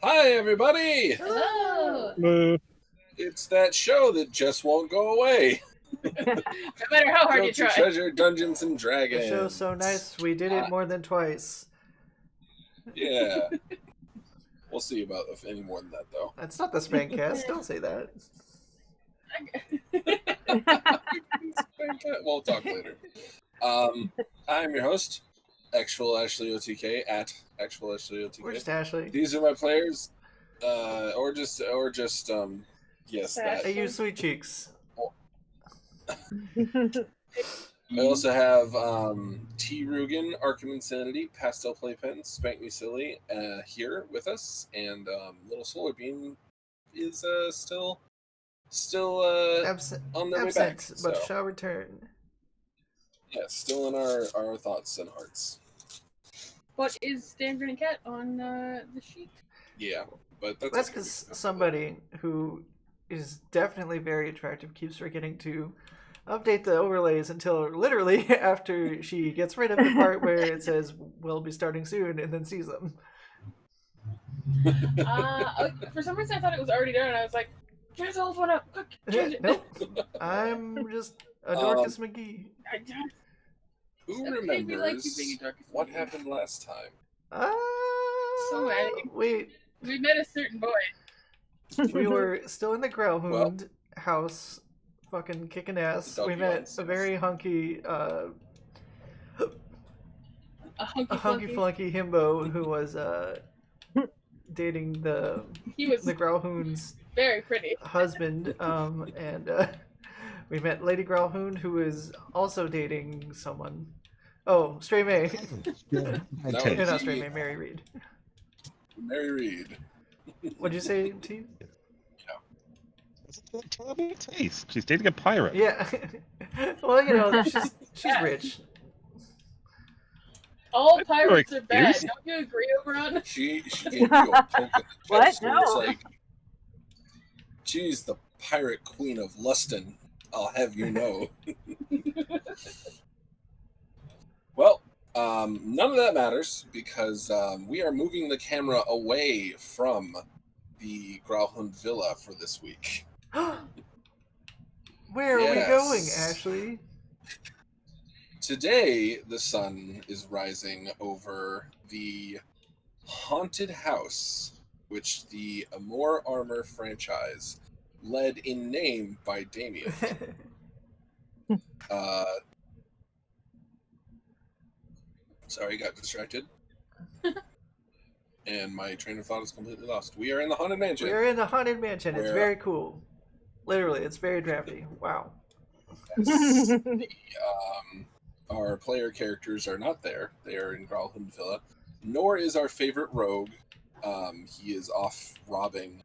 Hi, everybody! Hello! It's that show that just won't go away. No matter how hard you Guilty try. Treasure Dungeons and Dragons. The show's so nice, we did it more than twice. Yeah. We'll see about any more than that, though. That's not the Spankcast, don't say that. We'll talk later. I'm your host, Actual Ashley OTK, at Actual Ashley OTK. We're just Ashley. These are my players, or just yes, that. I use Sweet Cheeks. I also have T. Rugen, Arkham Insanity, Pastel Playpen, Spank Me Silly here with us, and Little Solar Beam is still on their way back, but so. shall return. Yeah, still in our thoughts and hearts. What is Dan Grin Cat on the sheet? Yeah, but that's because somebody who is definitely very attractive keeps forgetting to update the overlays until literally after she gets rid of the part where it says we'll be starting soon and then sees them. For some reason I thought it was already done and I was like, change the old one up, quick, change it. Nope. I'm just a Dorcas McGee. Who remembers what happened last time? So many. Wait. We met a certain boy. We were still in the Growlhound house, fucking kicking ass. We met a very hunky, a hunky flunky himbo who was dating the Growlhound's very pretty husband. And we met Lady Growlhound, who is also dating someone. Oh, Stray May. No, not Stray May, Mary Reed. Mary Reed. What'd you say, T? Yeah. Taste. She's dating a pirate. Yeah. Well, you know, she's rich. All pirates are bad. Don't you agree, Oberon? She gave you a poke in the What? No. It's like, she's the pirate queen of Luston. I'll have you know. Well, none of that matters because we are moving the camera away from the Growlhound Villa for this week. Where are we going, Ashley? Today, the sun is rising over the haunted house, which the Amour Armor franchise, led in name by Damien. Sorry, got distracted. And my train of thought is completely lost. We are in the Haunted Mansion. We are in the Haunted Mansion. It's very cool. Literally, it's very drafty. Wow. Yes. Our player characters are not there. They are in Growlhound Villa. Nor is our favorite rogue. He is off robbing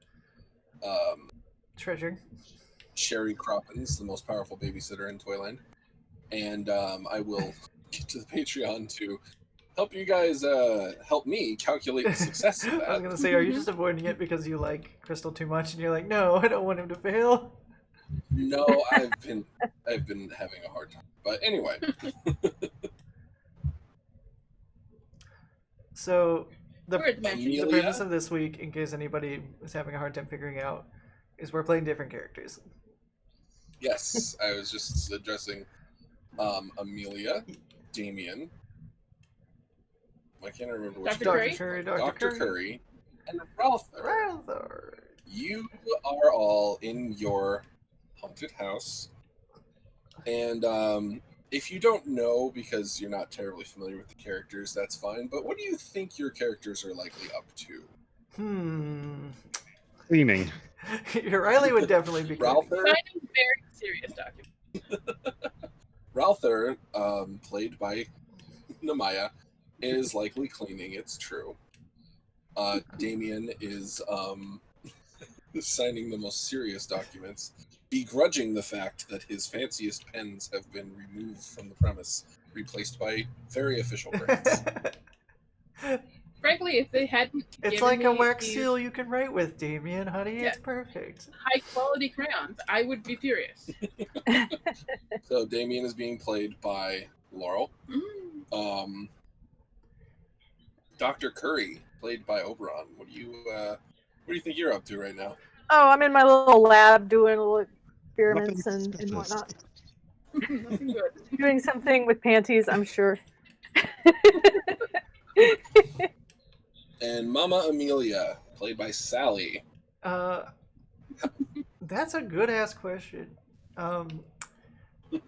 treasure. Sherry Croppins, the most powerful babysitter in Toyland. And I will get to the Patreon to help you guys help me calculate the success of that. I was going to say, are you just avoiding it because you like Crystal too much and you're like, no, I don't want him to fail? No, I've been having a hard time. But anyway. So the premise of this week, in case anybody is having a hard time figuring out, is we're playing different characters. Yes, I was just addressing Amelia, Damien. I can't remember which Dr. Curry, and Ralther. You are all in your haunted house. And if you don't know, because you're not terribly familiar with the characters, that's fine. But what do you think your characters are likely up to? Cleaning. Riley would definitely be Ralther. Signing very serious documents. Ralther, played by Namaya, is likely cleaning. It's true. Damien is signing the most serious documents, begrudging the fact that his fanciest pens have been removed from the premise, replaced by very official brands. Frankly, if they hadn't It's like a wax seal you can write with, Damien, honey. Yeah. It's perfect. High quality crayons, I would be furious. So Damien is being played by Laurel. Dr. Curry, played by Oberon. What do you think you're up to right now? Oh, I'm in my little lab doing little experiments and whatnot. Nothing good. Doing something with panties, I'm sure. And Mama Amelia, played by Sally. That's a good ass question.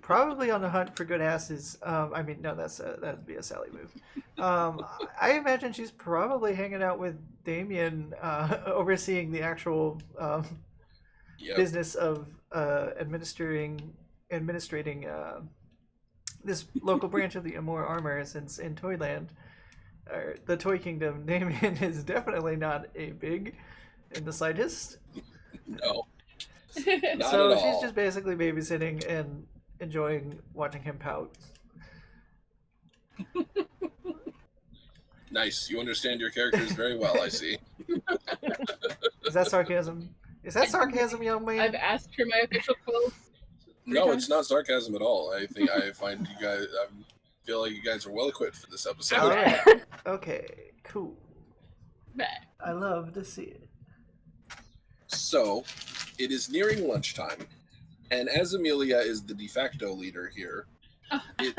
Probably on the hunt for good asses. I mean, no, that'd be a Sally move. I imagine she's probably hanging out with Damien, overseeing the actual business of administrating this local branch of the Amour Armor, since in Toyland, or the Toy Kingdom, Damien is definitely not a big in the slightest. No. Not So at she's all. just basically babysitting and enjoying watching him pout. Nice. You understand your characters very well, I see. Is that sarcasm? Is that sarcasm, young man? I've asked for my official quotes. No, it's not sarcasm at all. I find you guys. I feel like you guys are well equipped for this episode. All right. Okay. Cool. I love to see it. So, it is nearing lunchtime, and as Amelia is the de facto leader here, it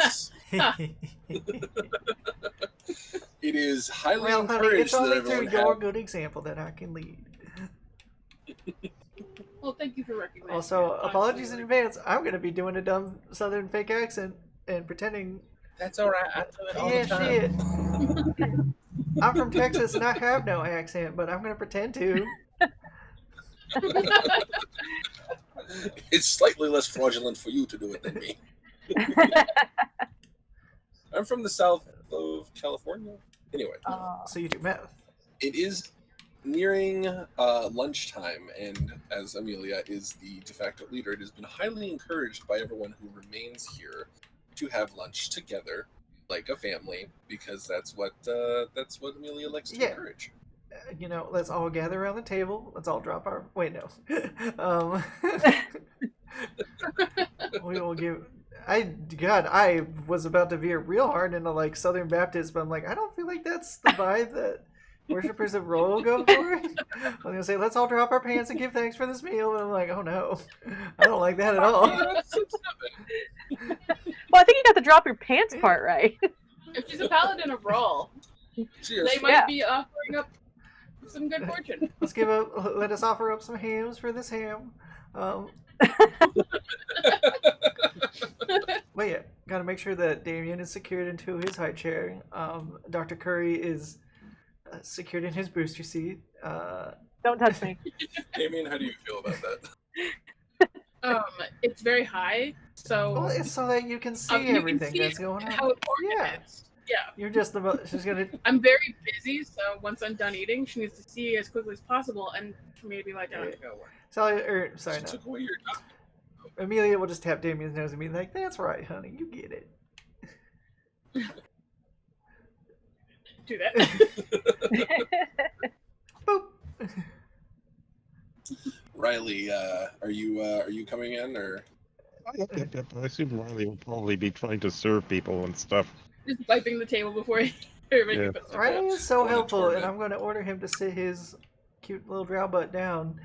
is highly Well, honey, encouraged it's only that through everyone your have... good example that I can lead. Well, thank you for recognizing. Also, that. apologies in advance. I'm going to be doing a dumb Southern fake accent and pretending. That's all right. I do it all Yeah, the time. shit. I'm from Texas and I have no accent, but I'm going to pretend to. It's slightly less fraudulent for you to do it than me. I'm from the south of California. Anyway, So you do math. it is nearing lunchtime, and as Amelia is the de facto leader, it has been highly encouraged by everyone who remains here to have lunch together, like a family, because that's what Amelia likes to encourage. You know, let's all gather around the table. Let's all drop our. Wait, no. We will give. I was about to veer real hard into like Southern Baptist, but I'm like, I don't feel like that's the vibe that worshippers of Royal go for. I'm gonna say, let's all drop our pants and give thanks for this meal, and I'm like, oh no, I don't like that at all. Well, I think you got the drop your pants part right. If she's a paladin of Roll, Cheers. they might be offering up some good fortune. Let us offer up some hams for this ham. Wait, yeah, gotta make sure that Damien is secured into his high chair. Dr. Curry is secured in his booster seat. Don't touch me. Damien, how do you feel about that? It's very high, so Well, it's so that you can see everything that's going on. how important it is. Yeah. You're just the. She's gonna. I'm very busy, so once I'm done eating, she needs to see as quickly as possible, and for me to be like, I have to go work. Sorry, She no. took away your job. Amelia will just tap Damien's nose and be like, "That's right, honey, you get it." Do that. Boop. Riley, are you coming in or? Yep. I assume Riley will probably be trying to serve people and stuff. Just wiping the table before everybody Yeah. puts Riley is so Going to helpful, and torment. I'm going to order him to sit his cute little drow butt down.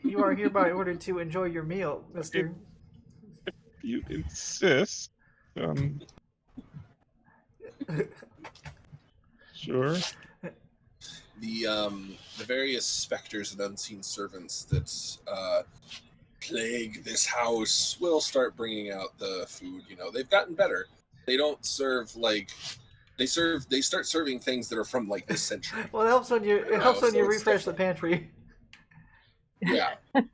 You are hereby ordered to enjoy your meal, mister. You insist. Sure. The various specters and unseen servants that plague this house will start bringing out the food. You know, they've gotten better. They don't serve like they start serving things that are from like this century. Well, it helps when you so it's refresh the pantry. Yeah. At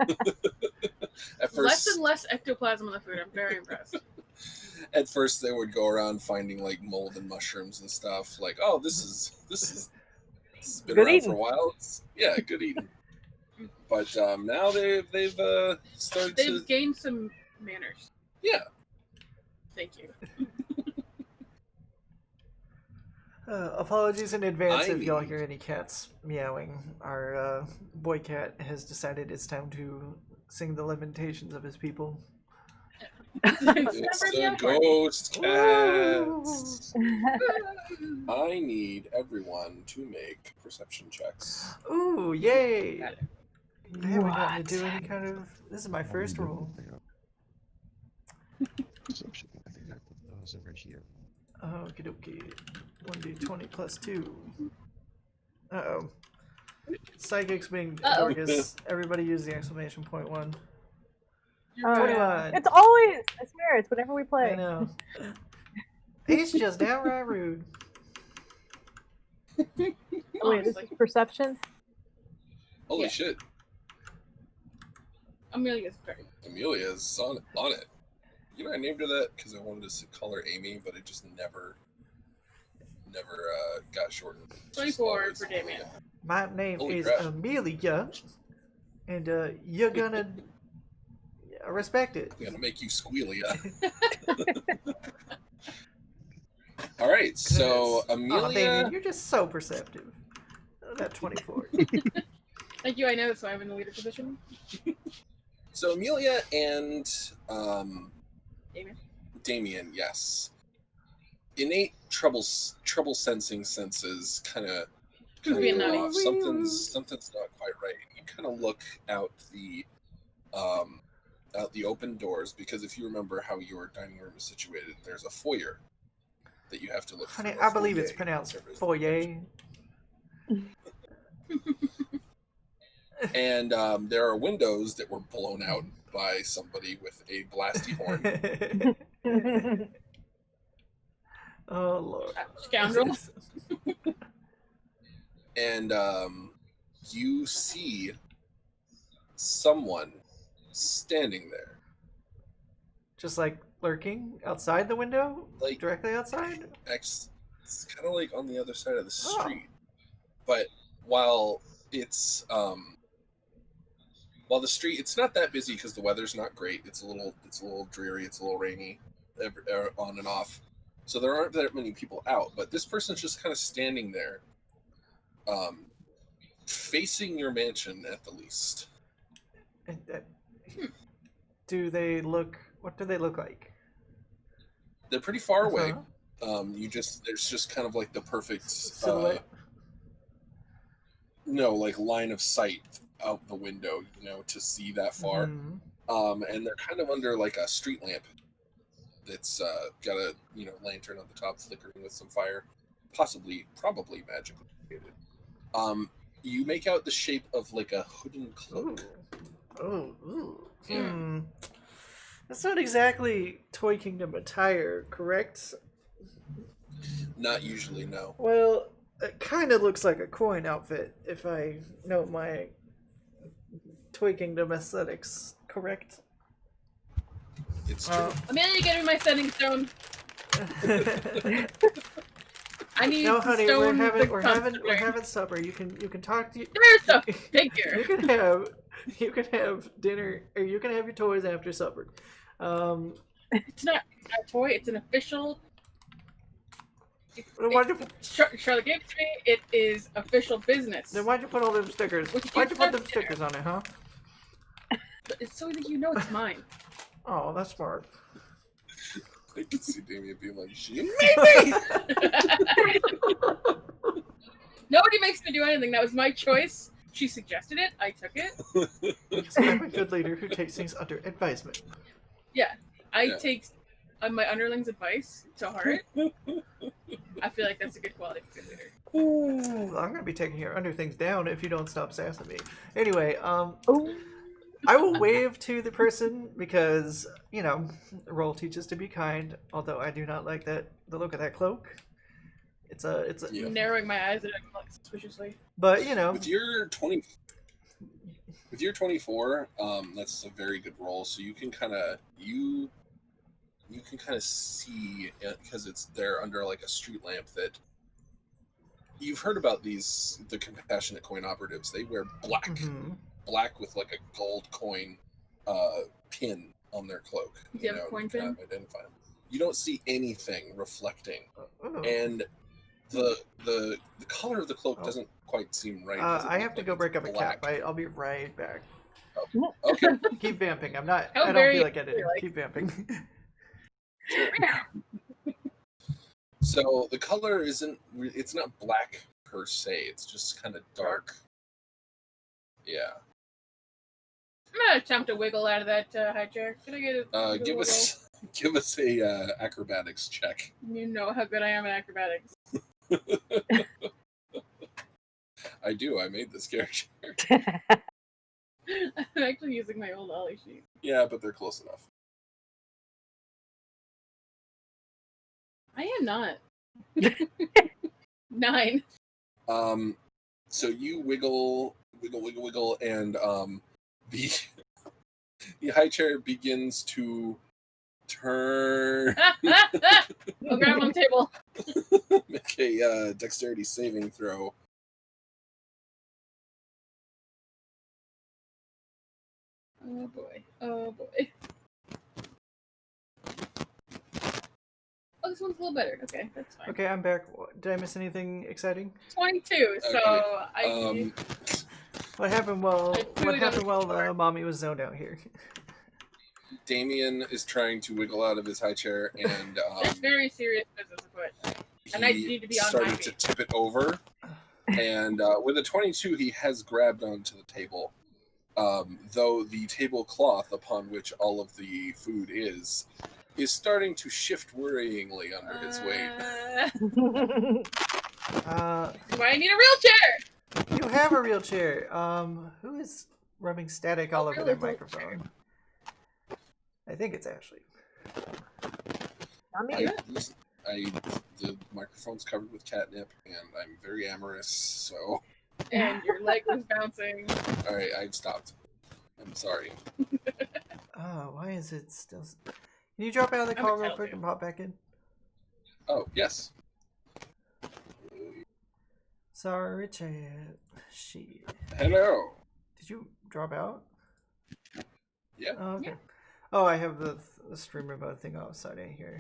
less first, and less ectoplasm in the food. I'm very impressed. at first they would go around finding like mold and mushrooms and stuff. Like, oh, this has been Good around eating. for a while. Yeah, good eating. But now they've started They've to gained some manners. yeah. Thank you. Apologies in advance if y'all hear any cats meowing. Our boy cat has decided it's time to sing the lamentations of his people. It's a ghost cat. Yes. I need everyone to make perception checks. Ooh, yay! Got it. I haven't gotten to do any kind of. This is my first roll. Perception. I think I put those over here. Okie dokie. 1d20 plus 2. Uh-oh. Psychics being Dorcas. Everybody use the exclamation point one. You're 21. It's always, I swear, it's whenever we I play. know. It's just downright rude. Oh, wait, this is perception? Holy shit. Amelia's very. Amelia's on it. You know, I named her that because I wanted to call her Amy, but it just never got shortened. 24 for Damien. My name Holy is crap. Amelia, and you're gonna respect it. I'm gonna make you squealy. All right, so Amelia. Oh, Damien, you're just so perceptive. That 24. Thank you, I know, so I'm in the leader position. So Amelia and Damien. yes. Innate trouble sensing senses kind of being naughty. off. Something's not quite right. You kind of look out the open doors, because if you remember how your dining room is situated, there's a foyer that you have to look Honey, through. I believe it's pronounced foyer. And there are windows that were blown out by somebody with a blasty horn. Oh Lord, Scoundrel. And you see someone standing there. Just like lurking outside the window, Like directly outside. It's kind of like on the other side of the Oh. street. But while it's the street, it's not that busy because the weather's not great. It's a little dreary. It's a little rainy, on and off. So there aren't that many people out. But this person's just kind of standing there, facing your mansion at the least. Do they look? What do they look like? They're pretty far away. Uh-huh. There's just kind of like the perfect Silhouette. like line of sight out the window, to see that far. Mhm. And they're kind of under like a street lamp that's got a lantern on the top flickering with some fire, probably magically created. You make out the shape of like a hooded cloak. Ooh. Yeah. That's not exactly Toy Kingdom attire, correct? Not usually, no. Well, it kind of looks like a coin outfit, if I know my Toy Kingdom aesthetics correct. It's true. Amelia, get me my setting stone. I need No, to honey, stone we're having supper. You can talk to you. Come here, stuff. Take care. You can have dinner, or you can have your toys after supper. It's not a toy. It's an official. Charlotte gave it to me. It is official business. Then why'd you put all them stickers? Why'd you put them stickers on it, huh? It's so that you know it's mine. Oh, that's smart. I can see Damien being like, she made me! Nobody makes me do anything. That was my choice. She suggested it. I took it. Because I'm a good leader who takes things under advisement. Yeah. I take my underlings' advice to heart. I feel like that's a good quality for a good leader. Ooh, I'm gonna be taking your under things down if you don't stop sassing me. Anyway, I will wave to the person because, the role teaches to be kind, although I do not like the look of that cloak. It's a narrowing my eyes at it suspiciously. But with your 24, that's a very good roll. So you can kind of see, because they're under like a street lamp, that you've heard about the compassionate coin operatives. They wear black. Mm-hmm. Black with like a gold coin pin on their cloak. Do you have a coin pin? Identify them. You don't see anything reflecting, Oh. and the color of the cloak doesn't quite seem right. I have to go break up a cap. I'll be right back. Oh, okay. Keep vamping. I don't feel like editing. Keep vamping. So the color it's not black per se. It's just kind of dark. Yeah. I'm gonna attempt to wiggle out of that high chair. Can I get a give us a acrobatics check. You know how good I am at acrobatics. I do. I made this character. I'm actually using my old Ollie sheet. Yeah, but they're close enough. I am not. 9. So you wiggle, and the high chair begins to turn. I'll grab on the table. Make a dexterity saving throw. Oh boy. Oh boy. Oh, this one's a little better. Okay, that's fine. Okay, I'm back. Did I miss anything exciting? 22. So Okay. What happened while mommy was zoned out here? Damien is trying to wiggle out of his high chair, and there's very serious business afoot. And I need to be on my started to tip it over, and with a 22, he has grabbed onto the table. Though the tablecloth upon which all of the food is starting to shift worryingly under his weight. Do I need a real chair? You have a real chair. Who is rubbing static all over their microphone? I think it's Ashley. I mean, The microphone's covered with catnip, and I'm very amorous, so... And your leg was bouncing. Alright, I've stopped. I'm sorry. Oh, why is it still... Can you drop out of the call real quick and pop back in? Oh, yes. Sorry, chat. Shit. Hello. Did you drop out? Yeah. Oh, okay. Yeah. Oh, I have the streamer mode thing outside in here.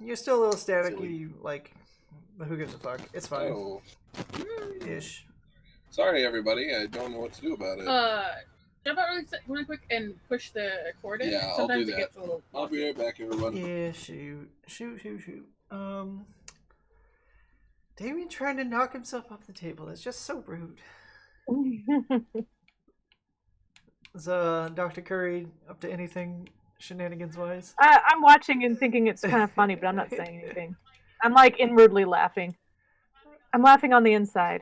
You're still a little staticky, like, but who gives a fuck? It's fine. Oh. Ish. Sorry, everybody. I don't know what to do about it. Jump out really quick and push the cord in. Yeah, Sometimes I'll do it that. gets a little I'll be right back, everyone. Yeah, shoot. Damien trying to knock himself off the table. It's just so rude. Is Dr. Curry up to anything shenanigans-wise? I'm watching and thinking it's kind of funny, but I'm not saying anything. I'm like inwardly laughing. I'm laughing on the inside.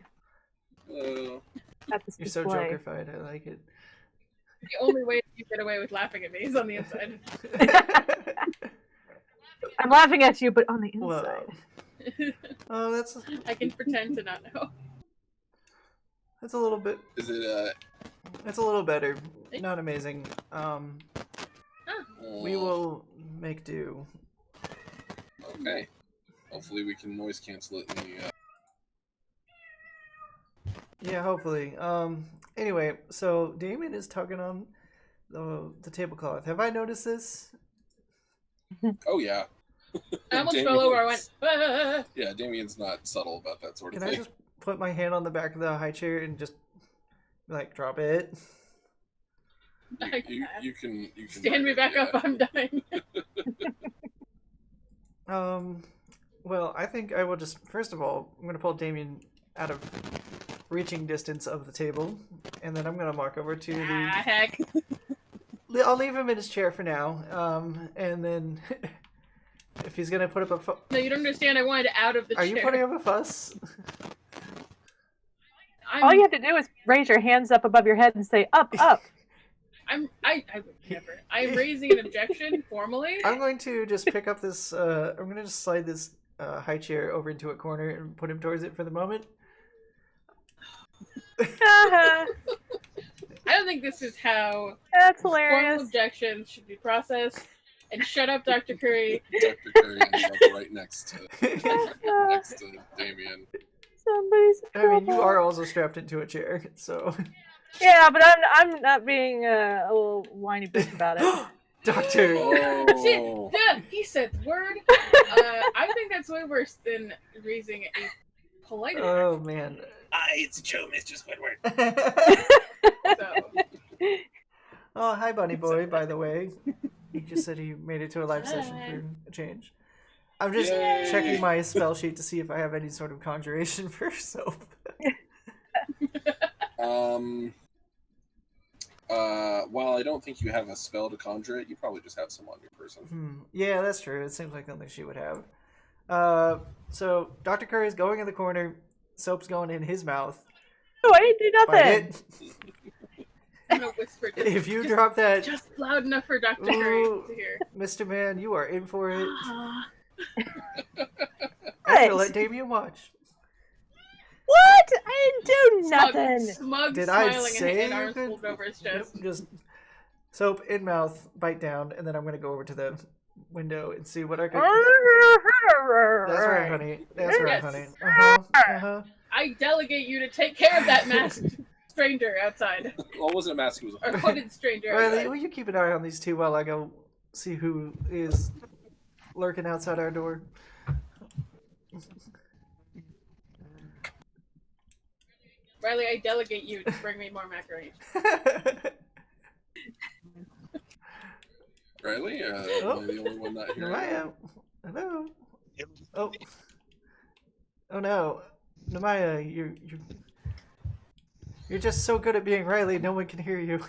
At this You're so display. Joker-fied. I like it. The only way you get away with laughing at me is on the inside. I'm laughing at you, but on the inside. Oh, that's... I can pretend to not know. That's a little bit... Is it, That's a little better. Not amazing. We will make do. Okay. Hopefully we can noise cancel it in the... Yeah, hopefully. Anyway, so Damien is tugging on the tablecloth. Have I noticed this? Oh, yeah. I almost fell over. I went, ah! Yeah, Damien's not subtle about that sort of Can thing. I just put my hand on the back of the high chair and just, like, drop it? You can Stand me back up. I'm dying. Well, I think I will just, first of all, I'm going to pull Damien out of reaching distance of the table, and then I'm going to walk over to the... heck. I'll leave him in his chair for now, and then if he's going to put up a... No, you don't understand. I wanted out of the chair. Are you putting up a fuss? All you have to do is raise your hands up above your head and say, up, up. I would never. I'm raising an objection formally. I'm going to just pick up this, I'm going to just slide this high chair over into a corner and put him towards it for the moment. I don't think this is how That's hilarious. formal objections should be processed. And shut up, Dr. Curry. Dr. Curry ends up right next to Damien. Somebody's in I mean, you trouble. are also strapped into a chair, so... Yeah, but I'm not being a little whiny bitch about it. Doctor! Oh. Yeah, he said the word. I think that's way worse than raising a polite Oh, man. It's Joe, Mr. Squidward. So. Oh, hi, Bunny Boy, by the way. He just said he made it to a live session for a change. I'm just checking my spell sheet to see if I have any sort of conjuration for soap. While I don't think you have a spell to conjure it, you probably just have some on your person. Yeah, that's true. It seems like something she would have. So Dr. Curry's going in the corner. Soap's going in his mouth. Oh, I didn't do nothing. I'm gonna whisper. If you drop that, just loud enough for Dr. Curry to hear. Mr. Man, you are in for it. I'm Nice. gonna let Damien watch. What? I didn't do nothing. Smug Did I smiling say and arms folded over his chest. Yep, just soap in mouth, bite down, and then I'm gonna go over to the window and see what I can. That's right, honey. That's right, honey. I delegate you to take care of that masked stranger outside. Well, it wasn't a mask; it was a hooded stranger. Riley, will you keep an eye on these two while I go see who is lurking outside our door? Riley, I delegate you to bring me more macaroni. Riley, am I the only one not here? Namaya, hello. Oh no, Namaya, you're just so good at being Riley. No one can hear you.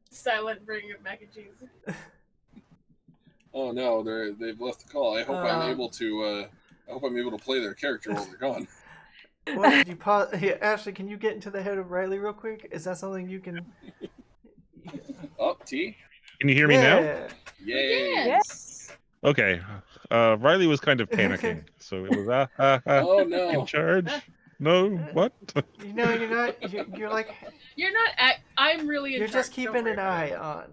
Silent bringing of mac and cheese. Oh no, they've left the call. I hope I'm able to. I hope I'm able to play their character while they're gone. What did you pause? Yeah, Ashley, can you get into the head of Riley real quick? Is that something you can? Oh, T. Can you hear me now? Yay! Yes. Okay. Riley was kind of panicking, so it was oh no! In charge. No, what? You know, you're not. You're like. You're not. I'm really. You're just keeping an eye on.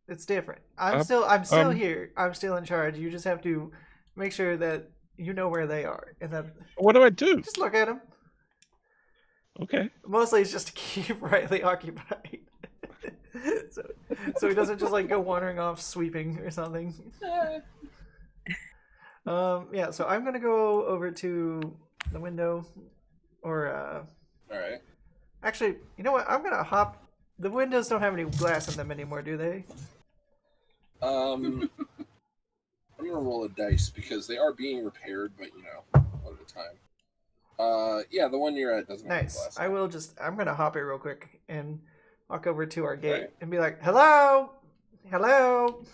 It's different. I'm still here. I'm still in charge. You just have to make sure that you know where they are, and then. What do I do? Just look at them. Okay. Mostly it's just to keep Riley occupied, so he doesn't just like go wandering off sweeping or something. Yeah. So I'm gonna go over to the window, or All right. Actually, you know what? I'm gonna hop. The windows don't have any glass in them anymore, do they? I'm gonna roll a dice because they are being repaired, but you know, one at a time. Yeah, the one you're at doesn't have glass. I will just. I'm gonna hop it real quick and walk over to our gate and be like, "Hello, hello."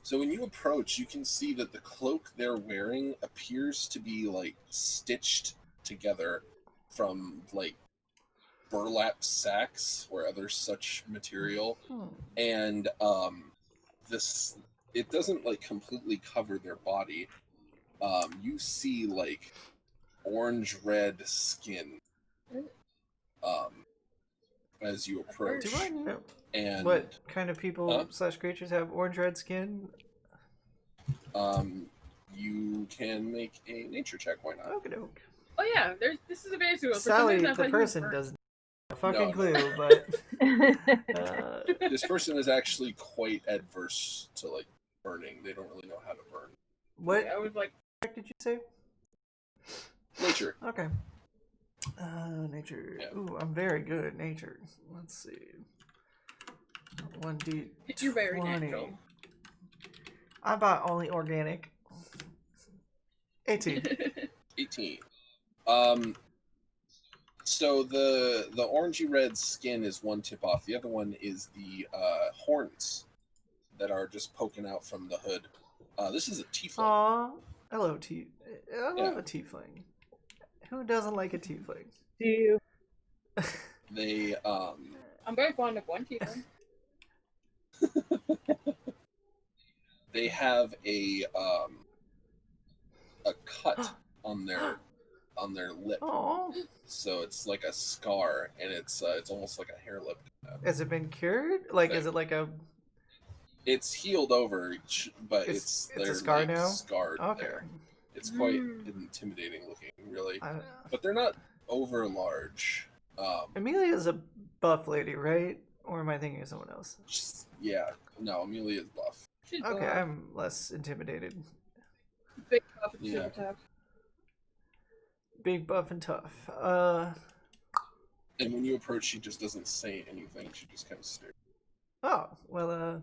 So when you approach, you can see that the cloak they're wearing appears to be like stitched together from like burlap sacks or other such material, and it doesn't like completely cover their body. You see like orange red skin as you approach. Do I know? And what kind of people / creatures have orange red skin? You can make a nature check. Why not? Okay. Oh yeah, this is a very suitable. Sally, the person doesn't have a fucking clue, but this person is actually quite adverse to like burning. They don't really know how to burn. What? I was like, did you say? Nature. Okay. Nature. Yeah. Ooh, I'm very good at nature. Let's see. 1d. You're very natural. I'm about only organic. 18. 18. So the orangey red skin is one tip off. The other one is the horns that are just poking out from the hood. This is a tiefling. Aw, hello, I love a tiefling. Who doesn't like a tiefling? Do you? They I'm very fond of one tiefling. They have a cut on their lip. Aww. So it's like a scar, and it's almost like a hair lip. Has it been cured? Like, is it like a? It's healed over, but it's a scar now. Scarred there. It's quite intimidating looking, really. But they're not over large. Amelia's a buff lady, right? Or am I thinking of someone else? Yeah, no, Amelia's buff. Okay, I'm less intimidated. Big buff and super tough. Big buff and tough. And when you approach, she just doesn't say anything. She just kind of stares. Oh, well,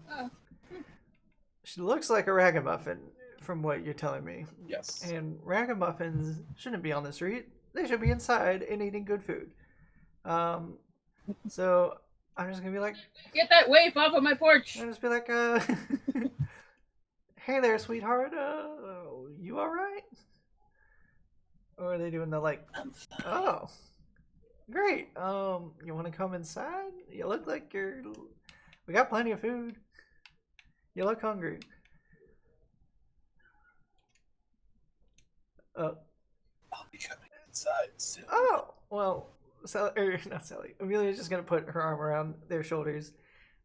she looks like a ragamuffin from what you're telling me. Yes. And ragamuffins shouldn't be on the street. They should be inside and eating good food. So I'm just gonna be like, get that waif off of my porch. I'll just be like, hey there, sweetheart. You all right? Or are they doing the like, oh, great. You want to come inside? You look like we got plenty of food. You look hungry. I'll be coming inside soon. Oh, well, not Sally. Amelia's just gonna put her arm around their shoulders.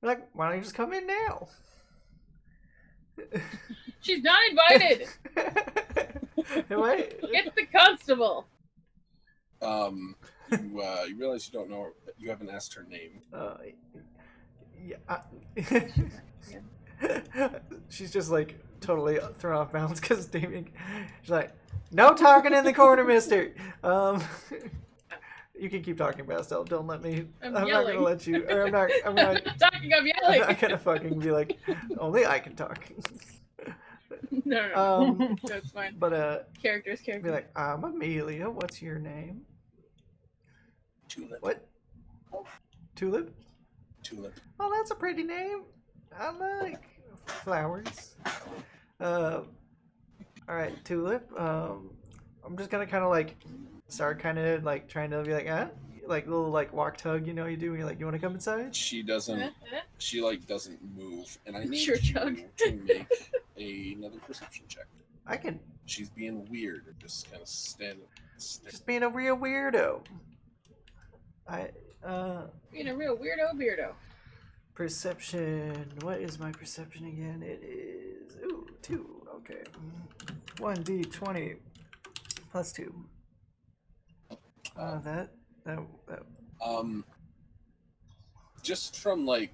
We're like, why don't you just come in now? She's not invited. Am I? Get the constable. You realize you don't know her, you haven't asked her name. Yeah. She's just like totally thrown off balance because Damien. She's like, no talking in the corner, mister. You can keep talking, Bastel. Don't let me. I'm not gonna let you. Or I'm not talking. I'm yelling. I'm not gonna fucking be like, only I can talk. No. That's fine. But characters. Be like, I'm Amelia. What's your name? Tulip. What? Tulip. Tulip. Oh, that's a pretty name. I like flowers. All right, Tulip. I'm just gonna kind of like start kind of like trying to be like, like little like walk tug, you know, you do. You're like, you want to come inside? She doesn't. She like doesn't move, and I need Sure, you Chug. to make another perception check. I can. She's being weird, just kind of standing. Just being a real weirdo. Being a real weirdo. Perception. What is my perception again? It is 2. Okay. 1d20 plus 2. That. Just from like,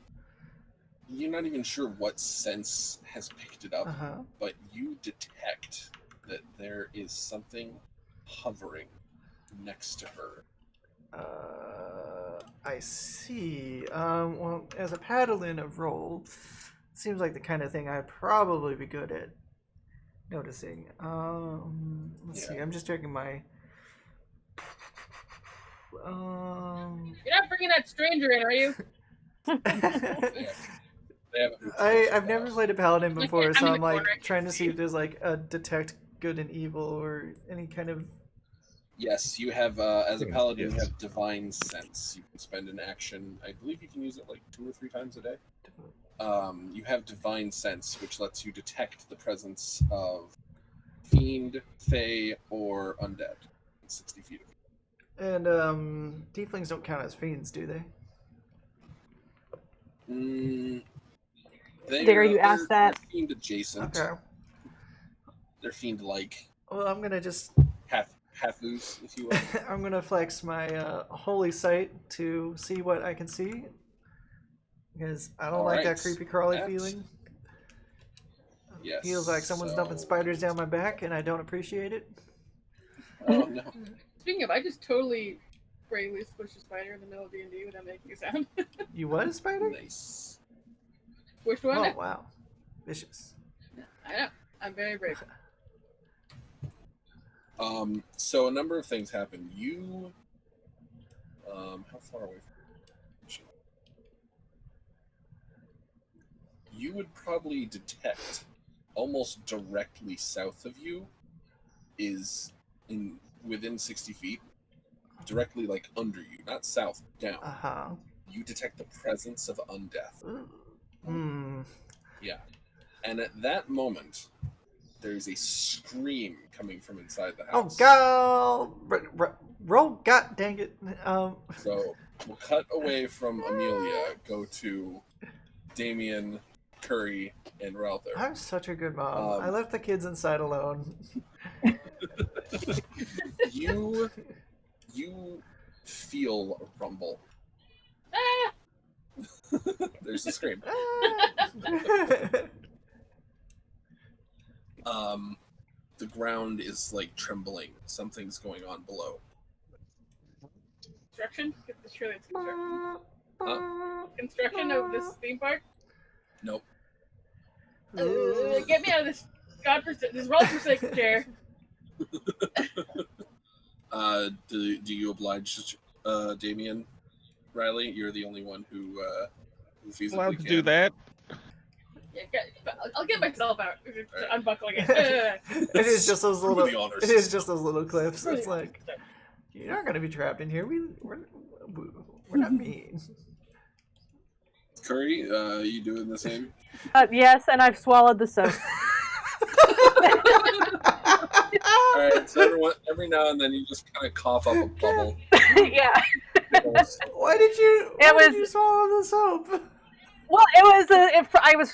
you're not even sure what sense has picked it up, but you detect that there is something hovering next to her. I see. Well, as a paladin of roll, seems like the kind of thing I'd probably be good at noticing. Let's see. I'm just checking my. You're not bringing that stranger in, are you? I've never played a paladin before, so I'm like trying to see if there's like a detect good and evil or any kind of. Yes, you have, as a paladin, you have divine sense. You can spend an action, I believe you can use it like 2 or 3 times a day. You have divine sense, which lets you detect the presence of fiend, fae, or undead. 60 feet of you. And tieflings don't count as fiends, do they? Dare you ask that? They're fiend adjacent. Okay. They're fiend like. Well, I'm gonna just half-loose, if you will. I'm gonna flex my holy sight to see what I can see, because I don't like that creepy crawly feeling. Yes. Feels like someone's dumping spiders down my back, and I don't appreciate it. Oh no. Speaking of, I just totally bravely squished a spider in the middle of D&D without making a sound. You what, a spider? Nice. Which one? Oh wow, vicious. I know. I'm very brave. So a number of things happen. You, how far away from you? You would probably detect almost directly south of you is within 60 feet, directly like under you, not south, down. You detect the presence of undeath. Yeah. And at that moment, there's a scream coming from inside the house. Oh, God! Roll, God dang it. So, we'll cut away from Amelia, go to Damien, Curry, and Ralther. I'm such a good mom. I left the kids inside alone. You feel a rumble. There's a scream. The ground is like trembling. Something's going on below. Construction? Surely it's construction. Construction of this theme park? Nope. Get me out of this this godforsaken chair. Do you oblige Damien? Riley, you're the only one who feasibly Allowed to can. do that. Yeah, I'll get myself out. Unbuckling it. It is just those little. The honor It is system. just those little clips. It's like you're not gonna be trapped in here. We're not mean. Curry, you doing the same? Yes, and I've swallowed the soap. All right. So every now and then you just kind of cough up a bubble. Yeah. Why did you? Why did you swallow the soap? Well, it was.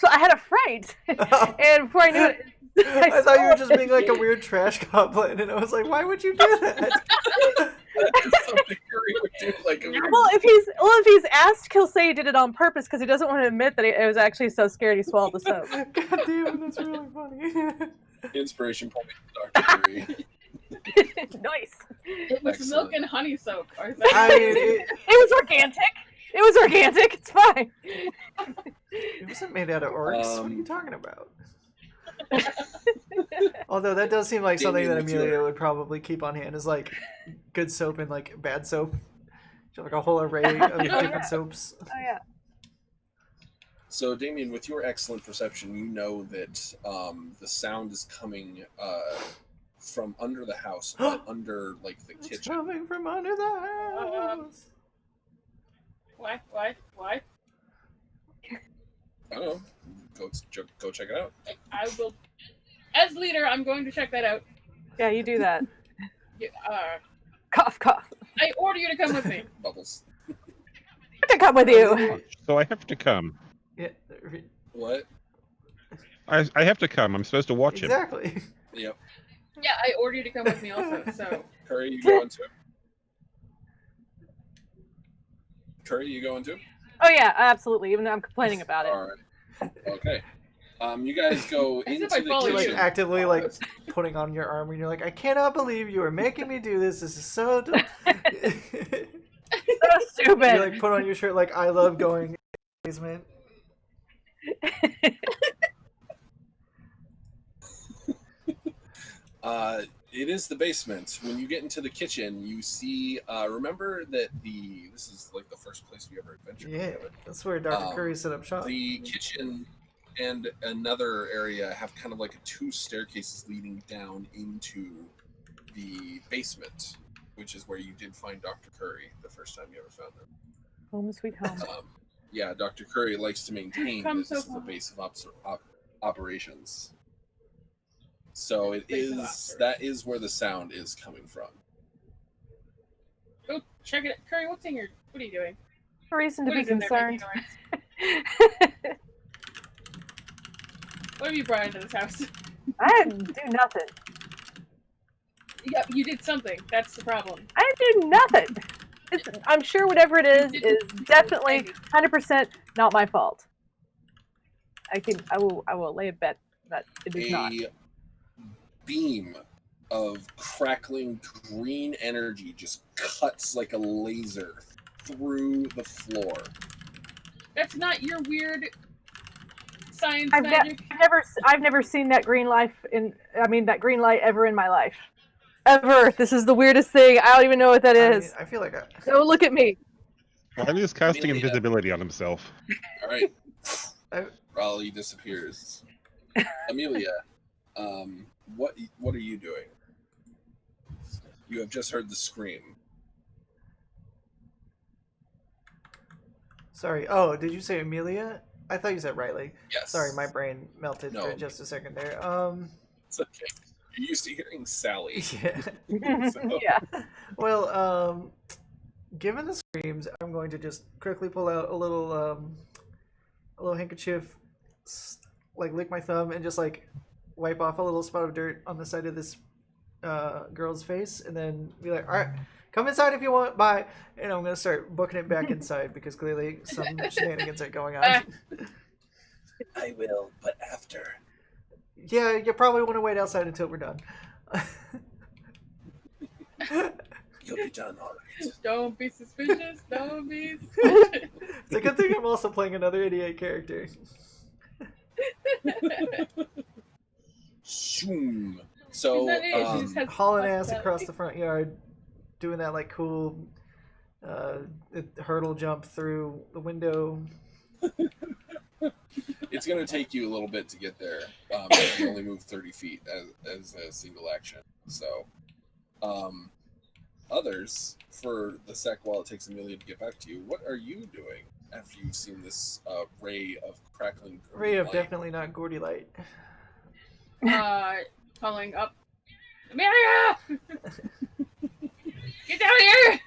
I had a fright, and before I knew it, I thought you were just being like a weird trash goblin, and I was like, why would you do that? That's something Curry would do. Like if he's asked, he'll say he did it on purpose because he doesn't want to admit that it was actually so scared he swallowed the soap. God damn, that's really funny. Inspiration point, Dr. Curry. Nice. It was Excellent. milk and honey soap. I mean, It was organic. It was organic. It's fine. it wasn't made out of orcs. What are you talking about? Although that does seem like something that Amelia would probably keep on hand, is like good soap and like bad soap. She has like a whole array of different soaps. Oh yeah. So, Damien, with your excellent perception, you know that the sound is coming from under the house, but under like the It's kitchen. coming from under the house. What? I don't know. Go check it out. I will. As leader, I'm going to check that out. Yeah, you do that. Cough. Cough. I order you to come with me. Bubbles. I have to come with you. So I have to come. Yeah, What? I have to come. I'm supposed to watch him. exactly. Yep. Yeah, I order you to come with me also. So Curry, you going too? Curry, you going too? Oh yeah, absolutely. Even though I'm complaining about it. All right. Okay. You guys go As into if I the follow You're you. like kitchen. actively like putting on your armor, and you're like, I cannot believe you are making me do this. This is so dumb. So stupid. You like put on your shirt like I love going basement. It is the basement. When you get into the kitchen, you see. Remember that this is like the first place we ever adventured. Yeah, together. that's where Dr. Curry set up shop. The kitchen and another area have kind of like two staircases leading down into the basement, which is where you did find Dr. Curry the first time you ever found him. Home sweet home. Yeah, Dr. Curry likes to maintain Come that this so is a far. base of operations. So it Base of is. That is where the sound is coming from. go check it. Curry, what are you doing? No reason to What be is in there concerned. making noise? What have you brought into this house? I didn't do nothing. Yeah, you did something. That's the problem. I didn't do nothing. I'm sure whatever it is definitely 100% not my fault. I will lay a bet that it is not. A beam of crackling green energy just cuts like a laser through the floor. That's not your weird science I've magic. never seen that green light ever in my life. Ever. This is the weirdest thing. I don't even know what that is. I feel like Don't look at me. Riley is casting Amelia. invisibility on himself. All right. I- Raleigh disappears. Amelia, what are you doing? You have just heard the scream. Sorry. Oh, did you say Amelia? I thought you said Riley. Yes. Sorry, my brain melted No. for just a second there. It's okay. You're used to hearing Sally. Yeah. So- Yeah. Well, given the screams, I'm going to just quickly pull out a little handkerchief, like lick my thumb, and just like wipe off a little spot of dirt on the side of this girl's face, and then be like, "All right, come inside if you want. Bye." And I'm gonna start booking it back inside because clearly some shenanigans are going on. I will, but after. Yeah, you probably want to wait outside until we're done. You'll be done all right. Don't be suspicious. Don't be suspicious. It's a good thing I'm also playing another idiot character. Zoom. So, hauling ass across the front yard, doing that like cool hurdle jump through the window. It's going to take you a little bit to get there. You can only move 30 feet as a single action. So, others, for the sec while it takes Amelia to get back to you, what are you doing after you've seen this ray of crackling ray of light? Definitely not Gordy light? Calling up, Amelia! Get down here!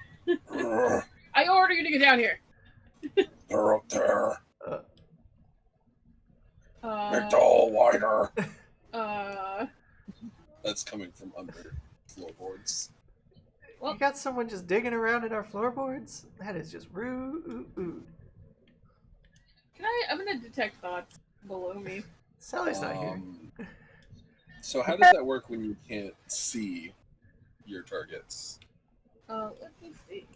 I order you to get down here. They're up there. Make the hole wider. That's coming from under floorboards. Well, you got someone just digging around in our floorboards? That is just rude. Can I'm gonna detect thoughts below me. Sally's not here. So how does that work when you can't see your targets? Let me see.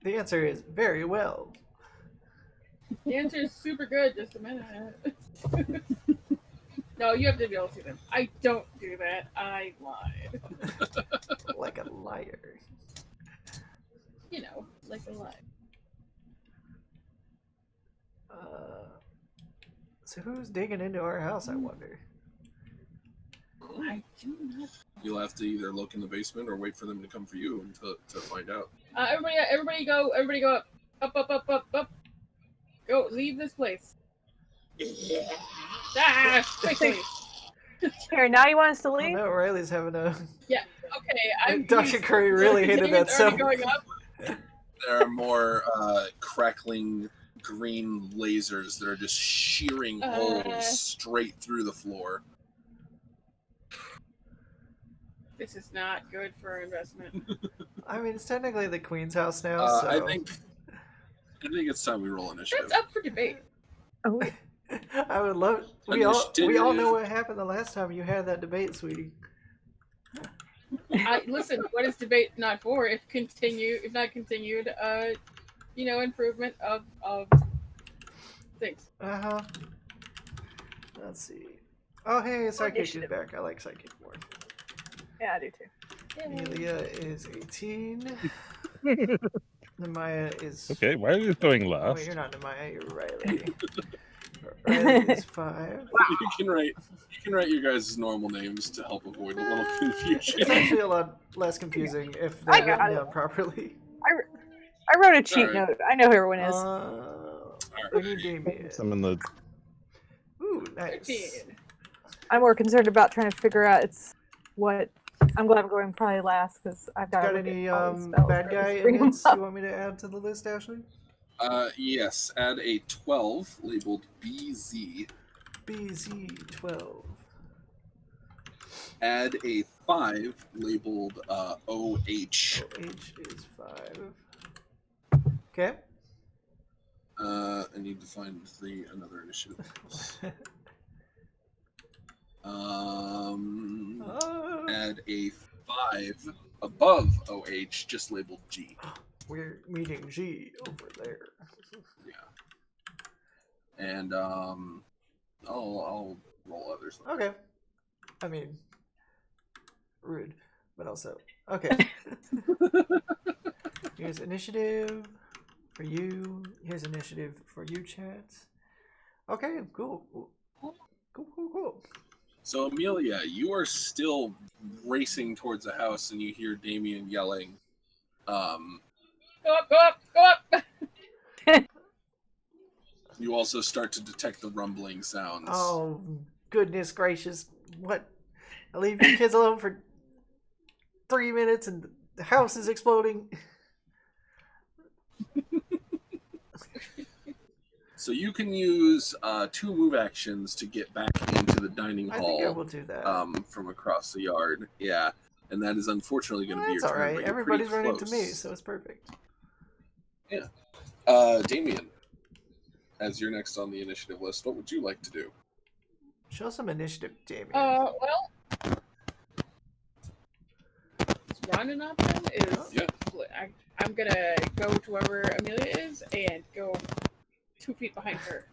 The answer is very well. The answer is super good. Just a minute. No, you have to be able to see them. I don't do that. I lied. Like a liar. You know, like a liar. So who's digging into our house, I wonder? I do not. You'll have to either look in the basement or wait for them to come for you to find out. Everybody go up. Go, leave this place. Quickly. Here, now you want us to Oh leave? no, Riley's having a... Yeah, okay. Dr. Curry really hated that so going up. There are more crackling green lasers that are just shearing holes straight through the floor. This is not good for investment. I mean, it's technically the Queen's house now, so... I think it's time we roll initiative. That's up for debate. Oh, I would love... We all know what happened the last time you had that debate, sweetie. Listen, what is debate not for? If not continued, improvement of things. Let's see. Oh, hey, Psychic is back. I like Psychic more. yeah, I do too. Amelia is 18. Namaya is... Okay, why are you throwing last? Oh, wait, you're not Namaya, you're Riley. Riley is 5. You can write your guys' normal names to help avoid a little confusion. It's actually a lot less confusing if they're written down properly. I wrote a cheat note. I know who everyone is. We need Damien. I'm in the... Ooh, nice. 13. I'm more concerned about trying to figure out what... I'm glad I'm going probably last because I've got any bad guy events you want me to add to the list, Ashley? Yes, add a 12 labeled BZ. BZ12. Add a 5 labeled OH. OH is 5. Okay. I need to find another initiative. Add a 5 above OH, just labeled G. We're meeting G over there. Yeah. And I'll roll others. Okay. I mean, rude, but also okay. Here's initiative for you. Here's initiative for you, chat. Okay, cool. Cool. So Amelia, you are still racing towards the house, and you hear Damien yelling. Go up! You also start to detect the rumbling sounds. Oh, goodness gracious. What? I leave your kids alone for 3 minutes and the house is exploding. So you can use 2 move actions to get back into the dining hall. I think I will do that. From across the yard. Yeah. And that is unfortunately going to be your turn. That's alright. Everybody's running to me, so it's perfect. Yeah. Damien, as you're next on the initiative list, what would you like to do? Show some initiative, Damien. Well, one an option is I'm gonna go to wherever Amelia is and go 2 feet behind her.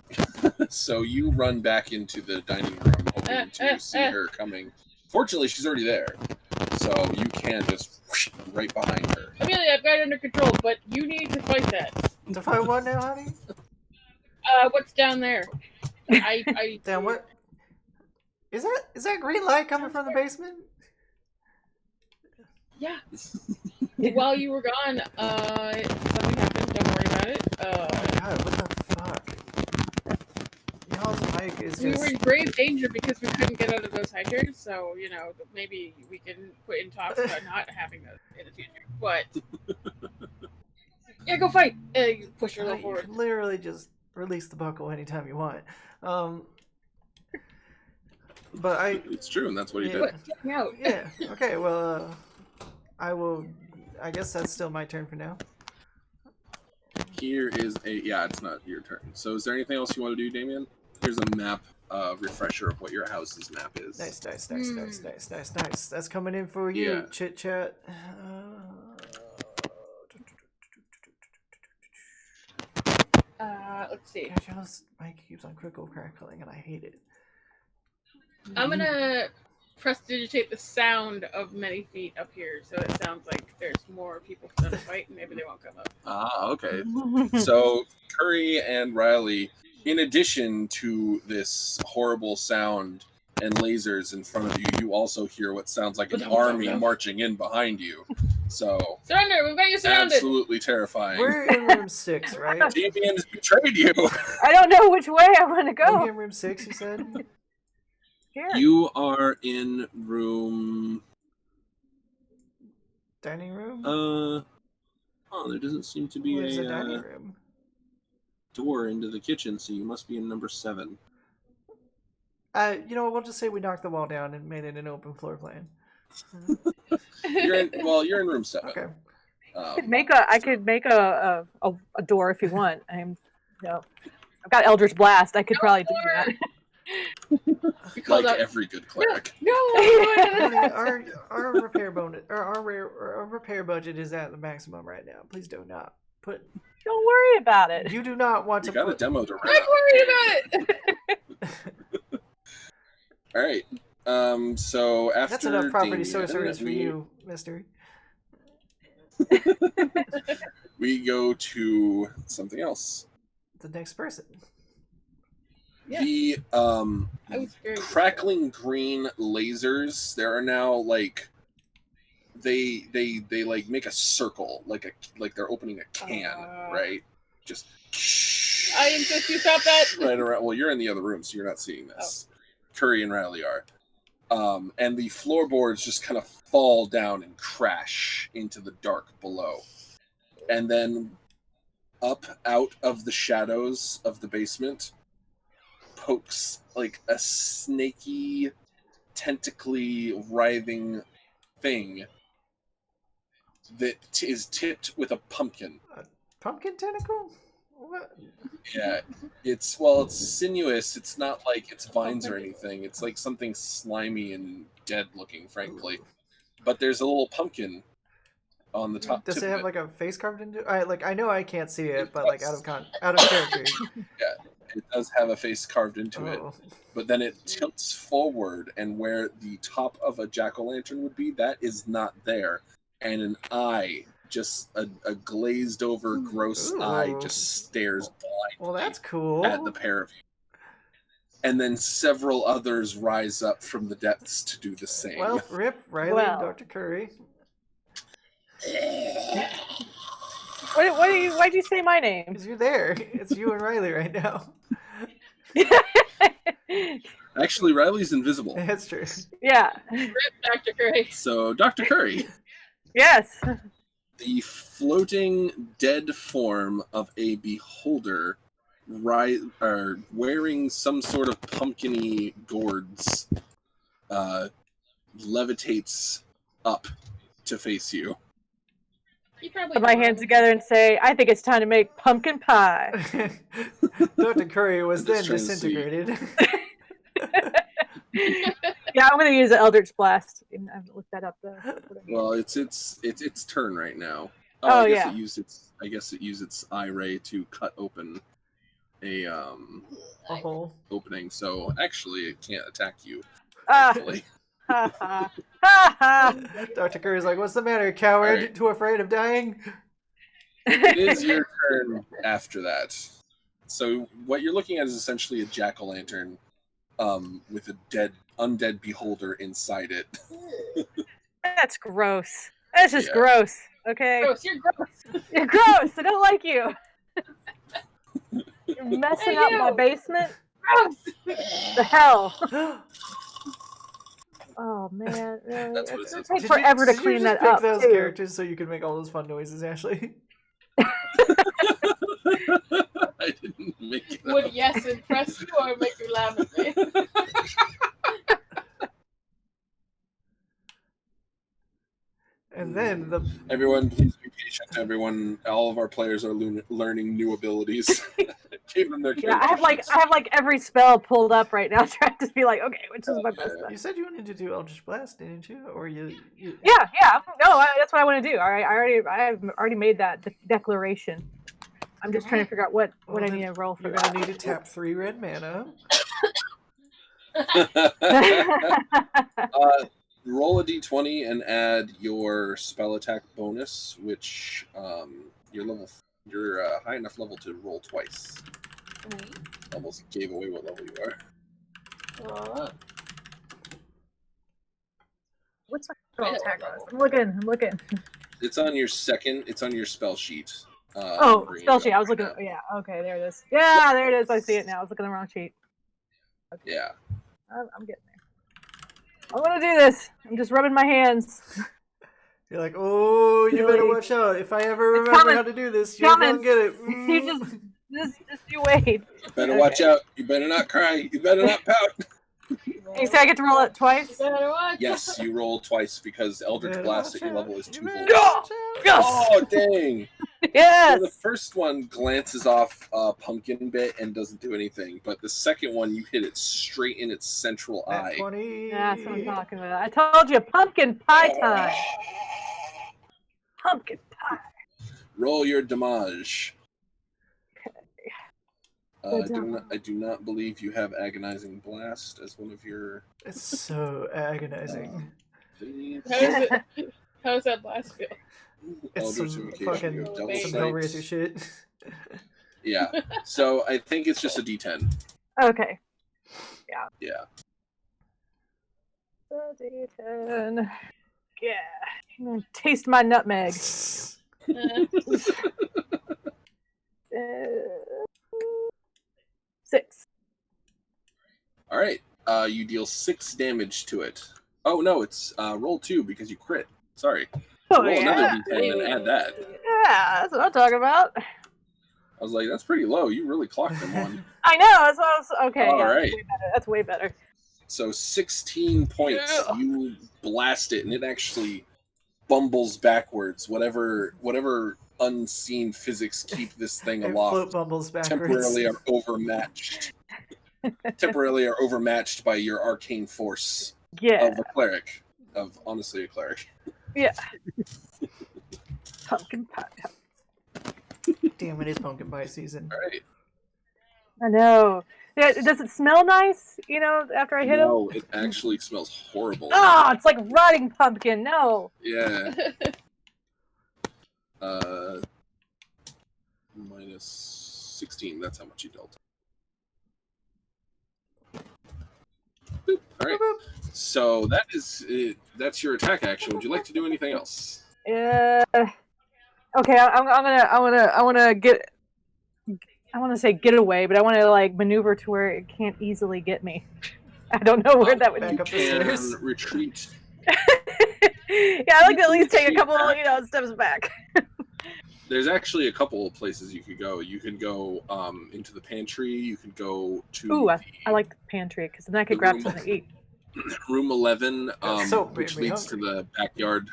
So you run back into the dining room, hoping to see her coming. Fortunately, she's already there, so you can just whoosh, right behind her. Amelia, I've got it under control, but you need to fight that. To fight what now, honey? What's down there? Damn, what? Is that green light coming from the basement? Yeah. While you were gone, something happened. Don't worry about it. Oh my god, what the fuck? Y'all's mic is just... We were in grave danger because we couldn't get out of those hydrants, so, maybe we can put in talks about not having those in the future. But... yeah, go fight! Push her a little forward. You can literally just release the buckle anytime you want. But It's true, and that's what he did. Get me out. Yeah, okay, well, I guess that's still my turn for now. Here is it's not your turn. So is there anything else you want to do, Damien? Here's a map, refresher of what your house's map is. Nice. That's coming in for you, chit chat. Let's see. Gosh, y'all's mic keeps on crackling, and I hate it. I'm gonna prestidigitate the sound of many feet up here, so it sounds like there's more people for them to fight, and maybe they won't come up. Okay. So Curry and Riley, in addition to this horrible sound and lasers in front of you, you also hear what sounds like an army marching in behind you. So surrender! We've got you surrounded. Absolutely terrifying. We're in room 6, right? Damien has betrayed you. I don't know which way I want to go. Are we in room 6? You said. Scared. You are in room. Dining room. There doesn't seem to be Where's the dining room? Door into the kitchen, so you must be in number 7. We'll just say we knocked the wall down and made it an open floor plan. You're in room 7. Okay. I could make a door if you want. I've got Eldritch Blast. I could probably do that. Like every good cleric. No. Our repair bonus, or our repair budget is at the maximum right now. Please do not put. Don't worry about it. You do not want to. You got a demo to run. Don't worry about it. All right. So after that's enough property Damien, sorcerers for you, Mister. We go to something else. The next person. Yeah. The crackling green lasers. There are now like they like make a circle, like they're opening a can, right? Just. I insist you stop that. Right around. Well, you're in the other room, so you're not seeing this. Curry and Riley are. And the floorboards just kind of fall down and crash into the dark below. And then up out of the shadows of the basement pokes like a snaky, tentacly writhing thing that is tipped with a pumpkin. A pumpkin tentacle? What? Yeah, it's sinuous. It's not like it's vines or anything. It's like something slimy and dead looking, frankly. But there's a little pumpkin on the top. Does it have like a face carved into it? I know I can't see it, but like out of character. Yeah, it does have a face carved into it. But then it tilts forward, and where the top of a jack-o'-lantern would be, that is not there. And an eye, just a glazed over, gross eye, just stares blindly. Well, that's cool. At the pair of you. And then several others rise up from the depths to do the same. Well, Rip, Riley, and Dr. Curry. Why'd you say my name? Because you're there. It's you and Riley right now. Actually, Riley's invisible. That's true. Yeah. Rip, Dr. Curry. So, Dr. Curry. Yes. The floating dead form of a beholder wearing some sort of pumpkin-y gourds levitates up to face you. Put my hands together and say, I think it's time to make pumpkin pie. Dr. Curry was then disintegrated. Yeah, I'm going to use the Eldritch Blast. I haven't looked that up though. Well, it's its turn right now. I guess it used its eye ray to cut open hole opening, so actually it can't attack you. Ah. Actually. Dr. Curry's like, what's the matter, coward? Right. Too afraid of dying? It is your turn after that. So what you're looking at is essentially a jack-o'-lantern with a undead beholder inside it. That's gross. That's just Yeah. gross. Okay. Gross, you're gross. You're gross. I don't like you. You're messing up my basement. Gross. The hell. Oh man, really? That's what It's it gonna says. take forever to clean that up. Did you just pick those too. characters so you could make all those fun noises, Ashley? I didn't make it Would up. yes impress you or make you laugh at me? And then Everyone, please be patient. Everyone, all of our players are learning new abilities. Give them their Yeah, I have character like every spell pulled up right now, trying to be like, okay, which is my best you said you wanted to do Eldritch Blast, didn't you? Or you... Yeah. No, that's what I want to do. All right, I've already made that declaration. I'm just trying to figure out what I need to roll for You're that. gonna need to tap 3 red mana. Roll a d20 and add your spell attack bonus, which you're high enough level to roll twice. Almost gave away what level you are. What's my spell attack bonus? I'm looking. It's on your second. It's on your spell sheet. Spell sheet. I was looking. Yeah. Okay, there it is. Yeah, there it is. I see it now. I was looking at the wrong sheet. Okay. Yeah. I'm getting there. I'm gonna do this. I'm just rubbing my hands. You're like, oh, you better watch out. If I ever remember how to do this, you're gonna get it. You just you wait. You better watch out. You better not cry. You better not pout. You say I get to roll it twice? Yes, you roll twice because Eldritch Blast at your level is 2 bolts. Yes! Oh, dang! Yes! So the first one glances off a pumpkin bit and doesn't do anything, but the second one, you hit it straight in its central eye. 20. That's what I'm talking about. I told you, pumpkin pie time. Pumpkin pie. Roll your damage. Okay. I do not believe you have Agonizing Blast as one of your... It's so agonizing. How does that blast feel? It's some fucking Hellraiser shit. Yeah. So I think it's just a D10. Okay. Yeah. A D10. Yeah. I'm gonna taste my nutmeg. 6. All right. You deal 6 damage to it. Oh no, it's roll 2 because you crit. Sorry. Oh, roll yeah. another D10 and add that. Yeah, that's what I'm talking about. I was like, that's pretty low. You really clocked them one. I know. That's what I was. Okay. All yeah, right. That's way better. So 16 points. Yeah. You blast it, and it actually bumbles backwards. Whatever unseen physics keep this thing aloft. Bumbles backwards. Temporarily are overmatched. Temporarily are overmatched by your arcane force. Yeah. Of a cleric. Honestly, a cleric. Yeah. Pumpkin pie. Damn, it is pumpkin pie season. All right. I know. Yeah, does it smell nice? After I hit him? No, it actually smells horrible. Oh, it's like rotting pumpkin. No. Yeah. Minus 16. That's how much you dealt. Boop. All right. So that is it. That's your attack action. Would you like to do anything else? Okay, I want to say get away, but I want to maneuver to where it can't easily get me. I don't know where that would back be. up the stairs. Retreat. Yeah, I like to at least take a couple, steps back. There's actually a couple of places you could go. You could go into the pantry. You could go to. Ooh, I like the pantry because then I could grab something to eat. Room 11, which leads hungry. to the backyard.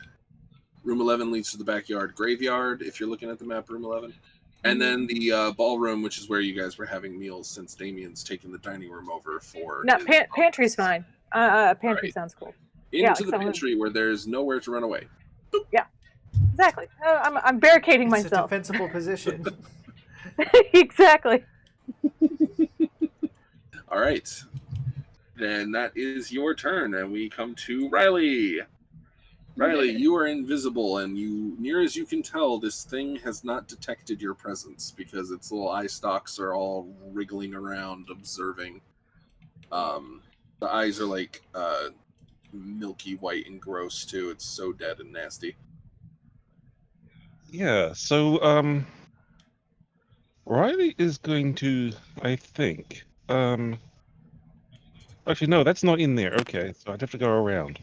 Room 11 leads to the backyard graveyard, if you're looking at the map, room 11. And then the ballroom, which is where you guys were having meals since Damien's taken the dining room over for... No, pantry's fine. Pantry right. Sounds cool. Into the pantry where there's nowhere to run away. Boop. Yeah, exactly. I'm barricading it's myself. It's a defensible position. Exactly. All right. Then that is your turn, and we come to Riley. Riley, you are invisible, and near as you can tell, this thing has not detected your presence because its little eye stalks are all wriggling around, observing. The eyes are like milky white and gross too. It's so dead and nasty. Yeah, so Riley is going to, I think. Actually, no, that's not in there. Okay, so I'd have to go around.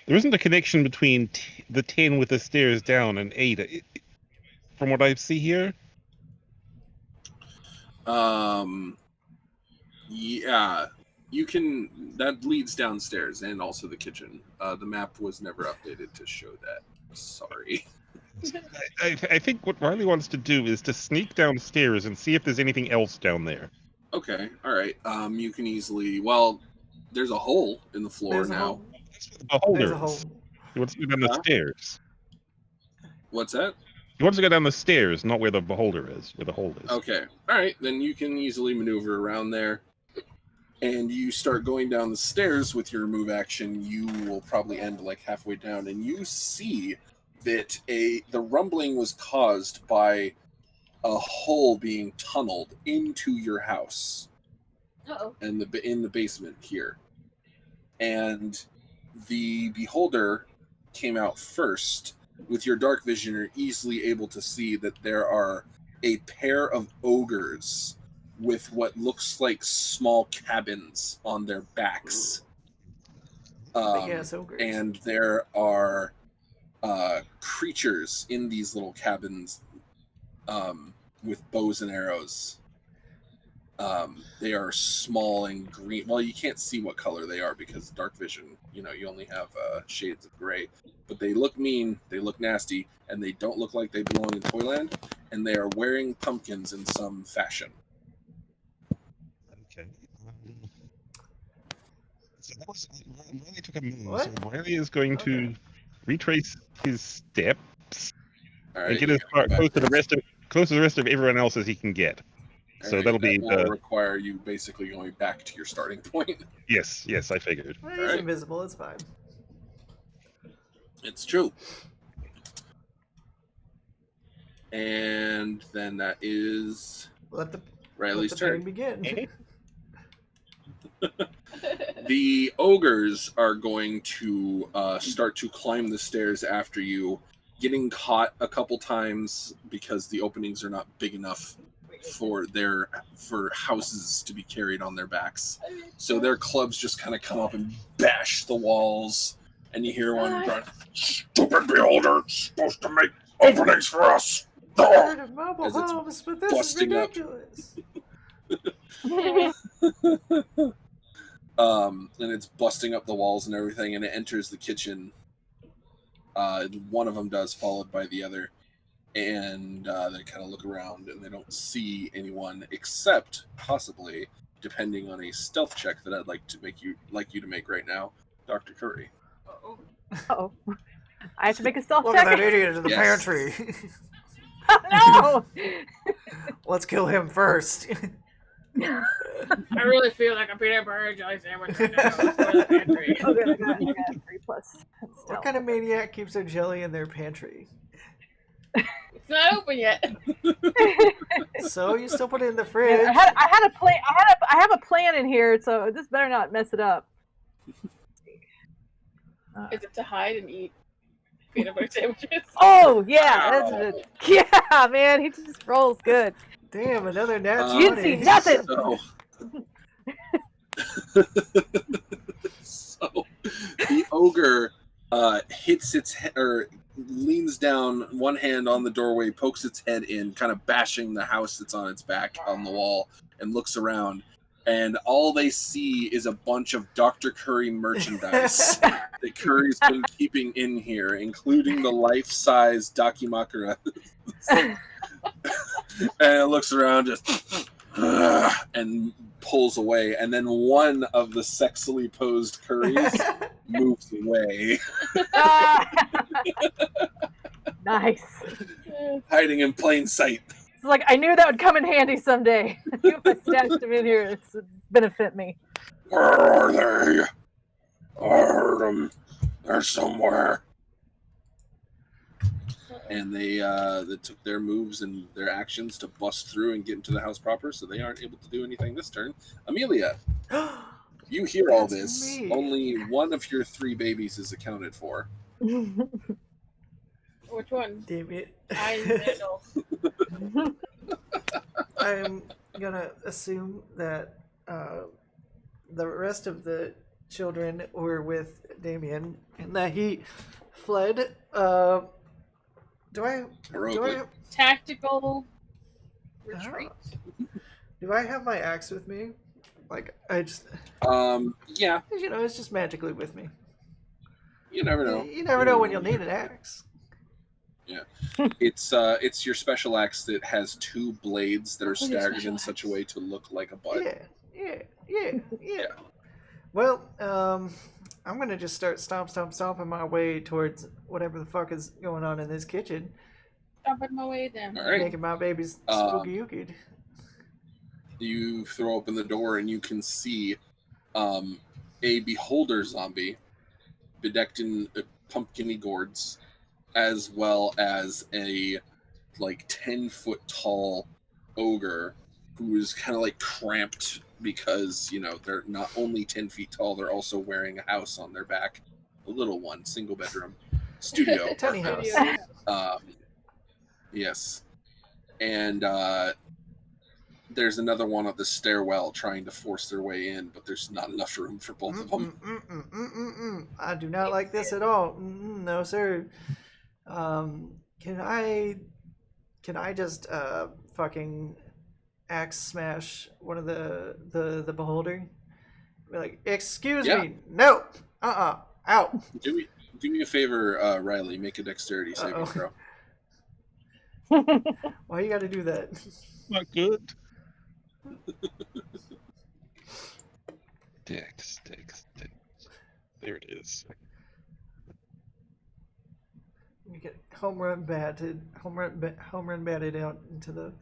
There isn't a connection between the 10 with the stairs down and 8, from what I see here. Yeah, you can. That leads downstairs and also the kitchen. The map was never updated to show that. Sorry. I think what Riley wants to do is to sneak downstairs and see if there's anything else down there. Okay, all right. You can easily. Well, there's a hole in the floor There's a now. hole. That's where the beholder There's a is. hole. He wants to go down the stairs. What's that? He wants to go down the stairs, not where the beholder is, where the hole is. Okay, all right. Then you can easily maneuver around there. And you start going down the stairs with your move action. You will probably end like halfway down, and you see that the rumbling was caused by a hole being tunneled into your house. Uh-oh. And in the basement here. And the beholder came out first. With your dark vision, you're easily able to see that there are a pair of ogres with what looks like small cabins on their backs. Big-ass ogres. And there are creatures in these little cabins with bows and arrows. They are small and green. Well, you can't see what color they are because dark vision, you only have shades of gray. But they look mean, they look nasty, and they don't look like they belong in Toyland. And they are wearing pumpkins in some fashion. Okay. So that was Riley took a move. What? So Riley is going to retrace his steps All right, and get as far close to the rest of everyone else as he can get. So that'll be will require you basically going back to your starting point. Yes, I figured. Well, he's invisible. It's fine. It's true. And then that is Riley's turn. Begin. The ogres are going to start to climb the stairs after you, getting caught a couple times because the openings are not big enough for houses to be carried on their backs. So their clubs just kind of come up and bash the walls, and you hear one grunt, "Stupid beholder, supposed to make openings for us!" Heard of mobile As it's homes, but this is busting up. ridiculous. And it's busting up the walls and everything, and it enters the kitchen. One of them does, followed by the other, and they kind of look around and they don't see anyone except possibly, depending on a stealth check that I'd like you to make right now, Dr. Curry. Oh, I have to make a stealth Look check. at that idiot in the Yes. pantry. Oh, no! Let's kill him first. I really feel like a peanut butter jelly sandwich right now. The pantry. Oh, good. I got 3+ What stealth. kind of maniac keeps their jelly in their pantry? It's not open yet. So you still put it in the fridge. I had a plan. I have a plan in here, so this better not mess it up. Is it to hide and eat peanut butter sandwiches? Oh yeah, that's it. Yeah, man, he just rolls good. Damn, another nat 20. You didn't see nothing. So the ogre hits its head, or leans down, one hand on the doorway, pokes its head in, kind of bashing the house that's on its back on the wall, and looks around. And all they see is a bunch of Dr. Curry merchandise that Curry's been keeping in here, including the life-size Dakimakura. And it looks around, just and pulls away. And then one of the sexily posed Currys moves away. Nice. hiding in plain sight. It's like, I knew that would come in handy someday. If I stashed them in here, it's benefit me. Where are they? I heard them. They're somewhere. And they took their moves and their actions to bust through and get into the house proper, so they aren't able to do anything this turn. Amelia, you hear all this. me. Only one of your 3 babies is accounted for. Which one? Damn it. I'm gonna assume that the rest of the children were with Damien and that he fled. Do I tactical retreat? Do I have my axe with me? Like, I just... yeah. You know, it's just magically with me. You never know. You never know when you'll need an axe. Yeah. It's your special axe that has 2 blades that are staggered in such a way to look like a butt. Yeah. Well, I'm gonna just start stomping my way towards whatever the fuck is going on in this kitchen. Stomping my way then. All right. Making my babies spooky-ookied. You throw open the door and you can see a beholder zombie bedecked in pumpkin-y gourds, as well as a 10-foot tall ogre who is kind of cramped because, they're not only 10 feet tall, they're also wearing a house on their back. A little one, single bedroom studio. Tiny house. Yes. And there's another one at the stairwell trying to force their way in, but there's not enough room for both of them. I do not like this at all. No, sir. Can I just fucking axe smash one of the beholder? Be like, excuse me, no, out. Do me a favor, Riley. Make a dexterity saving throw. Why you got to do that? Not good. Dex. There it is. You get home run batted out into the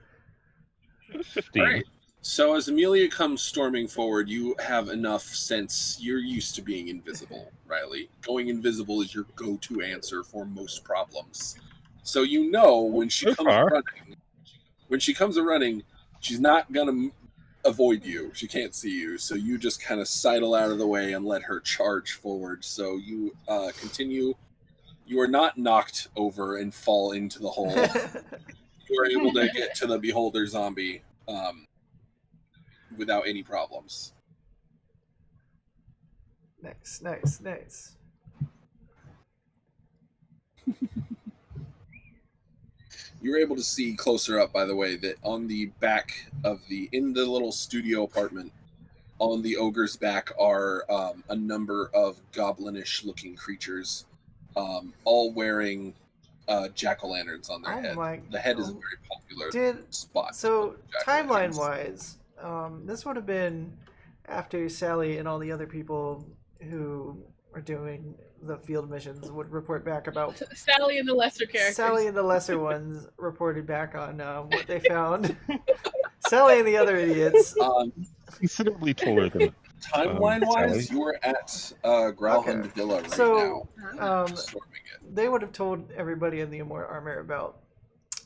15. All right. So as Amelia comes storming forward, you have enough sense. You're used to being invisible, Riley. Going invisible is your go-to answer for most problems. So when she comes running, she's not gonna avoid you. She can't see you, so you just kind of sidle out of the way and let her charge forward. So you continue. You are not knocked over and fall into the hole. You are able to get to the beholder zombie without any problems. Nice. You're able to see closer up, by the way, that on the back of in the little studio apartment, on the ogre's back are a number of goblinish looking creatures, all wearing jack-o'-lanterns on their head. The head is a very popular spot. So timeline-wise, this would have been after Sally and all the other people who are doing the field missions would report back about Sally and the lesser characters. Sally and the lesser ones reported back on what they found. Sally and the other idiots. Considerably taller than timeline-wise, you were at Growlhund Villa right now. They would have told everybody in the Amour Armor about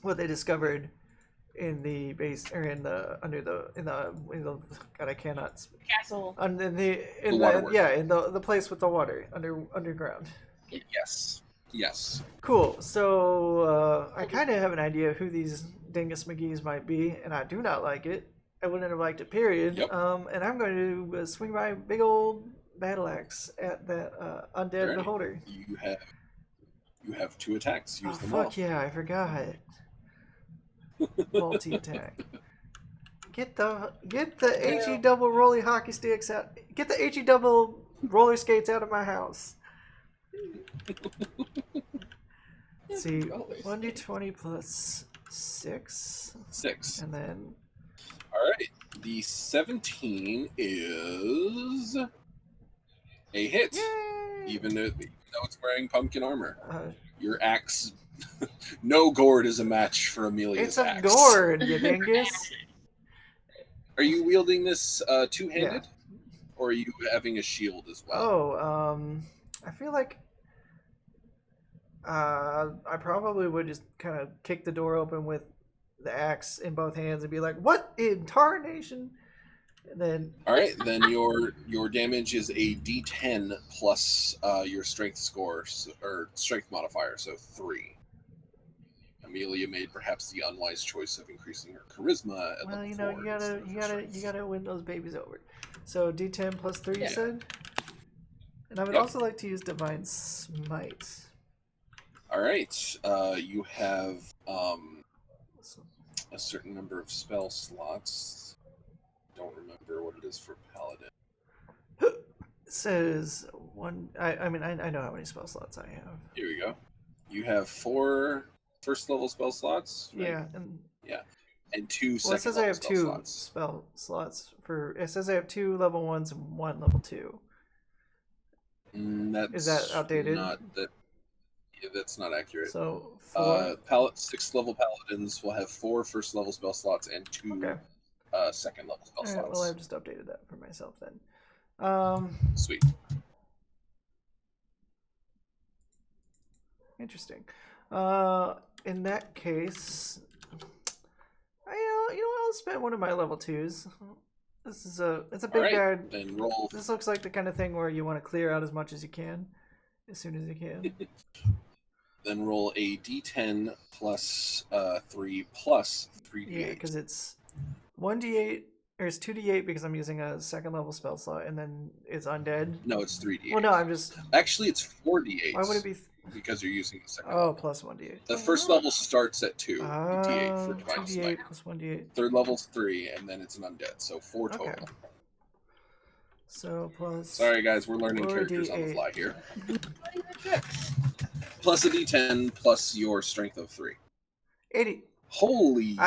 what they discovered in the base or in the God, I cannot speak. Castle. In the place with the water underground. Yes. Cool. So I kind of have an idea who these Dingus McGee's might be, and I do not like it. I wouldn't have liked it, period. Yep. And I'm going to swing my big old battle axe at that undead beholder. You have 2 attacks. Use them fuck all. Yeah, I forgot. Multi-attack. Get the HE double roller hockey sticks out. Get the HE double roller skates out of my house. Let's see, 1d20 plus 6. 6. And then... Alright, the 17 is a hit. Yay! Even though it's wearing pumpkin armor. Your axe No gourd is a match for Amelia's It's a axe. gourd, you dingus. Are you wielding this two-handed? Yeah. Or are you having a shield as well? Oh, I feel like I probably would just kind of kick the door open with the axe in both hands and be like, "What in tarnation?" And then. All right, then your damage is a D10 plus your strength score or strength modifier, so 3. Amelia made perhaps the unwise choice of increasing her charisma at level 4. You gotta win those babies over. So D10 plus 3, you said? And I would Yep. also like to use Divine Smite. All right, you have a certain number of spell slots. Don't remember what it is for Paladin. It says 1. I mean, I know how many spell slots I have. Here we go. You have 4 first level spell slots. Right? Yeah, and 2 well, it says I have spell 2 slots. spell slots for. It says I have 2 level 1s and 1 level 2. Is that outdated? That's not accurate. So 4. 6th level paladins will have 4 first level spell slots and 2 second level spell slots. Well, I've just updated that for myself then. Sweet. Interesting. In that case, I'll spend one of my level 2s. It's a big bad. Then roll. This looks like the kind of thing where you want to clear out as much as you can, as soon as you can. Then roll a D10 plus 3 plus 3d8. Yeah, because it's 1d8. Or it's 2d8 because I'm using a second level spell slot, and then it's undead. No, it's 3d8. Well, no, I'm just. Actually, it's 4d8. Why would it be? Because you're using the second. Oh, plus 1d8. The first level starts at 2 d8 for Divine 2d8 Smite. plus 1d8. Third level's 3, and then it's an undead, so 4 total. Okay. So plus. Sorry, guys, we're learning characters on the fly here. Plus a d10 plus your strength of 3. 80. Holy!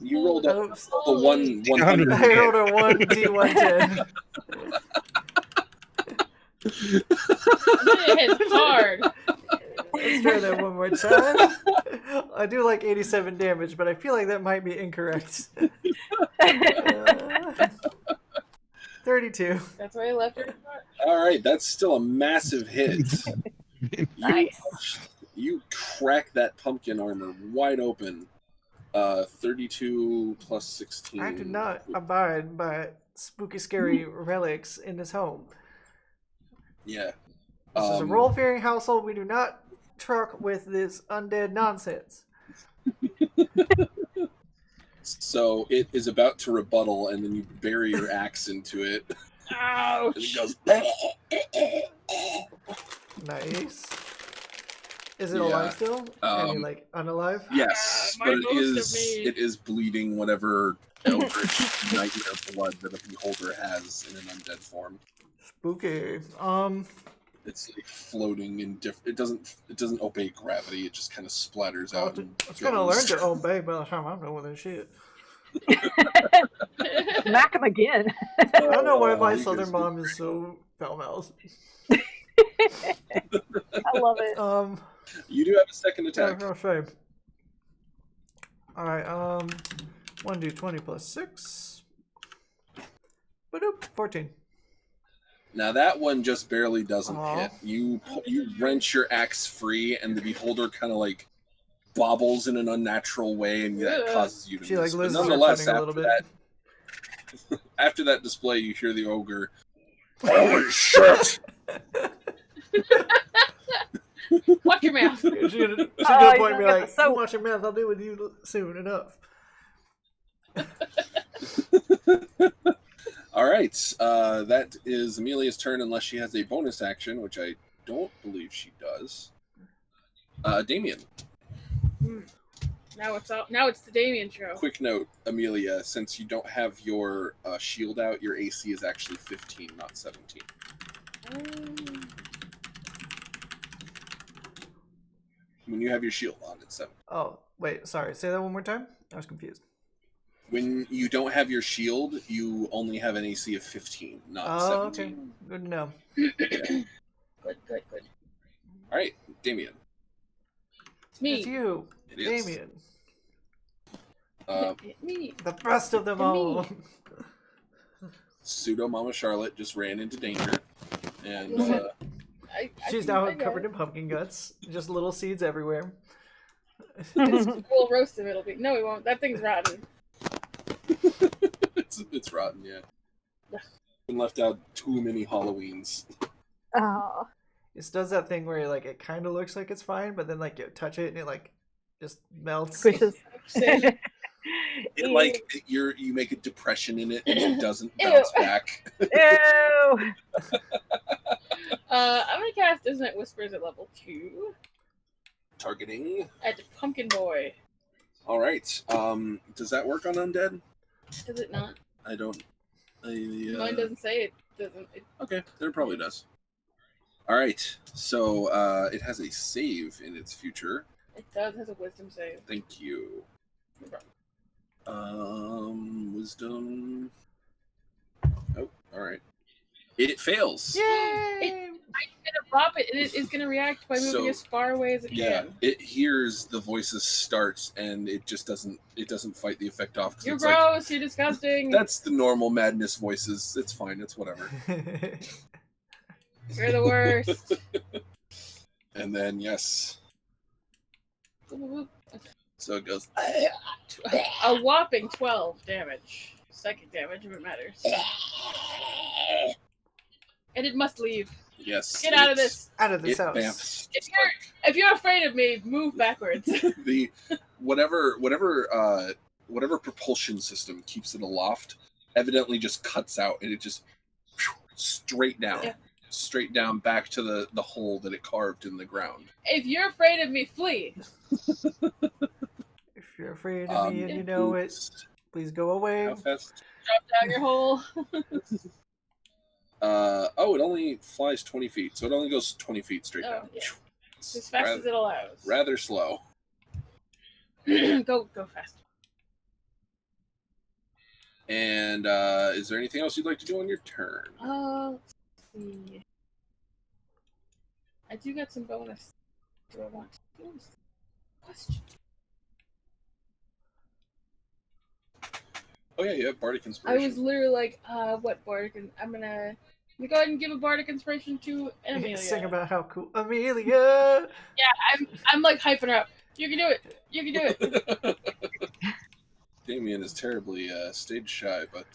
You rolled up the 100. I rolled a 1d110. It hits hard. Let's try that one more time. I do like 87 damage, but I feel like that might be incorrect. 32. That's why I left her. All right, that's still a massive hit. Nice. You crack that pumpkin armor wide open. 32 plus 16. I do not abide by spooky, scary relics in this home. Yeah. This is a role-fearing household. We do not truck with this undead nonsense. So it is about to rebuttal, and then you bury your axe into it. Ouch! And it goes. Nice. Is it alive still? Like unalive? Yes, but it is bleeding whatever eldritch nightmare blood that a beholder has in an undead form. Spooky. It's like floating in it doesn't obey gravity. It just kind of splatters out. It's gonna learn to obey by the time I'm done with this shit. Smack him again. I don't know why my southern mom is so foul-mouthed. I love it. You do have a second attack. No shame. Alright, 1d20 plus 6. Ba-doop, 14. Now that one just barely doesn't hit. You wrench your axe free, and the beholder kind of like bobbles in an unnatural way, and that causes you to she miss. like loses nonetheless, her footing a little bit. After that display, you hear the ogre. Holy shit! Watch your mouth. She's gonna point me like, "You watch your mouth. I'll deal with you soon enough." All right, that is Amelia's turn, unless she has a bonus action, which I don't believe she does. Damien. Now it's the Damien show. Quick note, Amelia, since you don't have your shield out, your AC is actually 15, not 17. When you have your shield on, it's 7. Oh, wait, sorry. Say that one more time? I was confused. When you don't have your shield, you only have an AC of 15, not 17. Okay. Good to know. Yeah. Good. All right, Damien. It's me. It's you, It is. Damien. Me. The best of them all. Pseudo Mama Charlotte just ran into danger, and She's now covered in pumpkin guts. Just little seeds everywhere. We'll roast him. It'll be no, we won't. That thing's rotten. it's rotten. Yeah, been left out too many Halloweens. Oh. It does that thing where like it kind of looks like it's fine, but then like you touch it and it like just melts. Squishes. It like you make a depression in it and it doesn't bounce back. Ew. I'm gonna cast Dissonant Whispers at level 2. Targeting At Pumpkin Boy. All right. Does that work on undead? Does it not? I don't. Mine doesn't say it doesn't. Okay, then it probably does. All right. So it has a save in its future. It does. Has a wisdom save. Thank you. No problem. Wisdom. Oh, all right. It fails. Yay! I'm gonna pop it, and it is gonna react by moving as far away as it can. It hears the voices start, and it just doesn't. It doesn't fight the effect off. You're gross. You're disgusting. That's the normal madness voices. It's fine. It's whatever. You're the worst. And then yes. So it goes. A whopping 12 damage. Psychic damage, if it matters. And it must leave. Yes. Get out of this. Out of this house. If you're afraid of me, move backwards. The whatever propulsion system keeps it aloft evidently just cuts out, and it just straight down. Yeah. Straight down back to the hole that it carved in the ground. If you're afraid of me, flee. If you're afraid of me and you know it, please go away. How fast? Drop down your hole. It only flies 20 feet, so it only goes 20 feet straight down. Yeah. As fast as it allows. Rather slow. Go fast. And is there anything else you'd like to do on your turn? Let's see. I do got some bonus. Do I want to do this? Question. Oh yeah, you have Bardic Inspiration. I was literally like, what Bardic? I'm gonna go ahead and give a Bardic Inspiration to Amelia. Sing about how cool Amelia. Yeah, I'm like hyping her up. You can do it. You can do it. Damien is terribly stage shy, but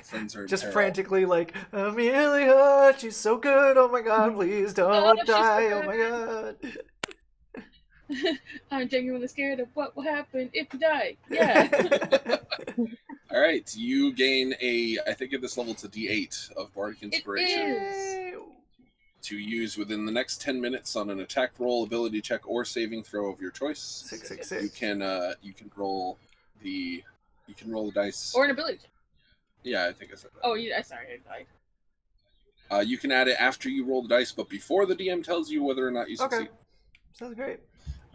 friends are just frantically like, Amelia, she's so good. Oh my god, please don't die. So oh my god. I'm genuinely scared of what will happen if you die. Yeah. All right, you gain I think at this level it's a D8 of Bardic Inspiration. It is. To use within the next 10 minutes on an attack roll, ability check, or saving throw of your choice. 666. You can roll the dice. Or an ability check. Yeah, I think I said that. Oh, sorry, I lied. You can add it after you roll the dice, but before the DM tells you whether or not you succeed. Okay. Sounds great.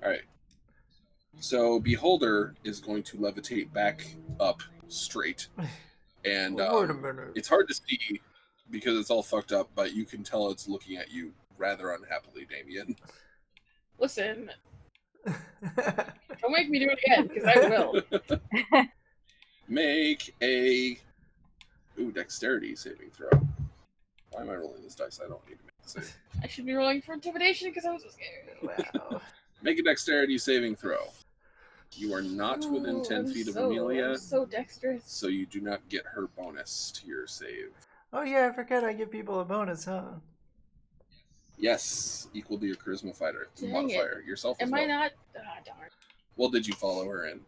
All right. So Beholder is going to levitate back up straight, and Wait a minute. It's hard to see because it's all fucked up, but you can tell it's looking at you rather unhappily, Damien. Listen, don't make me do it again, because I will. Make a dexterity saving throw. Why am I rolling this dice? I don't need to make the save. I should be rolling for intimidation because I'm so scared. Wow. Make a dexterity saving throw. You are not within 10 feet of Amelia. I'm so dexterous. So you do not get her bonus to your save. Oh yeah, I forget I give people a bonus, huh? Yes, equal to your charisma fighter modifier. Yourself as well. Am I not? Darn. Well, did you follow her in?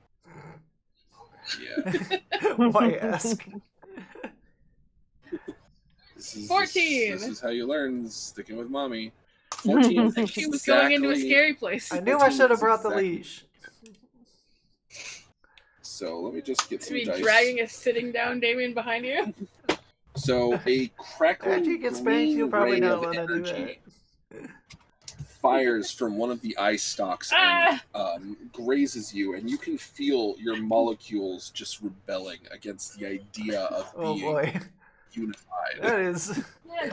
Yeah. Why ask? 14. This is how you learn sticking with mommy. 14. I think she was going into a scary place. I knew I should have brought the leash. So let me just get some dice. Dragging a sitting down Damien behind you. So a crackling After you get spanked, you'll probably not want to do that. Fires from one of the eye stalks and grazes you, and you can feel your molecules just rebelling against the idea of being unified. That is. Yeah,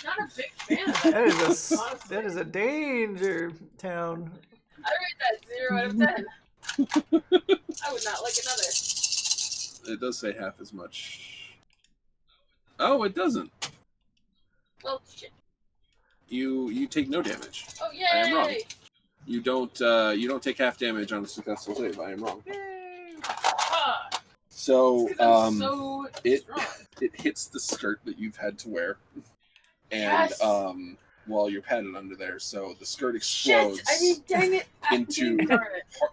not a big fan. That is a danger town. rate that 0 out of 10. I would not like another. It does say half as much. Oh, it doesn't. Well, shit. You take no damage. Oh, yay! I am wrong. You don't take half damage on a successful save. I am wrong. So it hits the skirt that you've had to wear, and while you're padded under there, so the skirt explodes. Shit! I mean, dang it!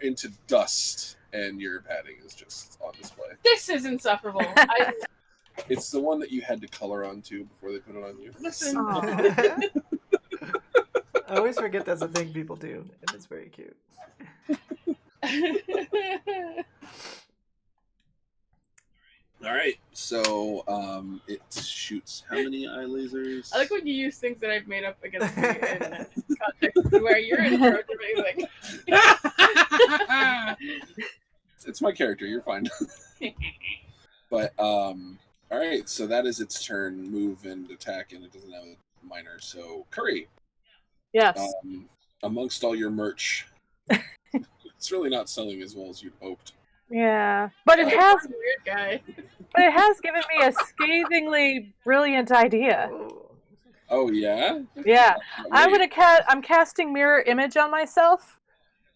into dust, and your padding is just on display. This is insufferable. It's the one that you had to color onto before they put it on you. Listen. I always forget that's a thing people do, and it's very cute. All right, so it shoots how many eye lasers? I like when you use things that I've made up against me in context where you're in charge of anything. It's my character. You're fine. But all right, so that is its turn, move and attack, and it doesn't have a minor. So Curry. Yes. Amongst all your merch, it's really not selling as well as you'd hoped. Yeah, but it has. Weird guy. But it has given me a scathingly brilliant idea. Oh yeah. Yeah, I'm casting mirror image on myself.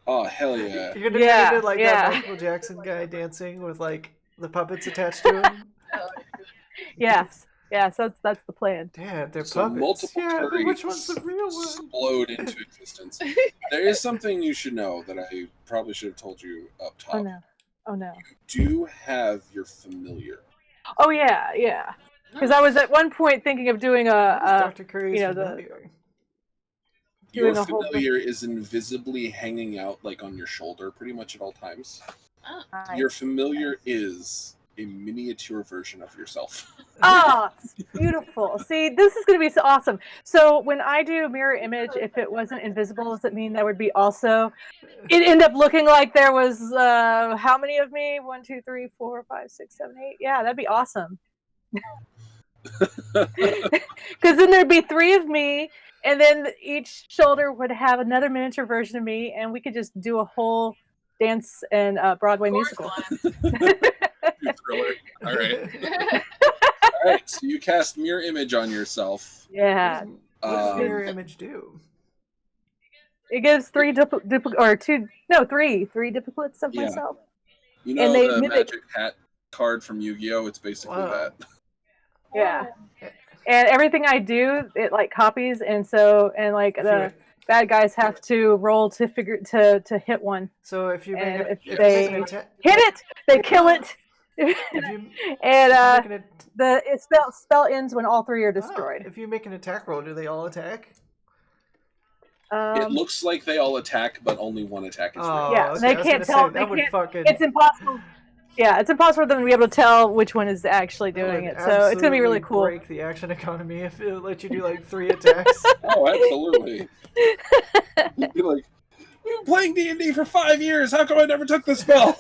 Oh hell yeah! You're gonna turn into like that Michael Jackson guy dancing with like the puppets attached to him. Yes. Yeah, so that's the plan. Dad, they're so puppets. Multiple but which one's the real one? Explode into existence. There is something you should know that I probably should have told you up top. Oh no. You do have your familiar. Oh yeah. Because I was at one point thinking of doing Dr. Curry's familiar. Your familiar is invisibly hanging out like on your shoulder pretty much at all times. Nice. Your familiar is a miniature version of yourself. Oh, it's beautiful. See, this is going to be so awesome. So when I do mirror image, if it wasn't invisible, does it mean that would be also... It ended up looking like there was, how many of me? 1, 2, 3, 4, 5, 6, 7, 8. Yeah, that'd be awesome. Because then there'd be 3 of me, and then each shoulder would have another miniature version of me, and we could just do a whole dance and Broadway musical. Thriller. All right, so you cast mirror image on yourself. Yeah. What does mirror image do? It gives 3 duplicates of myself. You know the magic hat card from Yu-Gi-Oh? It's basically that. Yeah. And everything I do, it like copies, and the bad guys have to roll to hit one. So if you hit it, they kill it. And spell ends when all 3 are destroyed. If you make an attack roll, do they all attack? It looks like they all attack, but only one attack is real. Yeah, they can't tell. It's impossible. Yeah, it's impossible for them to be able to tell which one is actually doing it. So it's gonna be really cool. Break the action economy if it let you do like 3 attacks. Oh, absolutely. You'd be like, we've been playing D&D for 5 years. How come I never took the spell?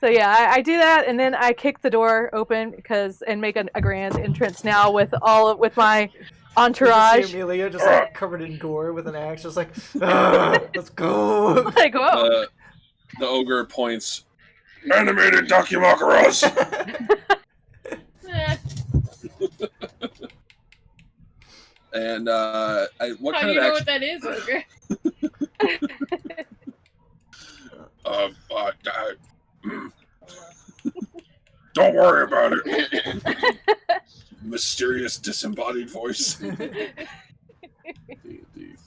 So yeah, I do that, and then I kick the door open and make a grand entrance now with my entourage. You see Amelia just like covered in gore with an axe, just like, let's go. Like, whoa. The ogre points. Animated Dakimakuras! And what kind of action? How do you know what that is, ogre? Don't worry about it. Mysterious disembodied voice. D&D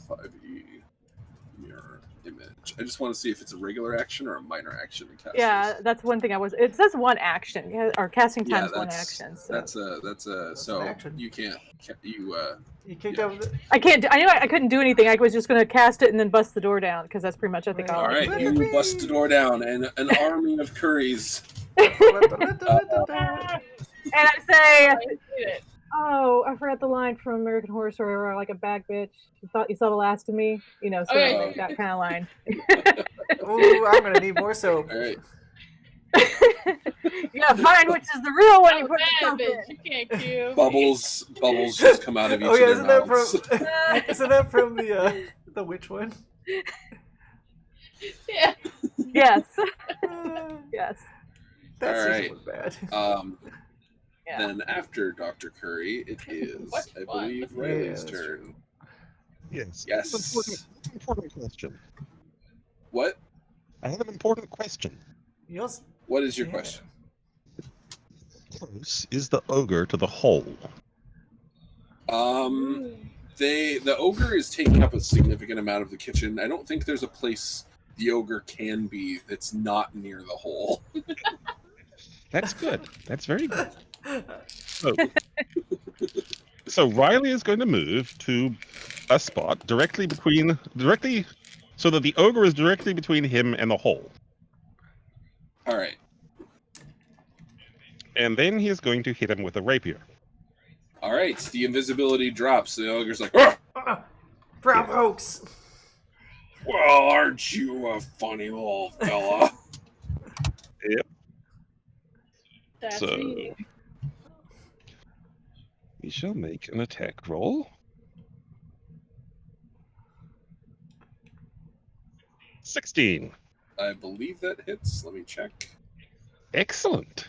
5e mirror image. I just want to see if it's a regular action or a minor action. Yeah, that's one thing it says 1 action, or casting times 1 action. So. That's so action. You can't you kicked out. I can't. I knew I couldn't do anything. I was just going to cast it and then bust the door down because that's pretty much I think. All right, you bust the door down, and an army of curries. And I say, "Oh, I forgot the line from American Horror Story where I'm like a bag bitch. You thought you saw the last of me, that kind of line." Ooh, I'm gonna need more soap. All right. Yeah, find which is the real one. You put You can't cue. Bubbles just come out of each of their mouths. Isn't that from the The witch one? Yeah. Yes. Yes. That All season right. was bad. Yeah. Then after Dr. Curry, it is, What I fun. believe, Yeah, Riley's that's turn. true. Yes. Yes. Important question. What? I have an important question. Yours? What is your Yeah. question? Close is the ogre to the hole? The ogre is taking up a significant amount of the kitchen. I don't think there's a place the ogre can be that's not near the hole. That's good. That's very good. So Riley is going to move to a spot directly so that the ogre is directly between him and the hole. All right. And then he is going to hit him with a rapier. All right. The invisibility drops. The ogre's like, "Argh! Brown hoax. Well, aren't you a funny little fella?" Yep. That's So me. we shall make an attack roll. 16. I believe that hits. Let me check. Excellent.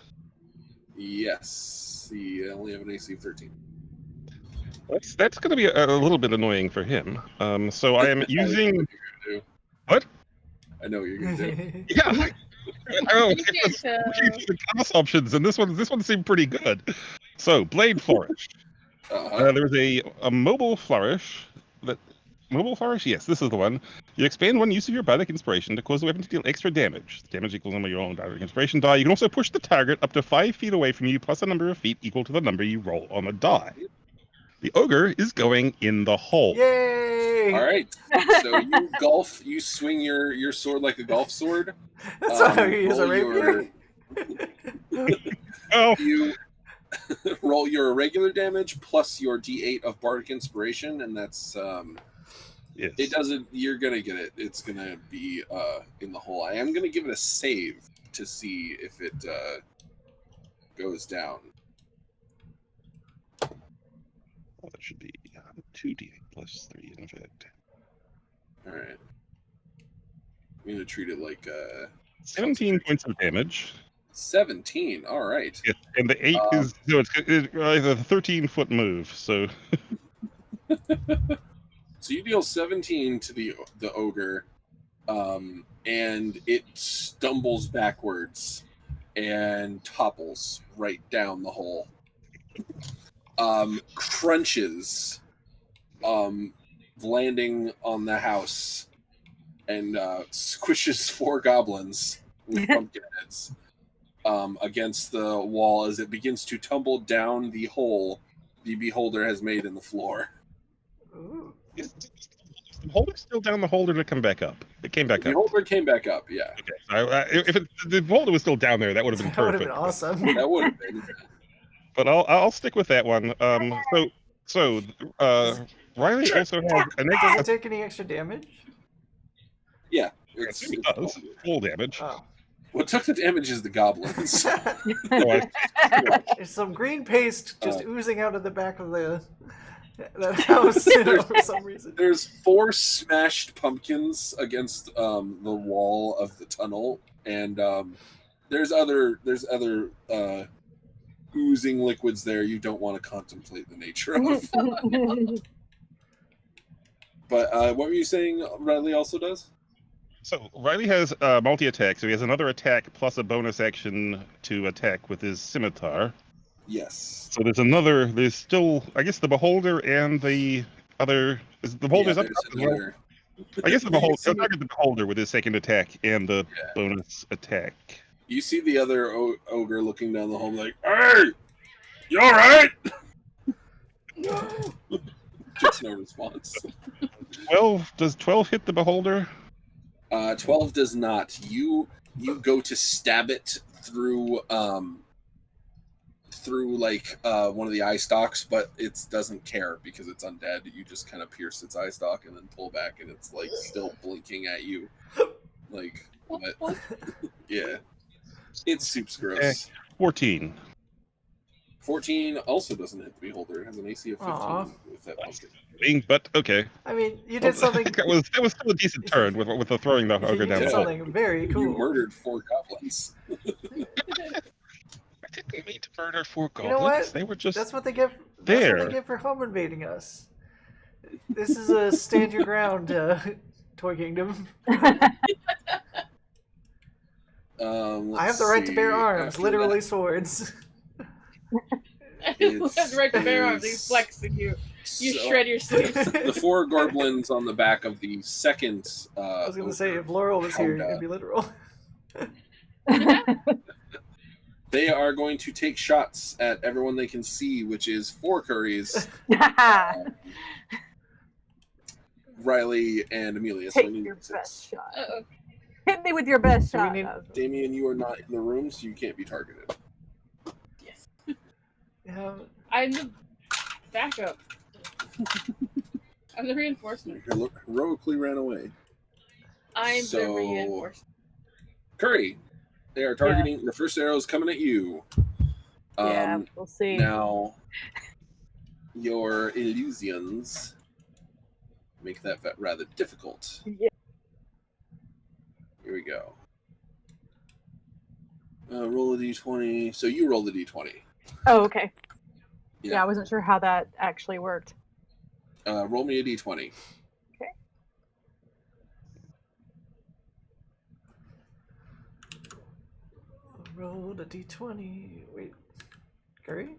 Yes. He only have an AC of 13. That's going to be a little bit annoying for him. So I am using. What? I know what you're gonna do. Yeah. I don't You know. get The class options, and this one seemed pretty good. So blade flourish. There's a mobile flourish. Mobile flourish? Yes, this is the one. You expand one use of your bardic inspiration to cause the weapon to deal extra damage. The damage equals the number of your own bardic inspiration die. You can also push the target up to 5 feet away from you, plus a number of feet equal to the number you roll on the die. The ogre is going in the hole. Yay! All right. So you swing your sword like a golf sword. That's not how you use a roll rapier. Oh, You roll your regular damage plus your D8 of bardic inspiration, and that's yes. it doesn't. You're gonna get it. It's gonna be in the hole. I am gonna give it a save to see if it goes down. Well, that should be 2d8 plus 3 in effect. All right. I'm gonna treat it like 17 points of damage. 17. All right. Yes, and the 8 is no, it's a 13-foot move. So So you deal 17 to the ogre, and it stumbles backwards and topples right down the hole. Crunches, landing on the house, and squishes 4 goblins with pumpkin heads against the wall as it begins to tumble down the hole the beholder has made in the floor. Ooh. is the holder still down the holder to come back up? It came back The up. beholder came back up, yeah. Okay. If the holder was still down there, that would have been That would have perfect. been awesome. That would have been. But I'll stick with that one. So Riley also has an Does it extra. take any extra damage? Yeah. It does full damage. Oh. What took the damage is the goblins. There's some green paste just oozing out of the back of that house for some reason. There's 4 smashed pumpkins against the wall of the tunnel, and there's other oozing liquids there you don't want to contemplate the nature of. But what were you saying Riley also does? So Riley has multi-attack, so he has another attack plus a bonus action to attack with his scimitar. Yes. So there's still, I guess, the beholder and the other. Is the beholder's up? Another... I guess he'll target the beholder with his second attack and the bonus attack. You see the other ogre looking down the hole like, "Hey, you all right?" No. Gets no response. 12 does 12 hit the beholder? 12 does not. You go to stab it through like one of the eye stalks, but it doesn't care because it's undead. You just kind of pierce its eye stalk and then pull back, and it's like still blinking at you. Like what? Yeah. It's soup's gross. 14. 14 also doesn't hit the beholder. It has an AC of 15 Aw. with that pumpkin. But okay. I mean, you did something. That was still a decent turn with the throwing the ogre You down. did the hole. something very You cool. murdered 4 goblins. I didn't mean to murder 4 goblins. You know what? They were just That's what they get. That's there. what they get for home invading us. This is a stand your ground, Toy Kingdom. I I have the right to bear arms, literally swords. You have the right to bear arms. You flex and you shred your sleeves. The 4 goblins on the back of the second. I was going to say, if Laurel was here, it'd be literal. They are going to take shots at everyone they can see, which is 4 curries. Riley and Amelia. Take your best shot. Hit me with your best shot. Damien, you are not in the room, so you can't be targeted. Yes. Yeah. I'm the backup. I'm the reinforcement. Heroically ran away. I'm the reinforcement. Curry, they are targeting. The first arrow is coming at you. Yeah, we'll see. Now, your illusions make that rather difficult. Yeah. Here we go. Roll a d20. So you roll the d20. Oh, okay. Yeah, I wasn't sure how that actually worked. Roll me a d20. Okay. Roll a d20. Wait. Curry?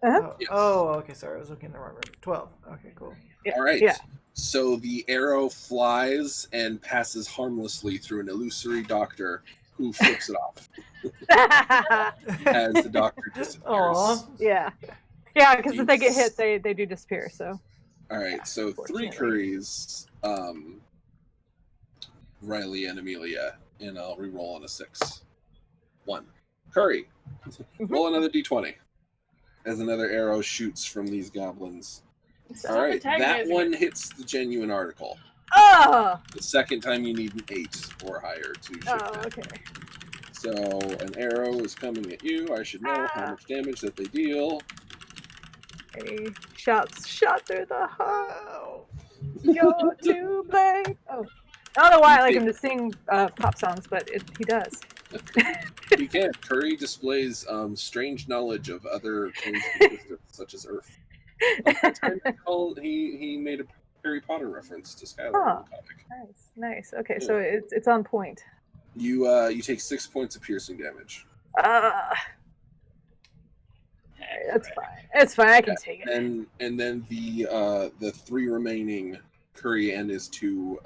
Uh-huh. Yes. Oh, okay. Sorry, I was looking in the wrong room. 12. Okay, cool. Yeah. All right. Yeah. So the arrow flies and passes harmlessly through an illusory doctor who flips it off as the doctor disappears. Aw. Yeah. Yeah, because if they get hit, they do disappear. So. All right. So 3 curries, Riley and Amelia, and I'll re-roll on a 6. 1. Curry. Roll another d20 as another arrow shoots from these goblins. All right, that one hits the genuine article. Oh! The second time you need an 8 or higher to shift it. Okay. So an arrow is coming at you. I should know how much damage that they deal. A shot through the heart. You're to blame. Oh. I don't know why I like him to sing pop songs, but he does. He can. Curry displays strange knowledge of other planes of existence, such as Earth. He made a Harry Potter reference to Skylar in the comic. Nice. Okay, so it's on point. You take 6 points of piercing damage. That's fine. It's fine. I can take it. And then the 3 remaining Curry and his 2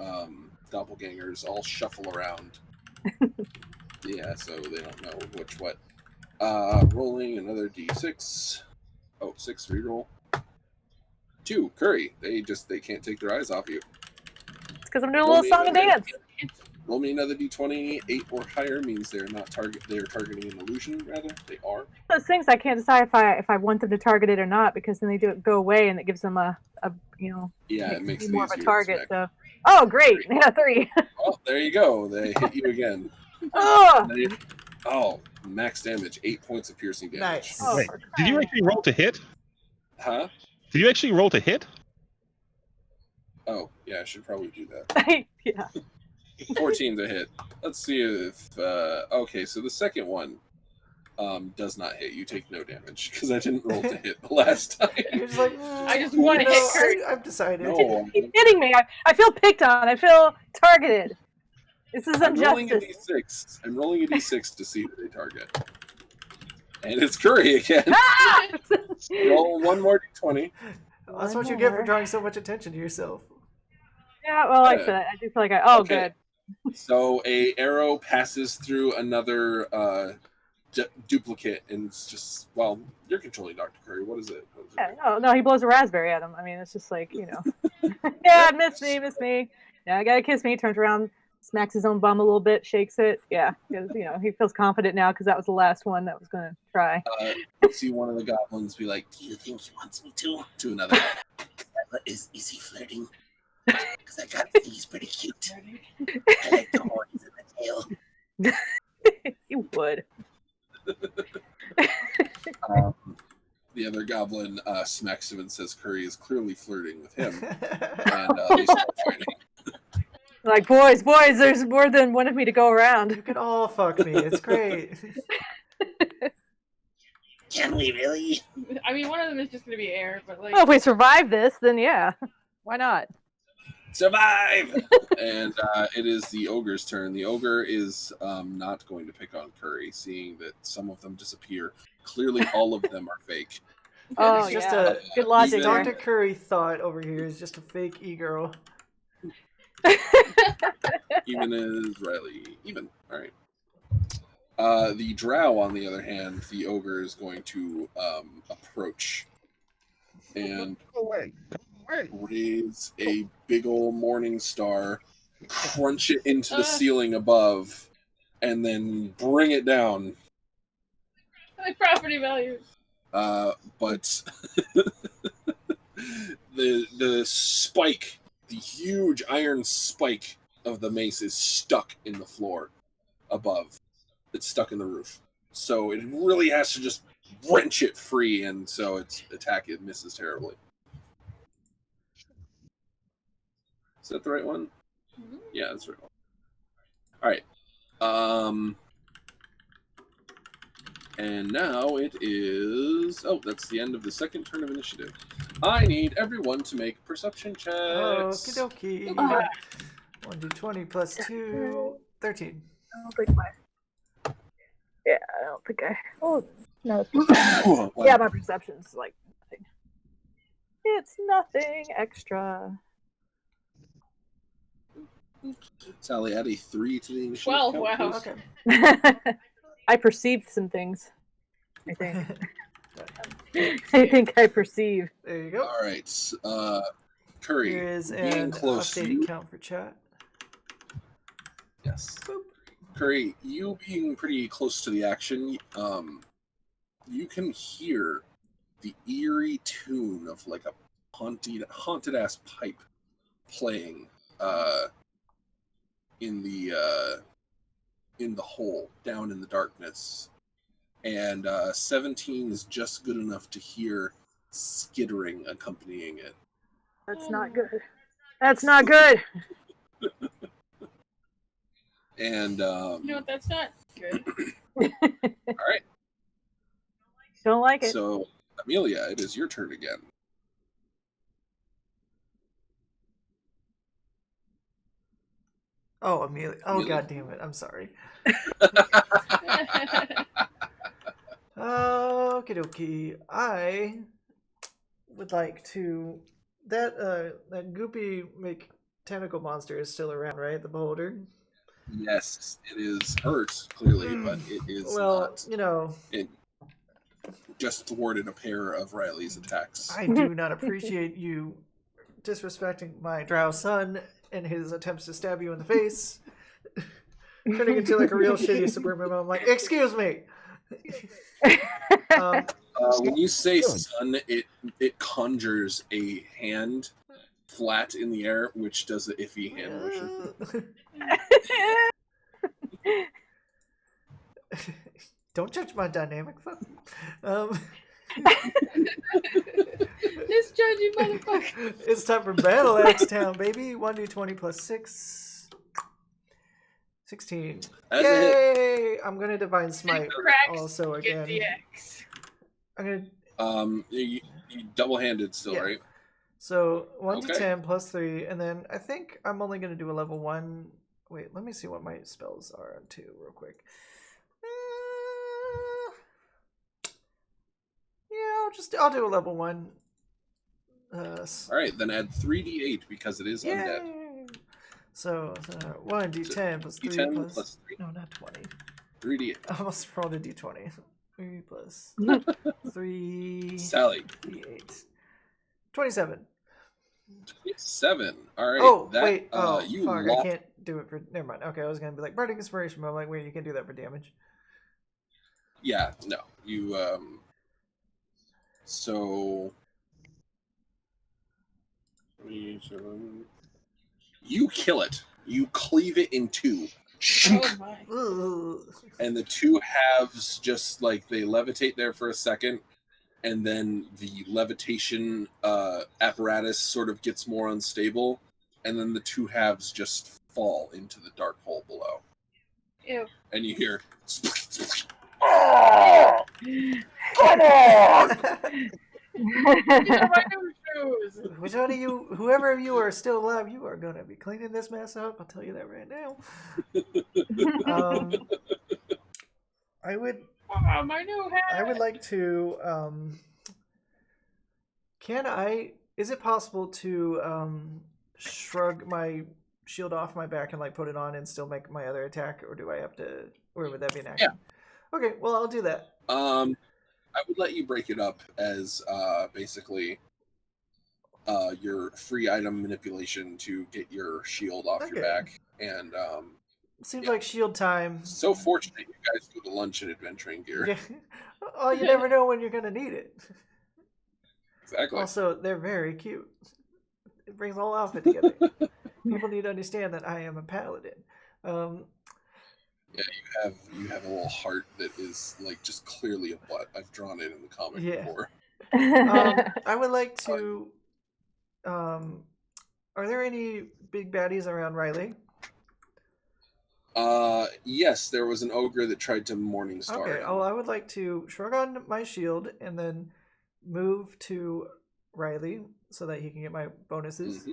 doppelgangers all shuffle around. Yeah, so they don't know which what. Rolling another d6. Oh, 6 reroll. 2 Curry. They can't take their eyes off you. It's because I'm doing a little song and dance. Roll me another d20. 8 or higher means they're not they're targeting an illusion. Rather, they are. Those things I can't decide if I want them to target it or not, because then they go away and it gives them a it makes it more of a easier target. to So oh great, yeah, 3. Oh, there you go. They hit you again. Max damage. 8 points of piercing damage. Nice. Wait, did you actually roll to hit? Huh? Did you actually roll to hit? Oh, yeah, I should probably do that. Yeah. 14 to hit. Let's see if... okay, so the second one does not hit. You take no damage, because I didn't roll to hit the last time. You're just like, I just want to hit Kurt. I've decided. No. He's hitting me. I feel picked on. I feel targeted. This is I'm rolling a injustice. d6. I'm rolling a d6 to see who they target. And it's Curry again. Roll one more d20. That's what you get for drawing so much attention to yourself. Yeah, well, like I said, I do feel like good. So a arrow passes through another duplicate, and it's just, well, you're controlling Dr. Curry. What is it? No, he blows a raspberry at him. I mean, it's just like, yeah, miss me. Yeah, gotta kiss me. Turns around, smacks his own bum a little bit, shakes it. Yeah, because he feels confident now because that was the last one that was gonna try. See one of the goblins be like, "Do you think he wants me to?" To another. Is he flirting? Because I got he's pretty cute. I like the horns and the tail. You would. The other goblin smacks him and says Curry is clearly flirting with him. And they start fighting. Like, boys, there's more than one of me to go around. You can all fuck me. It's great. Can we really? I mean, one of them is just going to be air, but like... Well, if we survive this, then yeah. Why not? Survive! And it is the ogre's turn. The ogre is not going to pick on Curry, seeing that some of them disappear. Clearly, all of them are fake. Oh, It's just yeah. Good logic Dr. there. Curry thought over here is just a fake e-girl. Even is Riley. Even. All right. The drow, on the other hand, the ogre is going to approach and raise a big old morning star, crunch it into the ceiling above, and then bring it down. Like property values. But the spike, the huge iron spike of the mace is stuck in the floor above. It's stuck in the roof. So it really has to just wrench it free, and so its attack, it misses terribly. Is that the right one? Mm-hmm. Yeah, that's the right one. Alright. And now it is... Oh, that's the end of the second turn of initiative. I need everyone to make perception checks. Okie dokie. 1d20 plus 2, 13. I don't think my... Yeah, I don't think I... Oh, no. Yeah, my perception's like nothing. It's nothing extra. Sally, add a 3 to the initiative. 12, count, wow. please. Okay. I perceived some things, I think. I think I perceive. There you go. All right. Curry, Here is being an close, updated count for chat. Yes. Boop. Curry, you being pretty close to the action, you can hear the eerie tune of like a haunted ass pipe playing in the hole down in the darkness, and 17 is just good enough to hear skittering accompanying it. That's not good. That's not good. And you know what? That's not good. All right. Don't like it. So, Amelia, it is your turn again. Oh, Amelia. Oh, God damn it. I'm sorry. Okie dokie. I would like to... That goopy tentacle monster is still around, right? The beholder? Yes, it is hurt, clearly, but it is not. You know... It just thwarted a pair of Riley's attacks. I do not appreciate you disrespecting my drow son and his attempts to stab you in the face. Turning into like a real shitty suburban mom. Like, excuse me! When you say son, it conjures a hand flat in the air, which does an iffy hand motion. Don't judge my dynamic. Fuck. This judgy motherfucker. It's time for Battle Axe Town, baby. 1d20 plus 6. 16. Yay! I'm gonna Divine Smite also again. I'm gonna. You double-handed still, right? So 1d10 plus 3, and then I think I'm only gonna do a level 1. Wait, let me see what my spells are on 2 real quick. Yeah, I'll do a level 1. All right, then add 3d8 because it is undead. So 1d10 plus 3 D10 plus 3. No, not 20. 3d8. I almost rolled a d20. 3 plus 3. Sally. D8. 27. 27. All right. Oh, that, wait. Oh, you fuck. lost. I can't do it for... Never mind. Okay, I was going to be like, Bardic Inspiration, but I'm like, wait, you can do that for damage. Yeah, no. You, So... You kill it. You cleave it in 2. Oh my. Ugh. And the 2 halves just, like, they levitate there for a second, and then the levitation apparatus sort of gets more unstable, and then the two halves just fall into the dark hole below. Ew. And you hear, oh, come on! Which one of you, whoever of you are still alive, you are going to be cleaning this mess up. I'll tell you that right now. I would like to, is it possible to shrug my shield off my back and like put it on and still make my other attack, or do I have to, or would that be an action? Yeah. Okay, well, I'll do that. I would let you break it up as basically your free item manipulation to get your shield off your back. And seems like shield time. So fortunate you guys go to lunch in adventuring gear. Yeah. Oh, you never know when you're going to need it. Exactly. Also, they're very cute. It brings the whole outfit together. People need to understand that I am a paladin. Yeah, you have a little heart that is like just clearly a butt. I've drawn it in the comic before. I would like to. Are there any big baddies around Riley? Yes, there was an ogre that tried to Morningstar. Okay, I would like to shrug on my shield and then move to Riley so that he can get my bonuses. Mm-hmm.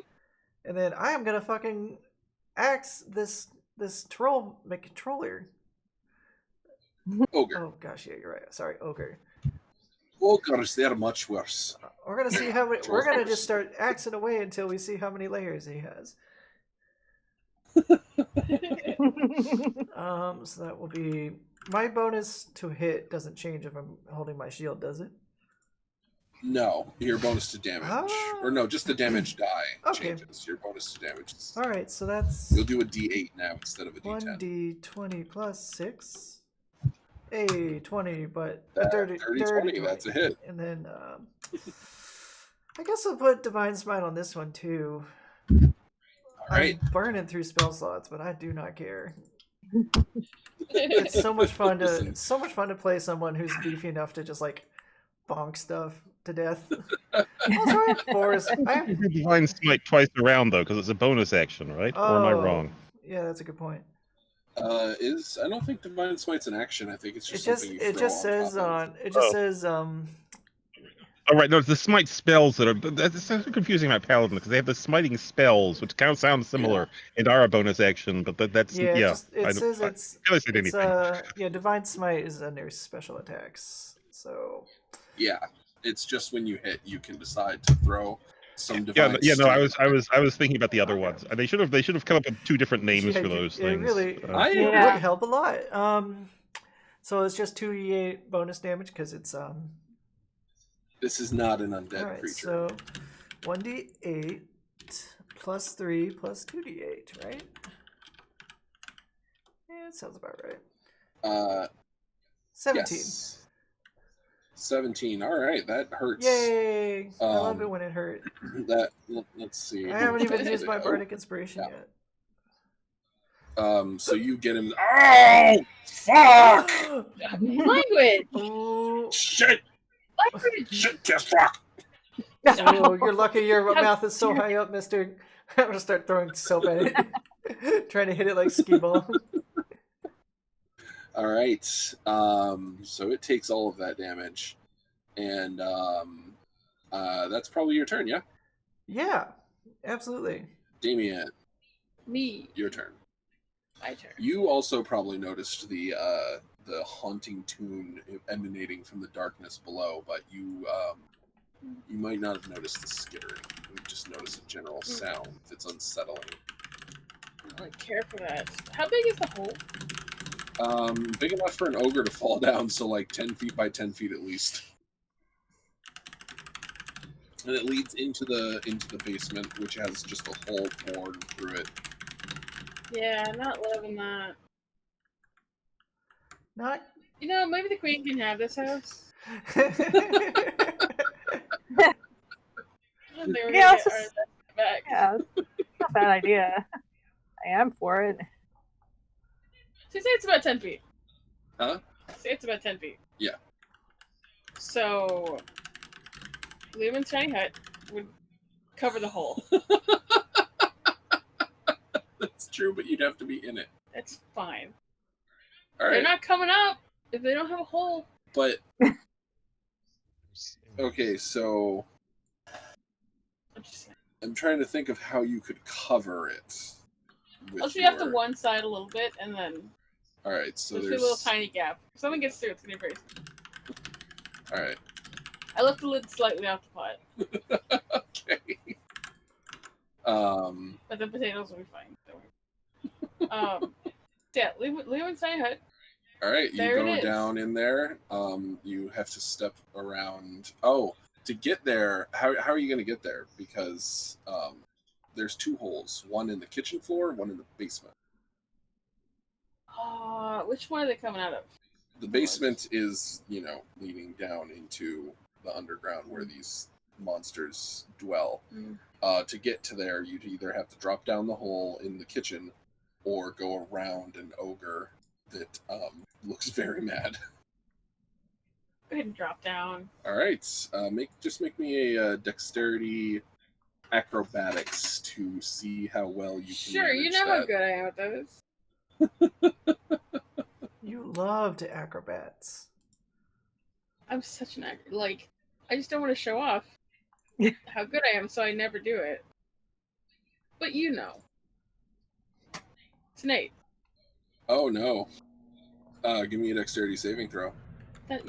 And then I am gonna fucking axe this troll controller. Ogre. Oh gosh, yeah, you're right. Sorry, ogre. Ogres, they're much worse. We're gonna see how many. We're gonna just start axing away until we see how many layers he has. So that will be my bonus to hit. Doesn't change if I'm holding my shield, does it? No, your bonus to damage, or no, just the damage die changes. Your bonus to damage. All right, so that's. You'll do a D8 now instead of a D10. 1d20 plus 6. A 20, but a dirty 20. That's a hit. And then I guess I'll put Divine Smite on this one too. All right. I'm burning through spell slots, but I do not care. It's so much fun to play someone who's beefy enough to just like bonk stuff to death. Also, I have Divine Smite twice around though, because it's a bonus action, right? Or am I wrong? Yeah, that's a good point. I don't think Divine Smite's an action. I think it's just something you throw It just says Oh right, no, it's the smite spells that are. That's so confusing about Paladin because they have the smiting spells, which kind of sound similar and are a bonus action, but that's it says it's Divine Smite is under special attacks. So yeah, it's just when you hit, you can decide to throw some divine. I was thinking about the other ones. They should have come up with two different names for those things. It would help a lot. So it's just 2d8 bonus damage because it's This is not an undead creature. So 1d8 plus 3 plus 2d8, right? Yeah, it sounds about right. 17. Yes. 17. All right, that hurts. Yay! I love it when it hurts. Let's see. I haven't even used my bardic inspiration yet. So you get him. Oh, fuck! Language. Oh shit! Shit, just fuck! Oh, you're lucky your mouth is so high up, mister. I'm gonna start throwing soap at it. Trying to hit it like skee ball. Alright. So it takes all of that damage. And that's probably your turn, yeah? Yeah, absolutely. Damien. Me. Your turn. My turn. You also probably noticed the haunting tune emanating from the darkness below, but you might not have noticed the skittering. You just noticed a general sound that's unsettling. I don't really care for that. How big is the hole? Big enough for an ogre to fall down, so like 10 feet by 10 feet at least. And it leads into the basement, which has just a hole bored through it. Yeah, not loving that. Not. You know, maybe the queen can have this house. Yeah, it's not a bad idea. I am for it. So say it's about 10 feet. Huh? Say it's about 10 feet. Yeah. So Leoman's tiny hut would cover the hole. That's true, but you'd have to be in it. That's fine. All right. They're not coming up if they don't have a hole. But okay, so I'm trying to think of how you could cover it. I'll shoot off to one side a little bit, and then. All right, so there's a little tiny gap. If someone gets through, it's gonna be very. All right. I left the lid slightly off the pot. Okay. But the potatoes will be fine. Don't worry. Yeah, Leoman's tiny hut. All right, you go down in there. You have to step around. Oh, to get there, how are you going to get there? Because there's 2 holes, one in the kitchen floor, one in the basement. Which one are they coming out of? The basement is, leading down into the underground where these monsters dwell. To get to there, you'd either have to drop down the hole in the kitchen or go around an ogre that looks very mad. Go ahead and drop down. All right, make me a dexterity acrobatics to see how well you can. Sure, you know how good I am at those. You loved acrobats. I'm such an I just don't want to show off how good I am, so I never do it. But you know. It's an 8. Oh no. Give me a dexterity saving throw. I'll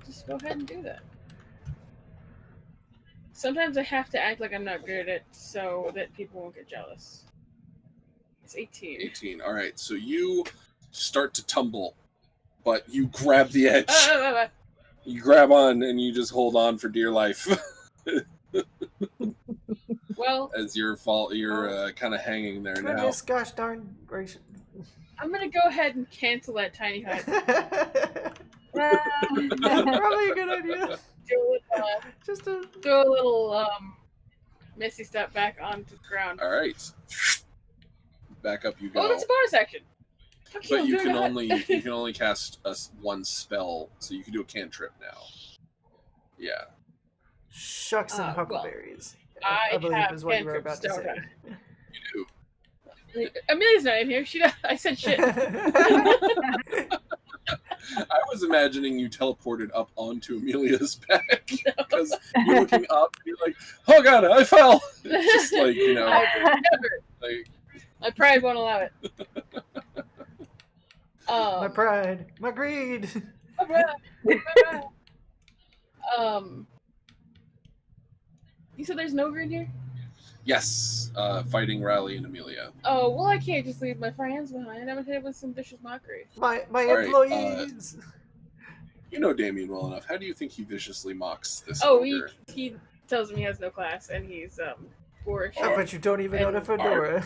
just go ahead and do that. Sometimes I have to act like I'm not good at it so that people won't get jealous. It's 18. 18. All right, so you start to tumble, but you grab the edge. You grab on and you just hold on for dear life. Well, as you're kind of hanging there now. Goodness, gosh darn gracious. I'm gonna go ahead and cancel that tiny hut. Probably a good idea. Do a little missy step back onto the ground. All right, back up you go. Oh, that's a bonus action. But you can only cast one spell, so you can do a cantrip now. Yeah. Shucks and huckleberries. I believe is what you were about to say. You do. Amelia's not in here. I said shit. I was imagining you teleported up onto Amelia's back because you're looking up and you're like, oh god, I fell. It's just like, never. My pride won't allow it. My pride, my greed. My pride. You said there's no green here? Yes, fighting Riley and Amelia. Oh, well, I can't just leave my friends behind. I'm gonna hit it with some vicious mockery. My employees. You know Damien well enough. How do you think he viciously mocks this? Oh, he tells me he has no class and he's boorish. I bet you don't even own a fedora.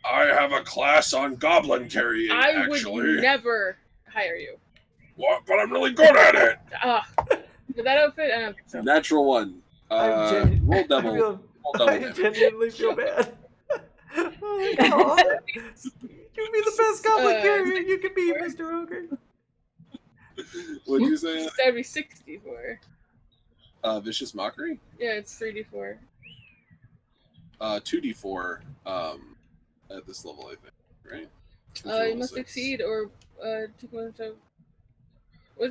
I have a class on goblin carrying. I would never hire you. What? But I'm really good at it. With that outfit, I don't think so. Natural 1. Roll devil. I genuinely feel bad. Oh my god. You'd be the best goblin carrier you could be, Mr. Ogre. What'd you say? That'd be 64. Vicious mockery? Yeah, it's 3d4. 2d4 at this level, I think, right? You must succeed or take wisdom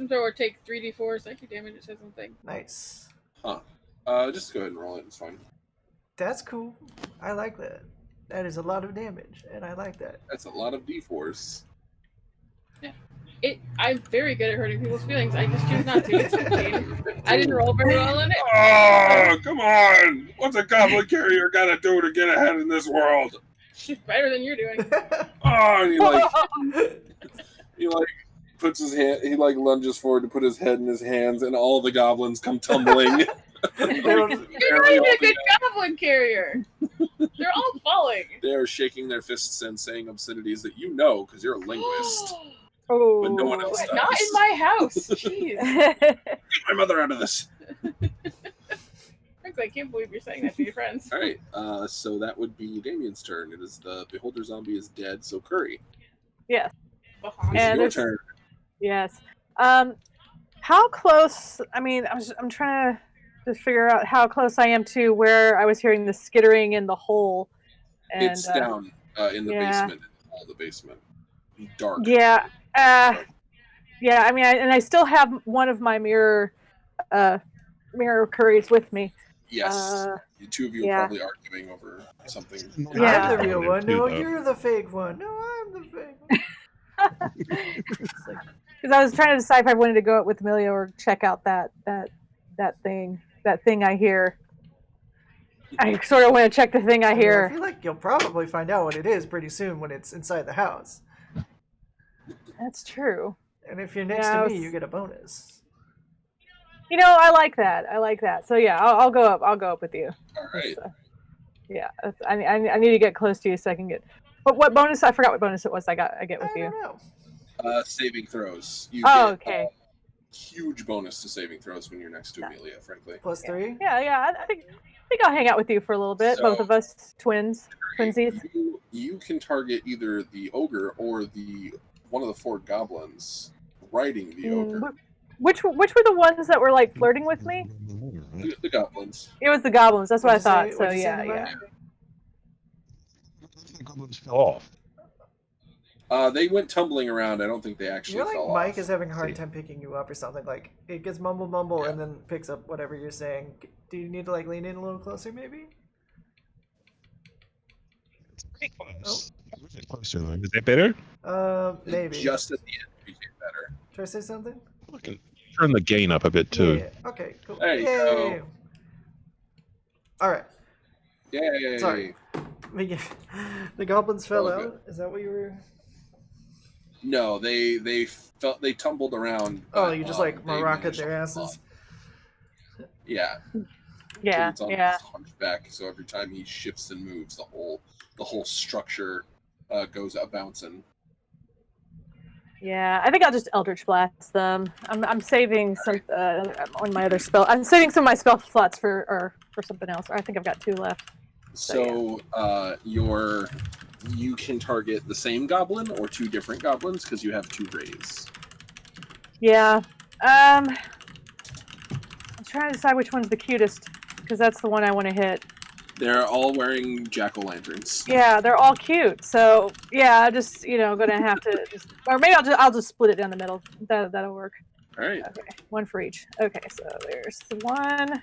throw or take 3d4 psychic damage. It says something. Nice. Huh. Just go ahead and roll it. It's fine. That's cool. I like that. That is a lot of damage, and I like that. That's a lot of d4s. Yeah. I'm very good at hurting people's feelings. I just choose not to. It's 15. I didn't roll very well in it. Oh, come on! What's a goblin carrier gotta do to get ahead in this world? Better than you're doing. Oh, and he puts his hand. He lunges forward to put his head in his hands, and all the goblins come tumbling. You're not even a good goblin carrier. They're all falling. They are shaking their fists and saying obscenities that you know because you're a linguist. Oh, but no one else does. Not in my house. Jeez. Get my mother out of this. Frankly, I can't believe you're saying that to your friends. All right, so that would be Damien's turn. It is the Beholder zombie is dead, so Curry. Yes. It's your turn. Yes. How close? I mean, I'm trying to figure out how close I am to where I was hearing the skittering in the hole. And, it's down in the basement, in the basement. Dark. Yeah. Yeah. I mean, I still have one of my mirror curries with me. Yes. The two of you are probably arguing over something. Yeah. I'm the real one. No, you're the fake one. No, I'm the fake one. Because I was trying to decide if I wanted to go out with Amelia or check out that thing I hear. I sort of want to check the thing I hear. I feel like you'll probably find out what it is pretty soon when it's inside the house. That's true. And if you're next to me, you get a bonus. You know, I like that. So yeah, I'll go up. I'll go up with you. All right. Yeah, I need to get close to you so I can get. What bonus? I forgot what bonus it was. I get with you. I don't know. Saving throws. You get, okay. Huge bonus to saving throws when you're next to Amelia, frankly. +3? Yeah. I think I'll hang out with you for a little bit. So, both of us, twinsies. You can target either the ogre or one of the 4 goblins riding the ogre. Which were the ones that were like flirting with me? The goblins. It was the goblins. That's what I thought. So yeah. The goblins fell off. They went tumbling around. I don't think they actually fell off. Mike is having a hard time picking you up or something. Like, it gets mumble, and then picks up whatever you're saying. Do you need to, like, lean in a little closer, maybe? It's pretty close. Oh. Really closer, though. Is that better? Maybe. Just at the end, it became better. Should I say something? I can turn the gain up a bit, too. Yeah. Okay, cool. There you go. All right. Yay. Sorry. The goblins fell out? Good. Is that what you were... No, they tumbled around. Oh, you just like maraca'd their asses. Yeah. Yeah. Hunchback, so every time he shifts and moves, the whole structure goes out bouncing. Yeah, I think I'll just Eldritch Blast them. I'm saving some on my other spell. I'm saving some of my spell slots for something else. I think I've got 2 left. So you can target the same goblin or 2 different goblins because you have 2 rays. Yeah. I'm trying to decide which one's the cutest because that's the one I want to hit. They're all wearing jack-o'-lanterns. Yeah, they're all cute. So yeah, just gonna have to or maybe I'll just split it down the middle. That'll work. All right. Okay, 1 for each. Okay, so there's the one.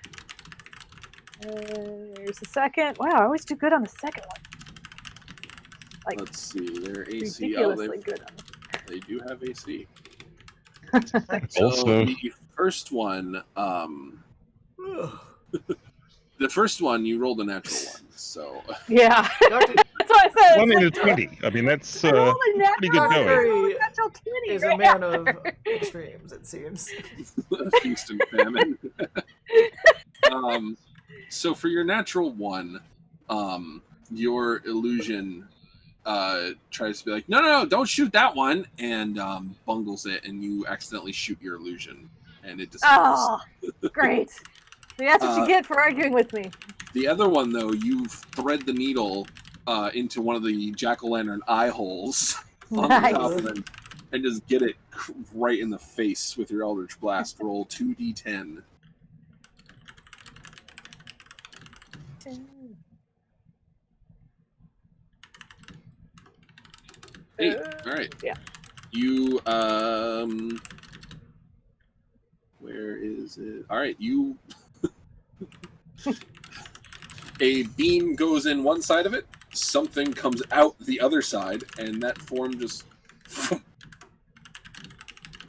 There's the second. Wow, I always do good on the second one. Like, let's see, their AC. Ridiculously good. They do have AC. Also, the first one, the first one you rolled a natural 1. So yeah, that's what I said. 1 in a 20. I mean, that's pretty good going. Is a man of extremes, it seems. Feast and famine. So for your natural 1, your illusion tries to be like, no, don't shoot that one, and bungles it, and you accidentally shoot your illusion, and it disappears. Oh, great. That's what you get for arguing with me. The other one, though, you thread the needle into one of the jack-o'-lantern eye holes on the goblin, and just get it right in the face with your Eldritch Blast. Roll 2d10. 8. All right. Yeah. You where is it? All right, you a beam goes in one side of it, something comes out the other side, and that form just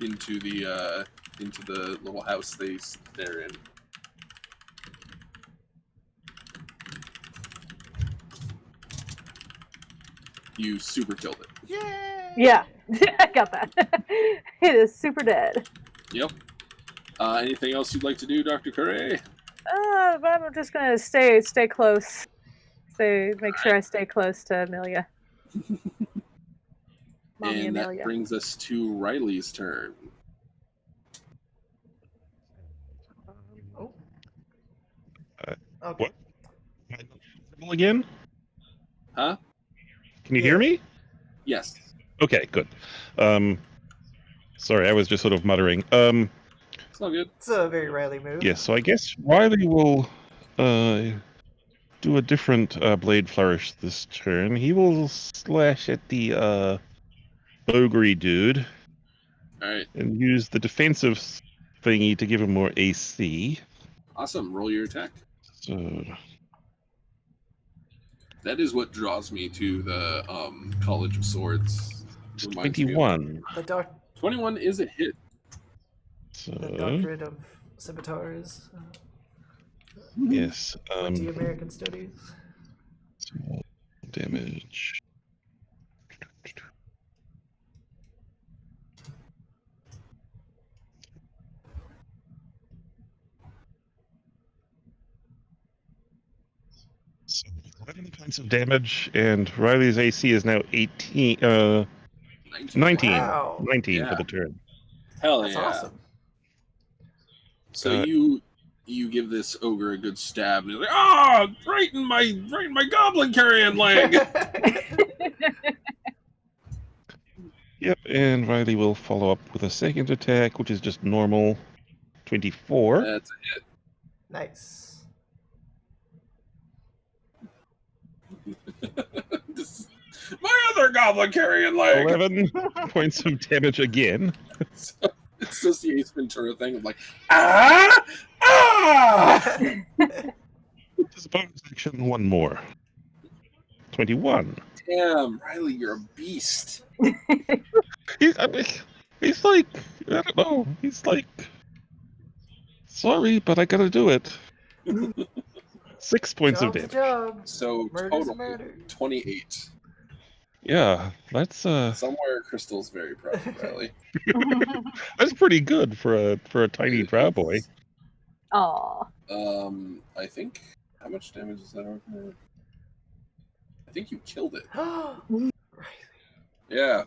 into the little house they're in. You super killed it. Yay! Yeah, I got that. It is super dead. Yep. Anything else you'd like to do, Dr. Curry? But I'm just gonna stay close. Make sure I stay close to Amelia. Mommy and Amelia. That brings us to Riley's turn. Okay. What? Again? Huh? Can you hear me? Yes. Okay, good. Sorry, I was just sort of muttering. all good. It's a very Riley move. Yes, so I guess Riley will do a different blade flourish this turn. He will slash at the ogre dude. All right. And use the defensive thingy to give him more AC. Awesome. Roll your attack. So that is what draws me to the College of Swords. 21. 21 is a hit. So, the doctorate of scimitars. Yes. Went to American Studies. Small damage. So 11 points of damage, and Riley's AC is now 18. 19. Wow. 19 for the turn. Hell That's yeah. awesome. So you give this ogre a good stab, and he's like, "Ah, right in my goblin carrying leg." Yep, and Riley will follow up with a second attack, which is just normal. 24. That's a hit. Nice. My other goblin carrying leg. 11 points of damage again. So, it's just the Ace Ventura thing of like, ah! This bonus action, one more. 21. Damn, Riley, you're a beast. He's like, I don't know. He's like, sorry, but I gotta do it. 6 points of damage. Job. So Murder's total murder. 28. Yeah, that's Somewhere Crystal's very proud of Riley. that's pretty good for a tiny drow boy. Aw. I think how much damage is that over? I think you killed it. Yeah.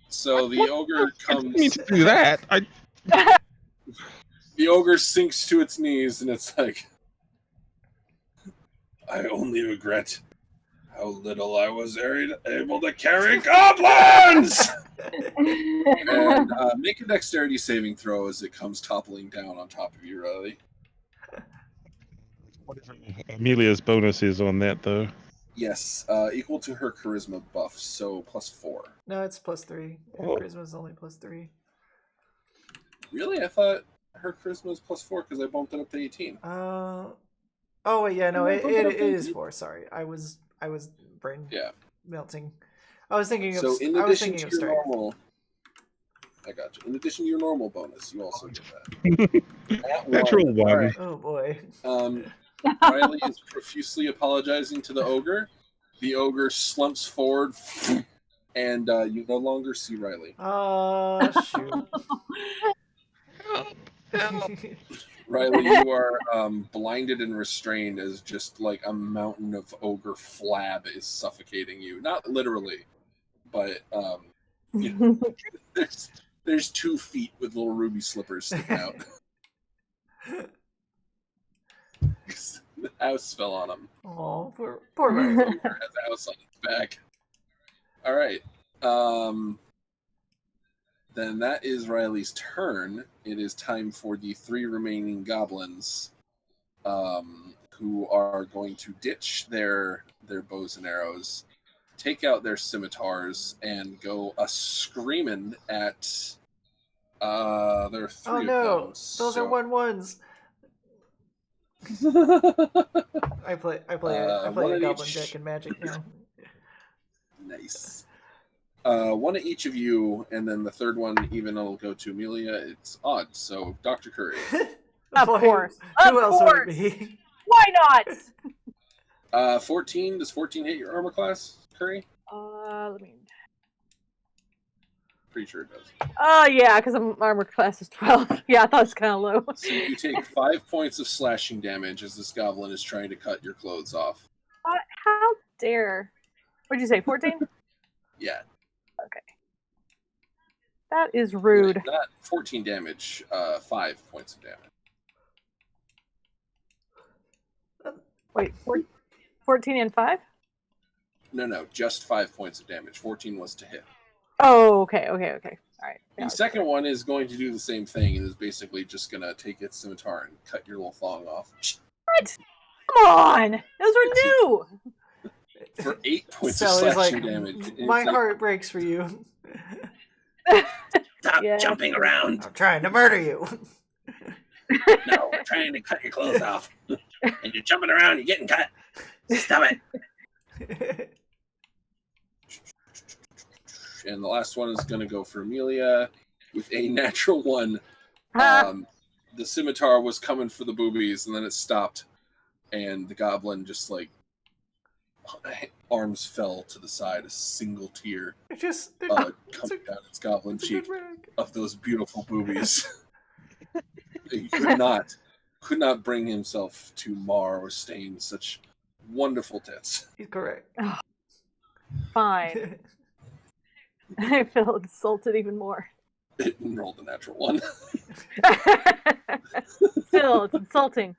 So the ogre comes. I didn't mean to do that. The ogre sinks to its knees, and it's like, I only regret how little I was able to carry goblins! And make a dexterity saving throw as it comes toppling down on top of you, Riley. Whatever Amelia's bonus is on that, though. Yes, equal to her charisma buff, so +4. No, it's +3. Her charisma's only +3. Really? I thought her charisma was +4 because I bumped it up to 18. Oh wait, yeah, no, it is 4. Sorry, I was brain melting. I was thinking of. So in addition to your normal, I got you. In addition to your normal bonus, you also get that. Natural 1. Right. Oh boy. Riley is profusely apologizing to the ogre. The ogre slumps forward, and you no longer see Riley. Shoot. Riley, you are blinded and restrained as just like a mountain of ogre flab is suffocating you. Not literally, but you know, there's 2 feet with little ruby slippers sticking out. The house fell on him. Oh, poor Riley. Ogre has a house on its back. All right. Then that is Riley's turn. It is time for the 3 remaining goblins, who are going to ditch their bows and arrows, take out their scimitars, and go screaming at. There are 3 Oh of no, them. those are 1/1s. I play a goblin deck in Magic now. Nice. 1 of each of you, and then the third one, even it'll go to Amelia. It's odd. So, Dr. Curry. Of course. Who else would it be? Why not? 14. Does 14 hit your armor class, Curry? Let me. Pretty sure it does. Yeah, because armor class is 12. Yeah, I thought it was kind of low. So you take 5 points of slashing damage as this goblin is trying to cut your clothes off. How dare? What'd you say? 14? Yeah. Okay. That is rude. Wait, not 14 damage. 5 points of damage. Wait, 14 and 5? No, just 5 points of damage. 14 was to hit. Oh, okay. All right. The second one is going to do the same thing and is basically just going to take its scimitar and cut your little thong off. What? Come on! Those were new! For 8 points of slashing damage. My heart breaks for you. Stop jumping around! I'm trying to murder you. No, we're trying to cut your clothes off. And you're jumping around, you're getting cut. Stop it! And the last one is going to go for Amelia with a natural 1. The scimitar was coming for the boobies, and then it stopped. And the goblin just, like, arms fell to the side, a single tear coming down its goblin cheek of those beautiful boobies. He could not bring himself to mar or stain such wonderful tits. He's correct. Oh, fine. I feel insulted even more. It rolled a natural 1. Still, it's insulting.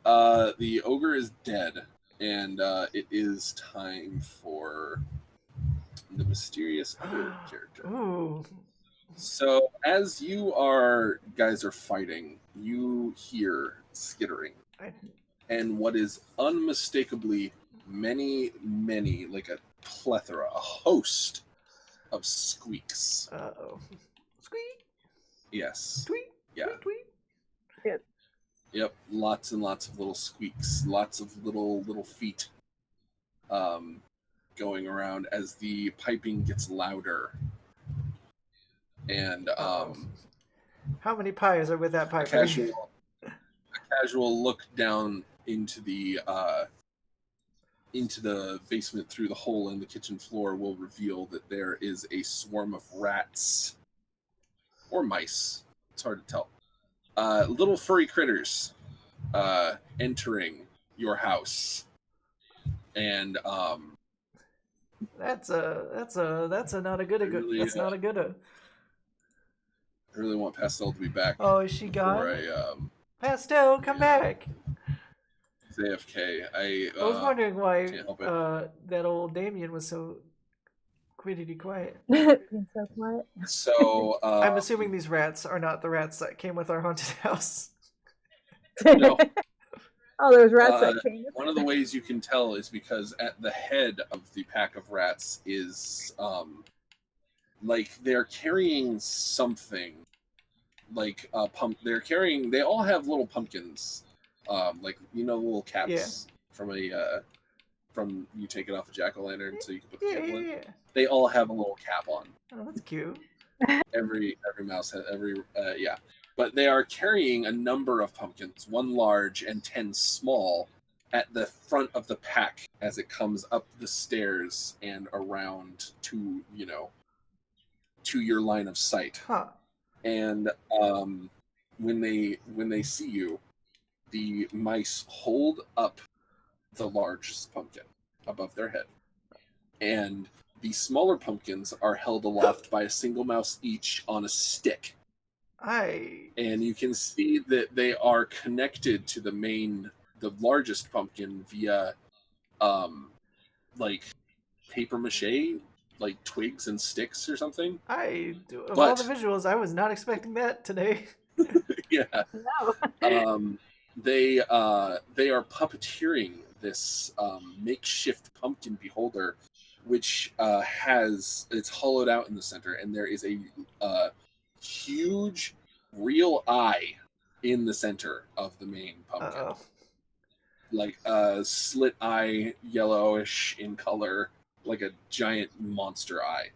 The ogre is dead, and it is time for the mysterious other character. Ooh. So, as you guys are fighting, you hear skittering, and what is unmistakably many, like a plethora, a host of squeaks. Uh-oh. Squeak. Yes. Tweet. Yeah. Tweet. Yep. Lots and lots of little squeaks. Lots of little feet going around as the piping gets louder. And how many pies are with that pipe? A casual look down into the basement through the hole in the kitchen floor will reveal that there is a swarm of rats or mice. It's hard to tell. Little furry critters entering your house, and that's not a good. Really, that's not a good. I really want Pastel to be back. Oh, is she gone? Pastel, come back. AFK. I was wondering why that old Damien was so quiddity quiet. So quiet. So I'm assuming these rats are not the rats that came with our haunted house. No. Oh, there's rats that came. One of the ways you can tell is because at the head of the pack of rats is like they're carrying something, like a pump. They all have little pumpkins, like little caps from you take it off a jack-o'-lantern so you can put the candle in. They all have a little cap on. Oh, that's cute. Every mouse has but they are carrying a number of pumpkins, 1 large and 10 small, at the front of the pack as it comes up the stairs and around to your line of sight. Huh. And when they see you, the mice hold up the largest pumpkin above their head, and the smaller pumpkins are held aloft by a single mouse each on a stick. And you can see that they are connected to the largest pumpkin via like paper mache, like twigs and sticks or something. Of all the visuals, I was not expecting that today. Yeah. No. They are puppeteering this makeshift pumpkin beholder, which it's hollowed out in the center, and there is a huge real eye in the center of the main pumpkin. Uh-oh. Like a slit eye, yellowish in color, like a giant monster eye.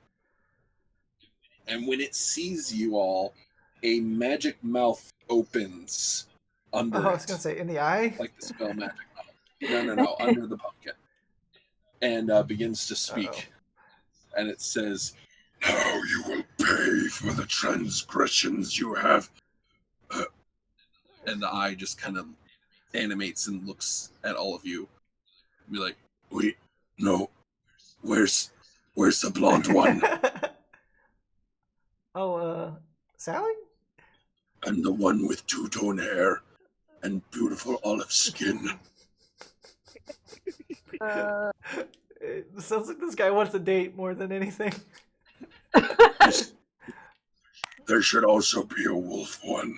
And when it sees you all, a magic mouth opens under it. I was going to say, in the eye? Like the spell magic mouth. No, under the pumpkin. And begins to speak. Uh-oh. And it says, "Now you will pay for the transgressions you have." And the eye just kind of animates and looks at all of you. Be like, "Wait, no. Where's the blonde one?" Sally? "And the one with two-tone hair and beautiful olive skin." It sounds like this guy wants a date more than anything. there should also be a wolf one.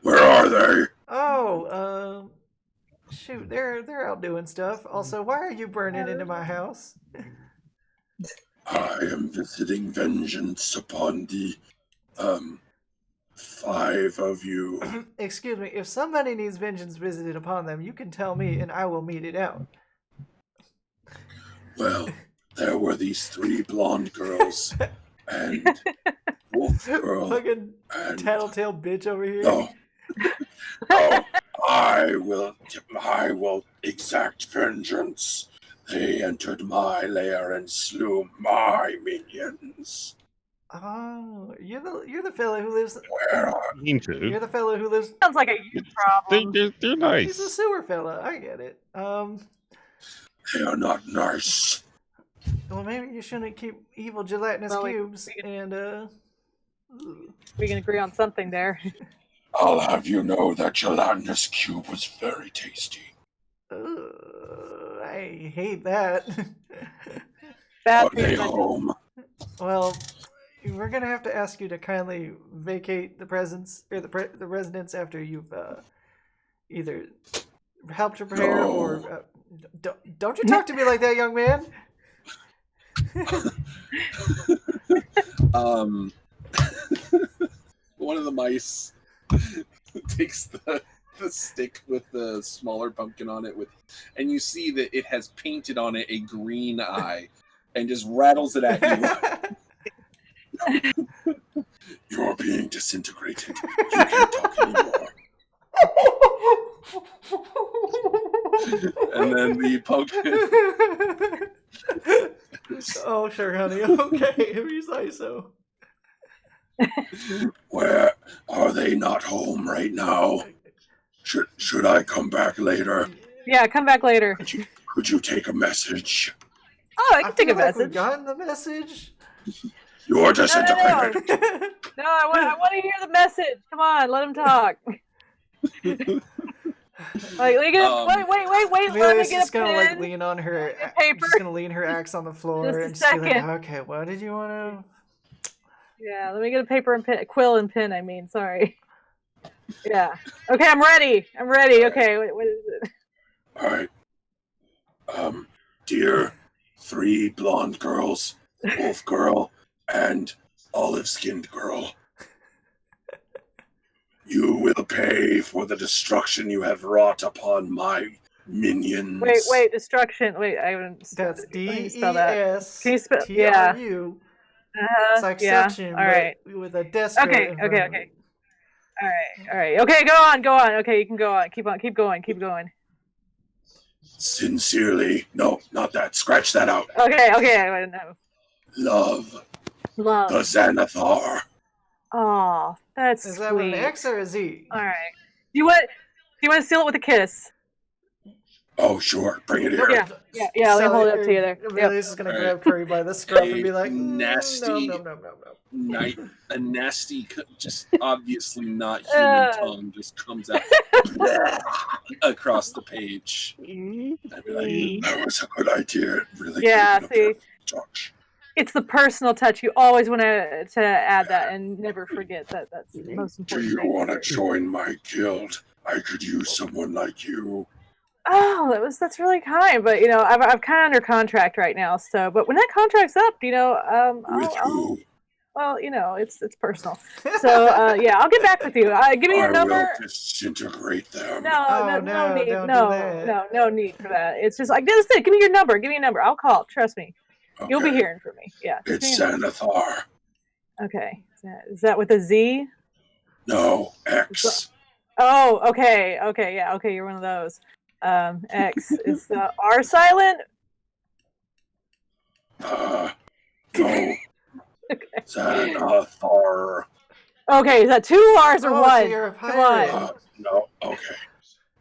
Where are they? Oh, shoot, they're out doing stuff. Also, why are you burning into my house? I am visiting vengeance upon the 5 of you. Excuse me, if somebody needs vengeance visited upon them, you can tell me and I will mete it out. Well, there were these 3 blonde girls and wolf girl. Fucking and tattletale bitch over here. no. Oh, I will exact vengeance. They entered my lair and slew my minions. Oh, you're the fellow who lives. Where are You're the fellow who lives. Sounds like a you problem. They're nice. He's a sewer fella. I get it. they? Are not nice. Well, maybe you shouldn't keep evil gelatinous cubes and We can agree on something there. I'll have you know that gelatinous cube was very tasty. I hate that. Bad Are they home? Well, we're gonna have to ask you to kindly vacate the presence or the residence after you've either helped to prepare or don't you talk to me like that, young man. One of the mice takes the stick with the smaller pumpkin on it and you see that it has painted on it a green eye and just rattles it at you. You're being disintegrated. You can't talk anymore. And then the pumpkin. Oh, sure, honey. Okay, if you say so. Where are they not home right now? Should I come back later? Yeah, come back later. Could you take a message? Oh, I can take a Like message. we've gotten the message. You're disintegrated. No, I want to hear the message. Come on, let him talk. Wait. Let Amelia's me get just a gonna pen. lean on her. paper. Just gonna lean her axe on the floor Just a and just be like, second. okay, what did you want to? Yeah, let me get a paper and pen, a quill and pen. I mean, sorry. Yeah. Okay, I'm ready. Okay, what is it? All right. Dear 3 blonde girls, wolf girl, and olive-skinned girl, you will pay for the destruction you have wrought upon my minions. Wait, destruction. Wait, I haven't. That's DES. Can you spell? Yeah. It's like yeah. suction, All right. but with a desk. Okay. All right. Okay, go on. Okay, you can go on. Keep going. Sincerely, no, not that. Scratch that out. Okay. I don't know. Love. Love. The Xanathar. Oh, that's Is sweet. that with an X or a Z? All right. Do you want to seal it with a kiss? Oh, sure. Bring it here. Yeah. Let me hold it up to you there. Amelia's just gonna grab Curry by the scruff and be like, nasty, no. A nasty, just obviously not human tongue just comes out across the page. I'd be like, that was a good idea. It really. Yeah. See. Josh. It's the personal touch. You always want to add that and never forget that. That's the most important. Do you want to join my guild? I could use someone like you. Oh, that's really kind. But I'm kind of under contract right now. So, but when that contract's up, With who? well, it's personal. So, I'll get back with you. Give me your number. I will disintegrate them. No need. No need for that. It's just like this. Give me your number. I'll call. Trust me. Okay. You'll be hearing from me. Yeah. It's Xanathar. Okay. Is that with a Z? No, X. Oh, okay. Yeah. Okay, you're one of those. X is the R silent. No. Okay. Xanathar. Okay, is that 2 R's or 1? So you're a pirate. Come on. No. Okay.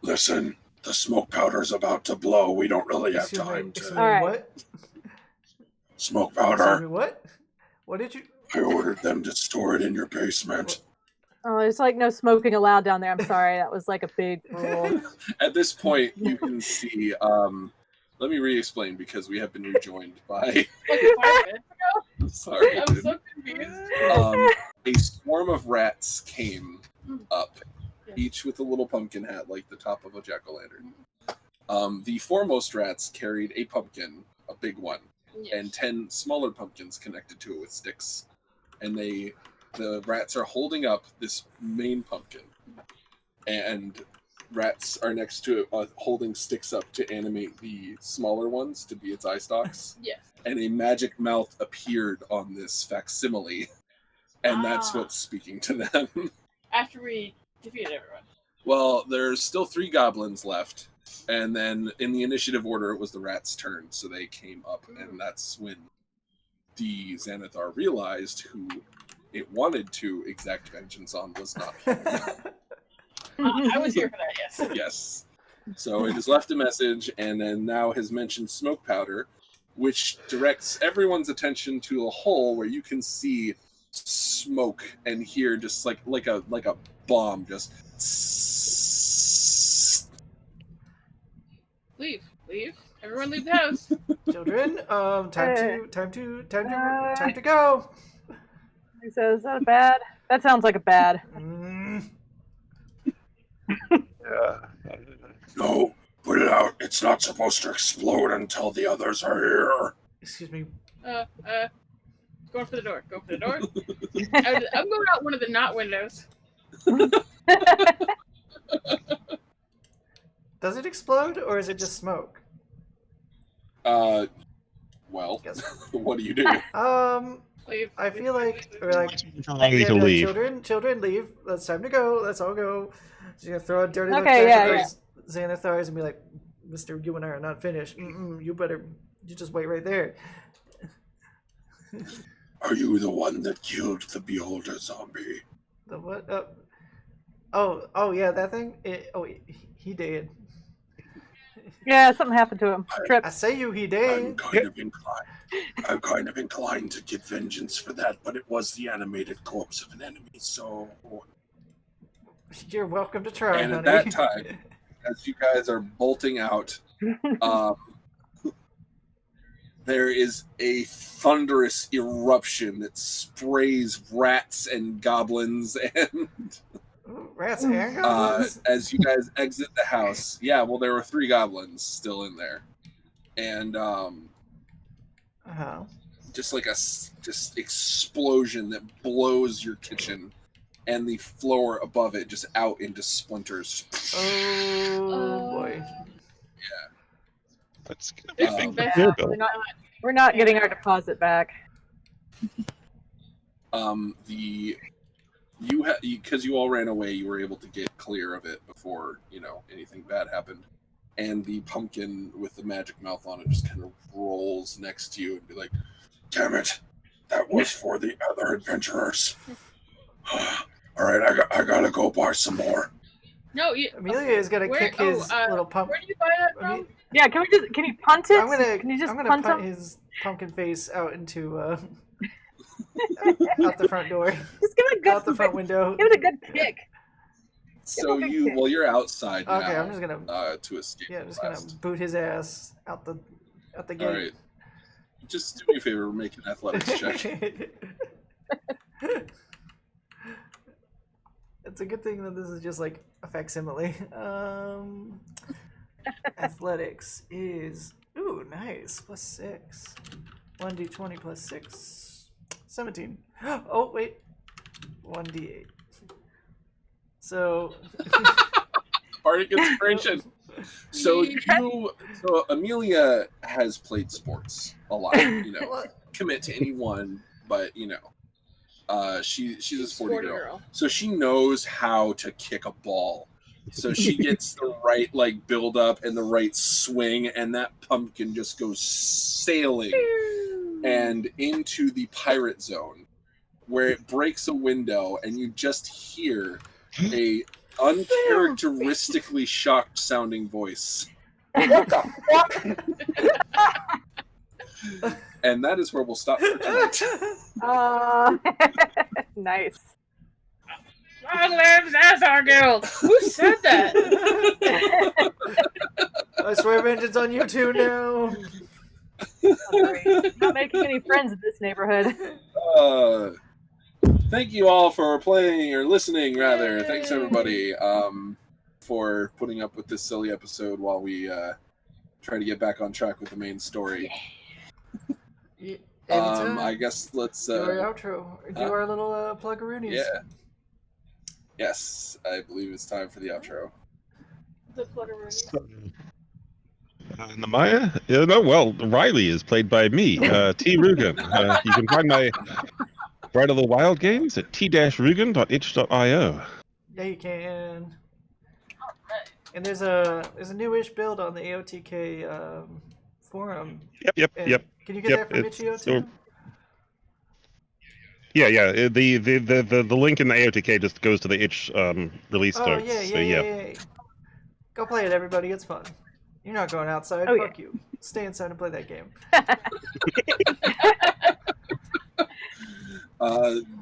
Listen, the smoke powder's about to blow. We don't really have time to. All right. What? Smoke powder. What? What did you? I ordered them to store it in your basement. Oh, there's like no smoking allowed down there. I'm sorry, that was like a big rule. At this point, you can see. Let me re-explain because we have been rejoined by. Like 5 minutes ago? Sorry. I'm so confused. a swarm of rats came up, each with a little pumpkin hat like the top of a jack-o'-lantern. The foremost rats carried a pumpkin, a big one, and 10 smaller pumpkins connected to it with sticks. And the rats are holding up this main pumpkin, and rats are next to it holding sticks up to animate the smaller ones to be its eye stalks. Yes. And a magic mouth appeared on this facsimile, and that's what's speaking to them. After we defeated everyone. Well, there's still 3 goblins left, and then in the initiative order, it was the rats' turn, so they came up, and that's when the Xanathar realized who it wanted to exact vengeance on was not home. I was here for that, yes. Yes. So it has left a message, and then now has mentioned smoke powder, which directs everyone's attention to a hole where you can see smoke and hear just like a bomb just. Leave. Everyone leave the house. Children, time to go. He says, "That bad? That sounds like a bad." No, put it out. It's not supposed to explode until the others are here. Excuse me. Going for the door. Go for the door. I'm going out one of the not windows. Does it explode or is it just smoke? Well, what do you do? Leave. I feel like we're like leave. Children, leave. It's time to go. Let's all go. She's gonna throw a dirty look Okay, at yeah. those Xanathars and be like, "Mister, you and I are not finished. You just wait right there." Are you the one that killed the beholder zombie? The what? Oh yeah, that thing. He did. Yeah, something happened to him. Trip. I say he did. I'm kind of inclined to get vengeance for that, but it was the animated corpse of an enemy, so. You're welcome to try, and honey. at that time, as you guys are bolting out, there is a thunderous eruption that sprays rats and goblins and rats and goblins. as you guys exit the house. Yeah, well, there were 3 goblins still in there, and just like a explosion that blows your kitchen and the floor above it just out into splinters. Oh boy. Yeah. That's gonna be We're not getting our deposit back. Because you all ran away, you were able to get clear of it before anything bad happened. And the pumpkin with the magic mouth on it just kind of rolls next to you and be like, "Damn it, that was for the other adventurers." All right, I gotta go buy some more. No, Amelia is gonna kick his little pumpkin. Where did you buy that from? Yeah, can you punt it? I'm gonna punt him? his pumpkin face out into out the front door. Just give it a good out the front window. Give it a good kick. So you're outside now. Okay, I'm just gonna to escape. Yeah, I'm just gonna boot his ass out the gate. All right, just do me a favor, make an athletics check. It's a good thing that this is just like a facsimile. Athletics is nice, +6. 1d20 +6, 17. Oh wait, 1d8. So Bardic inspiration. So Amelia has played sports a lot. Commit to anyone, but she's a sporty girl. So she knows how to kick a ball. So she gets the right build up and the right swing, and that pumpkin just goes sailing and into the pirate zone, where it breaks a window, and you just hear a uncharacteristically shocked sounding voice. What the fuck? And that is where we'll stop for tonight. Nice. Long lives Azar Guild! Who said that? I swear vengeance on you too now. Not making any friends in this neighborhood. thank you all for playing or listening, rather. Yay. Thanks, everybody, for putting up with this silly episode while we try to get back on track with the main story. Yeah. I guess let's do our outro. Do our little plug-a-roonies. Yeah. Yes, I believe it's time for the outro. The plug-a-roonies. And the Maya? Yeah, no, well, Riley is played by me, T. Rugen. You can find my Bride of the Wild games at t-rugen.itch.io. Yeah, you can. And there's a newish build on the AOTK forum. Yep. Can you get that from Itch.io too? Yeah. The link in the AOTK just goes to the itch release notes. Yeah. Go play it, everybody. It's fun. You're not going outside. Fuck you. Stay inside and play that game.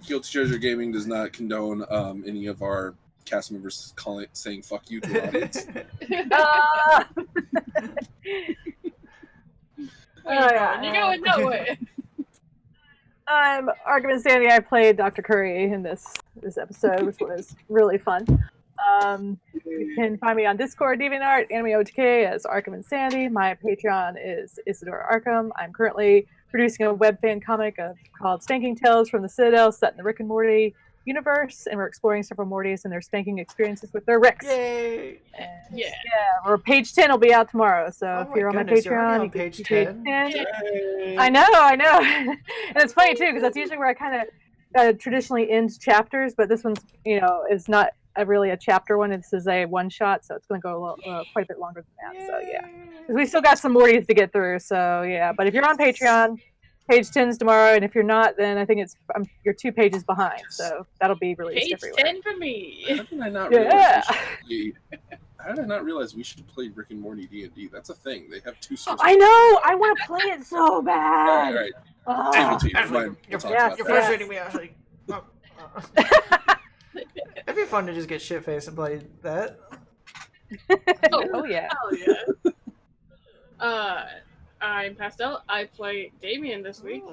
Guilty Treasure Gaming does not condone any of our cast members saying "fuck you" to an audience. You're going nowhere. I'm Arkham Sandy. I played Dr. Curry in this episode, which was really fun. You can find me on Discord, DeviantArt, AnimeOTK as Arkham and Sandy. My Patreon is Isidore Arkham. I'm currently producing a webfan comic called Spanking Tales from the Citadel, set in the Rick and Morty universe, and we're exploring several Mortys and their spanking experiences with their Ricks. Yay! Yeah. Or page 10 will be out tomorrow, so if you're on my Patreon, you page can 10. I know. And it's funny too, because that's usually where I kind of traditionally end chapters, but this one's, is not really a chapter one. This is a one shot, so it's going to go quite a bit longer than that. So yeah, because we still got some Mortys to get through. So yeah, but if you're on Patreon, page 10's tomorrow, and if you're not, then I think you're 2 pages behind. So that'll be released page everywhere. 10 for me. How did I not realize? How did I not realize we should play Rick and Morty D&D? That's a thing. They have 2 sources. I know. I want to play it so bad. All right. You're frustrating me, Ashley. It'd be fun to just get shit-faced and play that. Oh yeah. Hell yeah. I'm Pastel. I play Damien this week.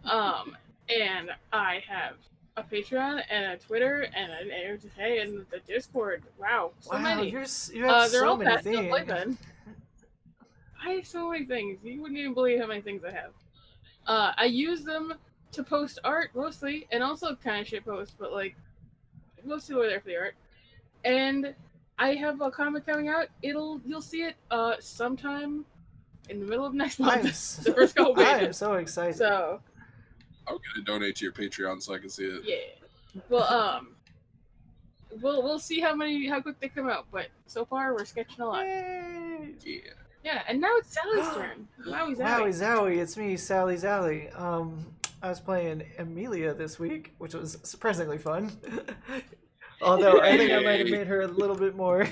And I have a Patreon and a Twitter and an AOTK and the Discord. Wow, so many. You have they're so all many things. I have so many things. You wouldn't even believe how many things I have. I use them to post art mostly, and also kind of shit post, but like mostly over there for the art. And I have a comic coming out. You'll see it sometime in the middle of next month. The first couple pages. I am so excited. So I'm gonna donate to your Patreon so I can see it. Yeah. Well, we'll see how quick they come out. But so far we're sketching a lot. Yay. Yeah. Yeah, and now it's Sally's turn. Wowie Zowie, it's me, Sally Zally. I was playing Amelia this week, which was surprisingly fun. Although I think I might have made her a little bit more.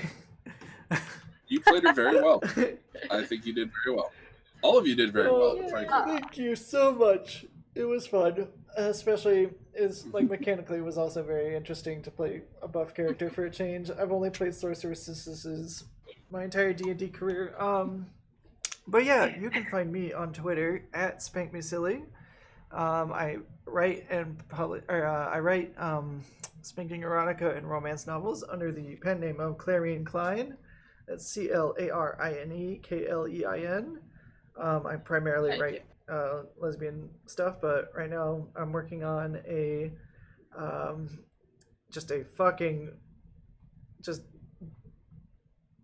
You played her very well. I think you did very well. All of you did very well, frankly. Thank you so much. It was fun. Especially, mechanically, it was also very interesting to play a buff character for a change. I've only played sorceresses my entire D&D career. But yeah, you can find me on Twitter at SpankMeSilly. I write spanking erotica and romance novels under the pen name of Clarion Klein. That's CLARINE KLEIN. I primarily write lesbian stuff, but right now I'm working on a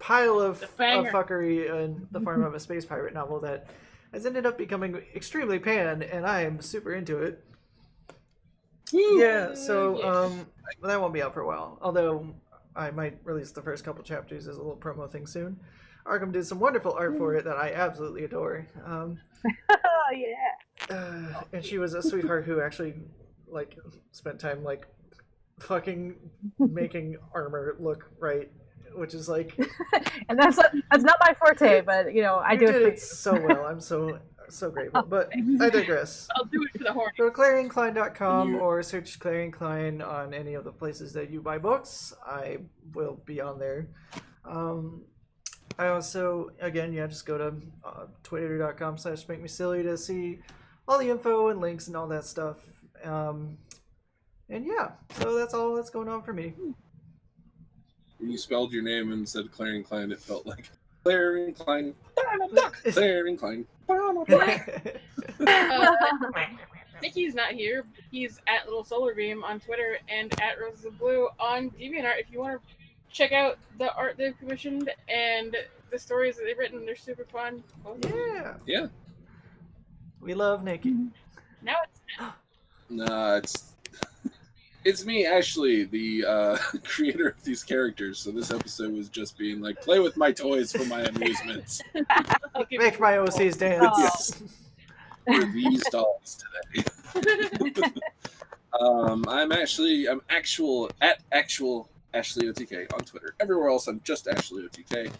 pile of fuckery in the form of a space pirate novel that has ended up becoming extremely pan, and I am super into it. Yeah, so that won't be out for a while, although I might release the first couple chapters as a little promo thing soon. Arkham did some wonderful art for it that I absolutely adore. And she was a sweetheart who actually spent time fucking making armor look right, which is and that's not my forte, but I do it so well. I'm so grateful, but I digress. I'll do it for the horn. Go to ClarionKlein.com or search Clarion Klein on any of the places that you buy books. I will be on there. I also, again, just go to twitter.com/SpankMeSilly to see all the info and links and all that stuff. And yeah, so that's all that's going on for me. When you spelled your name and said Claire Incline, it felt like Claire Incline, Donald Duck, Claire Incline, Donald Duck. Nikki's not here. He's at Little Solar Beam on Twitter and at Roses of Blue on DeviantArt. If you want to check out the art they've commissioned and the stories that they've written, they're super fun. Yeah. We love Nikki. Now Nah, it's me, Ashley, the creator of these characters. So this episode was just being like, play with my toys for my amusement. Make my OCs dance. Yes. For these dolls today. I'm actual Ashley OTK on Twitter. Everywhere else, I'm just Ashley OTK,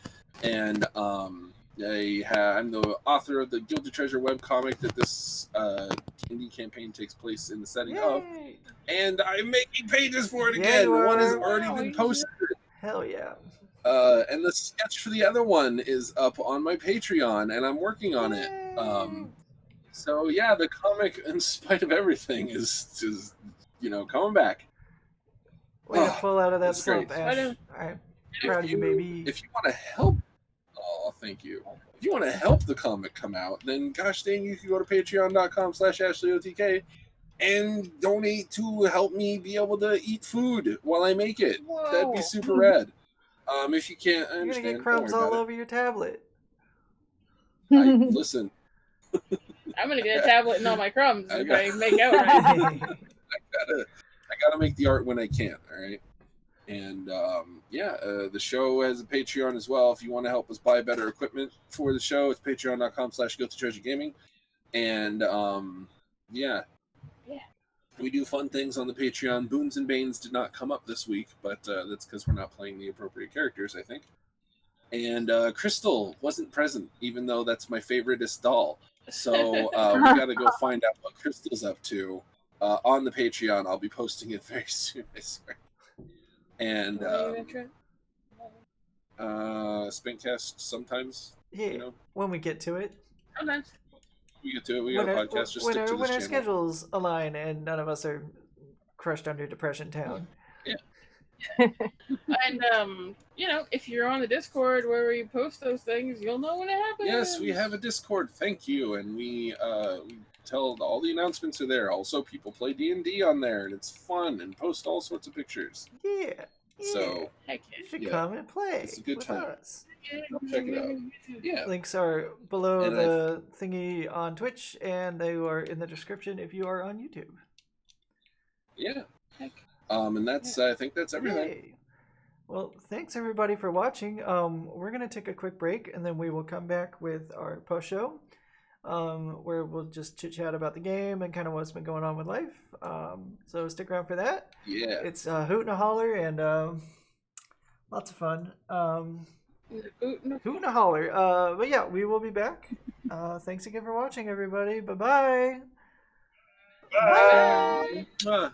and I'm the author of the Gilded Treasure webcomic that this D&D campaign takes place in the setting of, and I'm making pages for it again. One has already been posted. Hell yeah. And the sketch for the other one is up on my Patreon, and I'm working on it. So yeah, the comic, in spite of everything, is coming back. Way to pull out of that slump, Ash. I'm proud of you, baby. If you want to help, thank you. If you want to help the comic come out, then gosh dang, you can go to patreon.com/AshleyOTK and donate to help me be able to eat food while I make it. Whoa. That'd be super rad. If you can't, I understand. You're gonna get crumbs all over your tablet. Listen. I'm gonna get a tablet and all my crumbs if I make out right. I gotta make the art when I can. All right. And the show has a Patreon as well. If you want to help us buy better equipment for the show, it's patreon.com/GuiltyTreasureGaming. And we do fun things on the Patreon. Boons and Banes did not come up this week, but that's because we're not playing the appropriate characters, I think. And Crystal wasn't present, even though that's my favoriteest doll. So we got to go find out what Crystal's up to on the Patreon. I'll be posting it very soon, I swear. And Spincast sometimes. Yeah, when we get to it. Sometimes. We get to it. We got a podcast. Just stick to this channel. When our schedules align and none of us are crushed under Depression Town. Yeah. And if you're on the Discord where we post those things, you'll know when it happens. Yes, we have a Discord. Thank you, and we tell all the announcements are there. Also, people play D&D on there, and it's fun and post all sorts of pictures. Yeah. So you should come and play. It's a good time. Us. Check it out. Yeah. Links are below the thingy on Twitch, and they are in the description if you are on YouTube. Yeah. And that's I think that's everything. Hey. Well, thanks everybody for watching. We're gonna take a quick break, and then we will come back with our post show, where we'll just chit chat about the game and kind of what's been going on with life. So stick around for that. Yeah. It's hoot and a holler and lots of fun. Hoot and a holler. But yeah, we will be back. Thanks again for watching, everybody. Bye-bye. Bye. Bye.